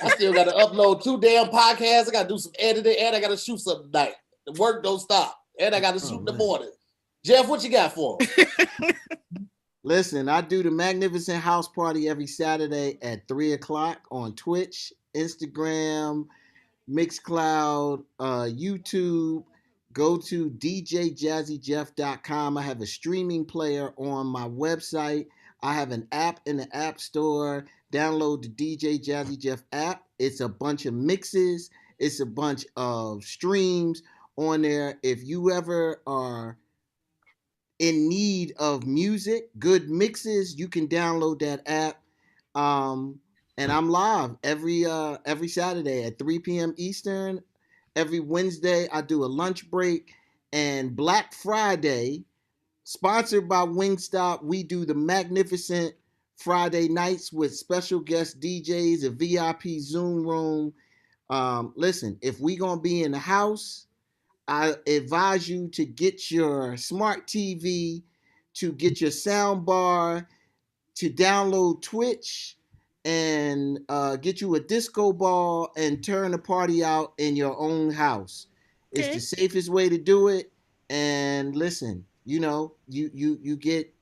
I still got to upload 2 damn podcasts. I got to do some editing, and I got to shoot something tonight. The work don't stop. And I got to shoot in the morning. Jeff, what you got for him? Listen, I do the Magnificent House Party every Saturday at 3 o'clock on Twitch, Instagram, Mixcloud, YouTube. Go to djjazzyjeff.com. I have a streaming player on my website. I have an app in the App Store. Download the DJ Jazzy Jeff app. It's a bunch of mixes. It's a bunch of streams on there. If you ever are in need of music, good mixes, you can download that app. And I'm live every Saturday at 3 p.m. Eastern. Every Wednesday, I do a lunch break. And Black Friday, sponsored by Wingstop, we do the Magnificent Friday nights with special guest DJs, a VIP Zoom room. Listen, if we going to be in the house, I advise you to get your smart TV, to get your sound bar, to download Twitch, and get you a disco ball and turn the party out in your own house. Okay. It's the safest way to do it. And listen, you know, you get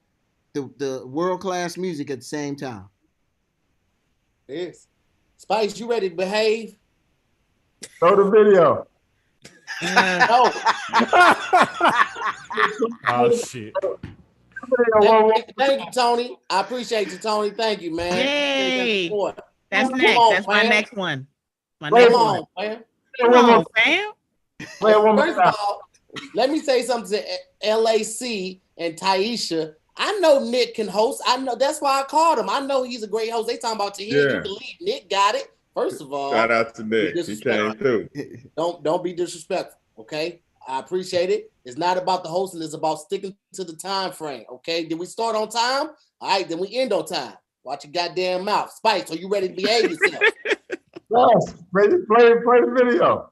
the world-class music at the same time. Yes. Spice, you ready to behave? Show the video. No. Oh shit. Thank you, Tony. I appreciate you, Tony. Thank you, man. Yay. That's Come next. on, That's my man. next one. My Come next on, one. man. Come on, fam. First of all, let me say something to LAC and Taisha. I know Nick can host. I know that's why I called him. I know he's a great host. They talking about Tahir. Yeah. You can lead. Nick got it. First of all, Shout out to Nick. He came through. Don't be disrespectful, okay? I appreciate it. It's not about the hosting. It's about sticking to the time frame, okay? Did we start on time? All right, then we end on time. Watch your goddamn mouth. Spice, are you ready to behave yourself? Yes, play the video.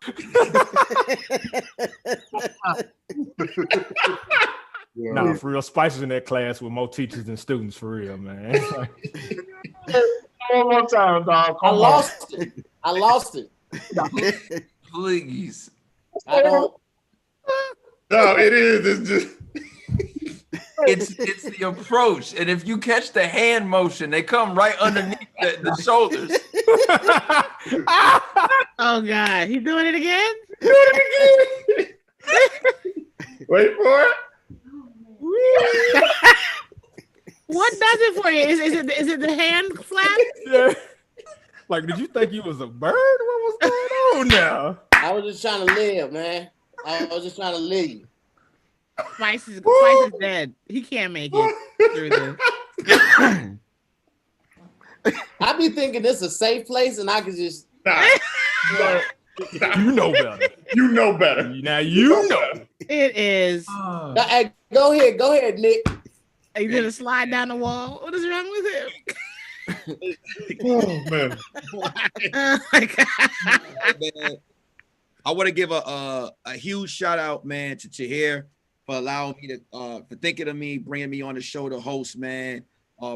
Nah, for real, Spice is in that class with more teachers than students, for real, man. One more time, dog. I lost it. Please. I don't. No, it is. It's just. It's the approach, and if you catch the hand motion, they come right underneath the shoulders. Oh God, he's doing it again. Wait for it. What does it for you? Is it the hand flap? Yeah. Like, did you think you was a bird? What was going on now? I was just trying to live, man. I was just trying to live. Spice is dead. He can't make it through this. I be thinking this is a safe place, and I could just. You know better. You know better. Now you know. It is. Hey, go ahead, Nick. Are you gonna slide down the wall? What is wrong with him? Oh man. Oh my God. Man, I want to give a huge shout out, man, to Tahir for allowing me to for thinking of me, bringing me on the show to host, man.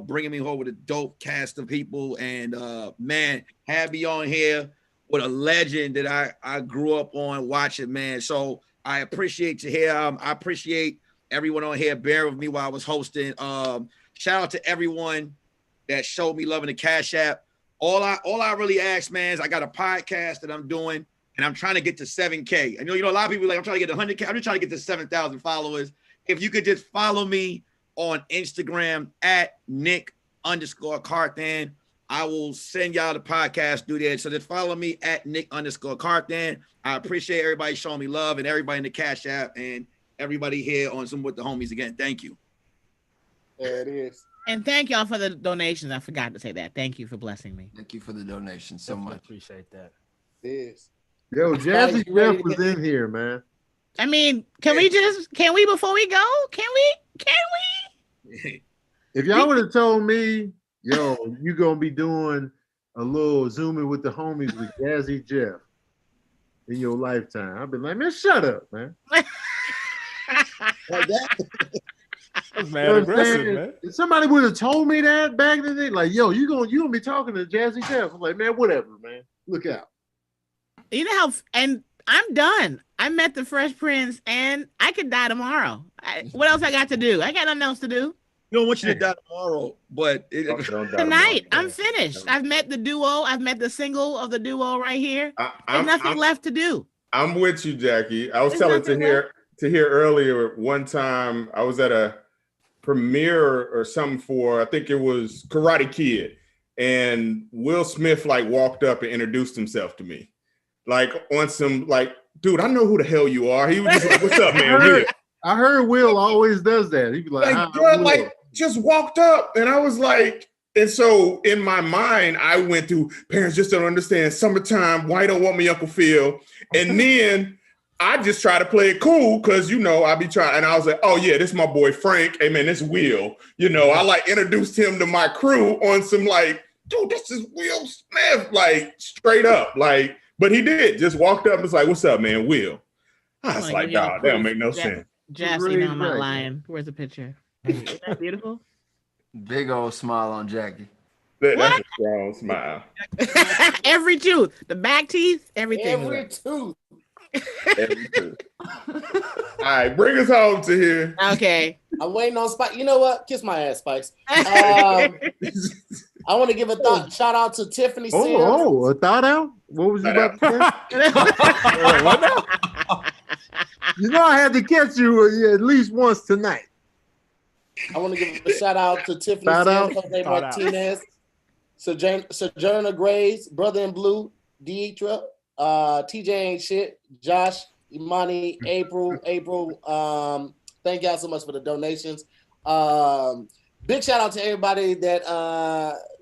Bringing me home with a dope cast of people, and man, have me on here with a legend that I grew up on watching, man. So I appreciate Tahir. I appreciate everyone on here bearing with me while I was hosting. Shout out to everyone that showed me love in the Cash App. All I really ask, man, is I got a podcast that I'm doing, and I'm trying to get to 7K. I know, a lot of people are like, I'm trying to get to 100K. I'm just trying to get to 7,000 followers. If you could just follow me on Instagram at Nick_Carthan, I will send y'all the podcast through there. So just follow me at Nick_Carthan. I appreciate everybody showing me love and everybody in the Cash App and everybody here on Zoom with the homies again. Thank you. There it is. And thank y'all for the donations. I forgot to say that. Thank you for blessing me. Thank you for the donation so much. Appreciate that. It is. Yo, Jazzy Jeff was in here, man. I mean, can we before we go? Can we? If y'all would have told me, yo, you gonna be doing a little zooming with the homies with Jazzy Jeff in your lifetime, I'd be like, man, shut up, man. Like that? That's mad aggressive, man. If somebody would have told me that back in the day, like, yo, you gonna be talking to Jazzy Jeff. I'm like, man, whatever, man. Look out. You know how, and I'm done. I met the Fresh Prince, and I could die tomorrow. What else I got to do? I got nothing else to do. You don't want you to die tomorrow, but tonight I'm finished. I've met the duo. I've met the single of the duo right here. There's nothing left to do. I'm with you, Jackie. I was telling Tahir earlier. One time I was at a premiere or something for, I think it was Karate Kid, and Will Smith like walked up and introduced himself to me, like on some like, dude, I know who the hell you are. He was just like, "What's up, man?" I heard Will always does that. He'd be like, bro, like just walked up, and I was like, and so in my mind, I went through parents just don't understand. Summertime, why don't want me, Uncle Phil? And then I just try to play it cool because I be trying, and I was like, oh yeah, this is my boy Frank. Hey man, this is Will. I like introduced him to my crew on some like, dude, this is Will Smith, like straight up, like. But he did just walked up and was like, what's up, man, Will? I was like, dog, that don't make no sense. Jazzy, now I'm not lying. Where's the picture? Isn't that beautiful? Big old smile on Jackie. That's a strong smile. Every tooth, the back teeth, everything. Every tooth. Every tooth. All right, bring us home to here. Okay. I'm waiting on Spike. You know what? Kiss my ass, Spikes. I want to give a shout out to Tiffany Sims. A thought out? What was you about to say? What now? I had to catch you at least once tonight. I want to give a shout out to Tiffany Sims, Jose Martinez, Sojourner Graves, Brother in Blue, Deetra, TJ Ain't Shit, Josh, Imani, April. Thank y'all so much for the donations. Big shout out to everybody that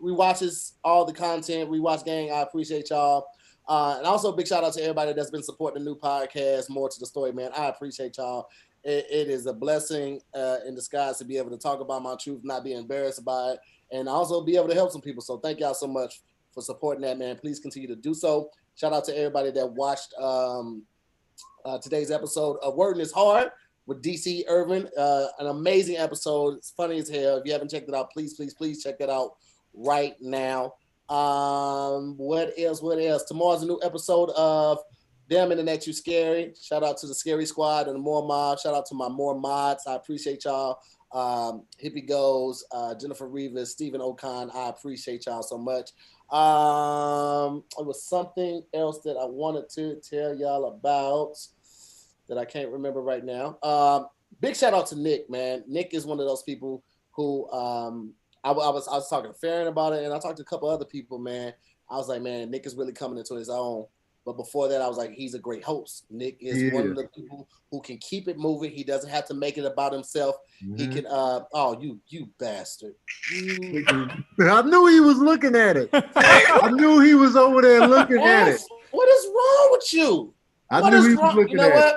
rewatches all the content. Rewatch Gang, I appreciate y'all. And also big shout out to everybody that's been supporting the new podcast, More to the Story, man. I appreciate y'all. It is a blessing in disguise to be able to talk about my truth, not be embarrassed by it, and also be able to help some people. So thank y'all so much for supporting that, man. Please continue to do so. Shout out to everybody that watched today's episode of Wording is Hard with DC Irvin. An amazing episode. It's funny as hell. If you haven't checked it out, please check it out right now. What else? Tomorrow's a new episode of Damn Internet You Scary. Shout out to the Scary Squad and the MooreMods. Shout out to my MooreMods. I appreciate y'all. Hippie Goes, Jennifer Rivas, Stephen Ocon. I appreciate y'all so much. It was something else that I wanted to tell y'all about that I can't remember right now. Big shout out to Nick, man. Nick is one of those people who I was talking to Farron about it, and I talked to a couple other people, man. I was like, man, Nick is really coming into his own. But before that, I was like, he's a great host. Nick is one of the people who can keep it moving. He doesn't have to make it about himself. He can. You bastard! I knew he was looking at it. I knew he was over there looking at it. What is wrong with you? I knew he was looking at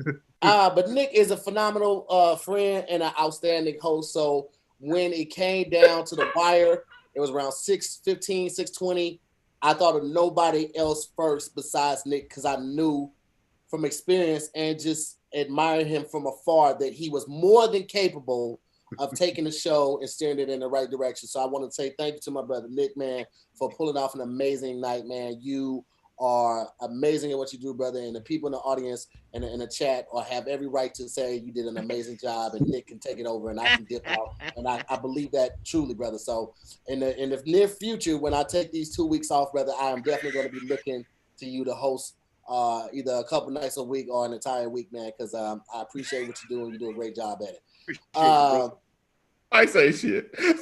it. But Nick is a phenomenal friend and an outstanding host. So when it came down to the wire, it was around 6:15, 6:20. I thought of nobody else first besides Nick because I knew from experience and just admired him from afar that he was more than capable of taking the show and steering it in the right direction. So I want to say thank you to my brother Nick, man, for pulling off an amazing night, man. You are amazing at what you do, brother, and the people in the audience and in the chat have every right to say you did an amazing job, and Nick can take it over, and I can dip out, and I believe that truly, brother. So in the near future, when I take these 2 weeks off, brother, I am definitely going to be looking to you to host either a couple nights a week or an entire week, man, because I appreciate what you do, and you do a great job at it. I say shit. I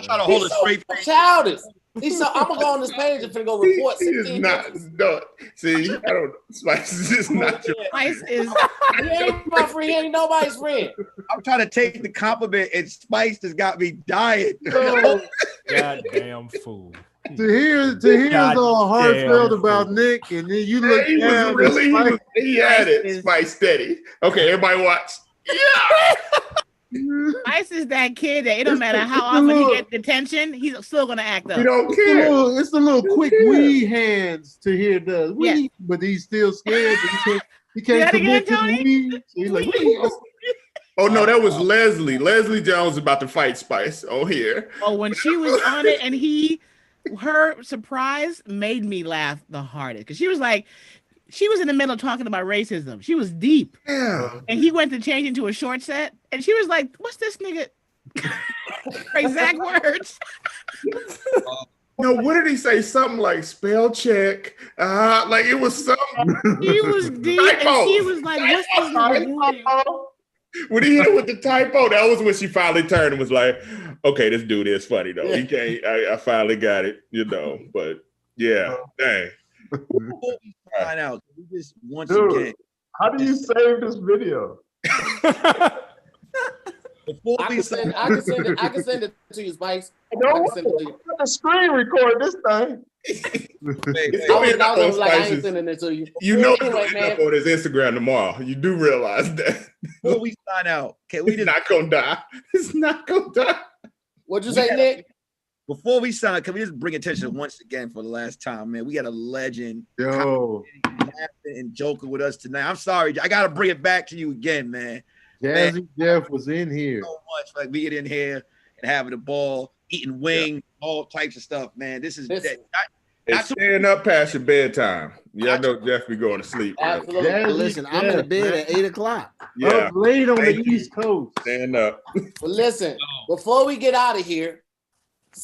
try to hold a straight face. Childish. I'm gonna go on this page and finna go report. He is not. No, see, I don't. Spice is just not your. Spice is. He ain't my friend. He ain't nobody's friend. I'm trying to take the compliment, and Spice has got me dying. Goddamn fool. To hear all heartfelt about Nick, and then you look down. He had it. Spice steady. Okay, everybody watch. Yeah. Spice is that kid that it don't matter how often he gets detention, he's still gonna act up. You don't care. It's the little quick wee hands to hear the wee, but he's still scared. He can't commit to the wee. So he's like, oh no, that was Leslie. Leslie Jones about to fight Spice. Oh here. Oh, when she was on it, and her surprise made me laugh the hardest because she was like. She was in the middle talking about racism. She was deep. Yeah. And he went to change into a short set. And she was like, what's this nigga? Exact words. No, what did he say? Something like spell check. Like it was something. He was deep. And she was like, what's this nigga? When he hit with the typo, that was when she finally turned and was like, okay, this dude is funny though. He can't, I finally got it, But yeah, dang. Find out. We just once again. How do you save this video? I can send it to you, Spice. No, I can screen record this thing. I ain't sending it to you. Anyway, man. Up on his Instagram tomorrow. You do realize that. Before we sign out, can we just not gonna die? It's not gonna die. What'd you say, Nick? Before we sign, can we just bring attention once again for the last time, man? We got a legend, and joking with us tonight. I'm sorry, I gotta bring it back to you again, man. Jazzy Jeff was in here. So much, like being in here and having a ball, eating wing, all types of stuff, man. This is not staying up past your bedtime. Y'all know Jeff be going to sleep. Absolutely. Jazzy, listen, I'm in bed at 8 o'clock. Yeah, late on the East Coast. Stand up. But listen, before we get out of here.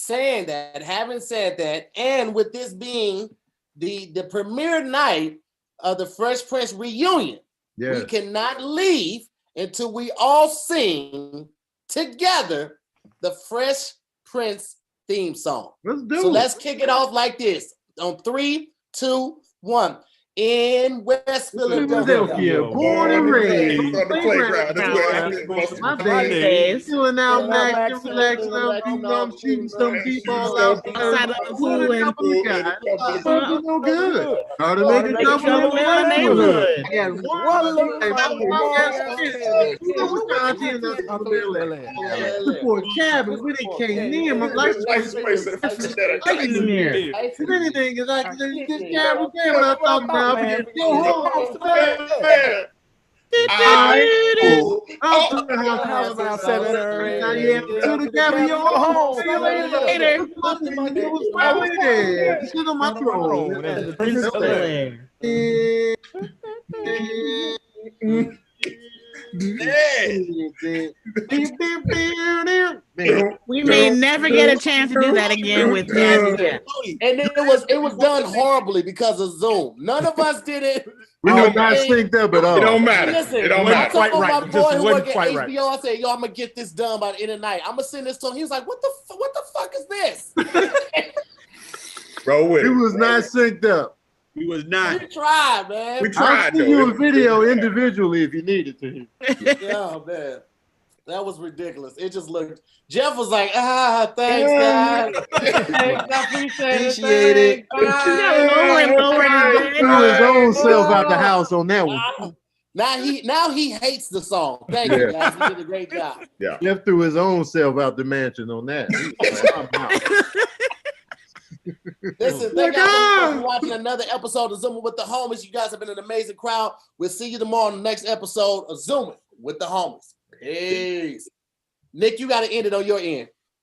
Having said that, and with this being the premiere night of the Fresh Prince reunion, we cannot leave until we all sing together the Fresh Prince theme song. Let's kick it off like this. On 3, 2, 1. In West Philadelphia, born and raised on the playground. My days, chilling out, Max, relaxing out, I'm shooting some people outside of the pool and no good. How to make a couple in my neighborhood. I got one for a cabin where they came near my license plate in there. If anything, is like this cabin there when I talk about. Go home. About 7 or 8. See you later. Sit on my We may never get a chance to do that again with Jazzy. And it was done horribly because of Zoom. None of us did it. We were not synced up at all. It don't matter. Listen, it don't matter. I told my boy who worked at HBO, I said, yo, I'm gonna get this done by the end of the night. I'm gonna send this to him. He was like, what the fuck is this? Roll with He it. was not synced up. We was not. We tried, man. We I'll tried send you though. a video individually if you needed to. Yeah, man. That was ridiculous. It just looked. Jeff was like, thanks, guys. Thanks, I appreciate it. He threw his own self out the house on that one. Now he hates the song. Thank you, guys. You did a great job. Yeah. Jeff threw his own self out the mansion on that. He was like, I'm out. Listen, thank y'all for watching another episode of Zooming with the Homies. You guys have been an amazing crowd. We'll see you tomorrow on the next episode of Zooming with the Homies. Peace. Nick, you got to end it on your end.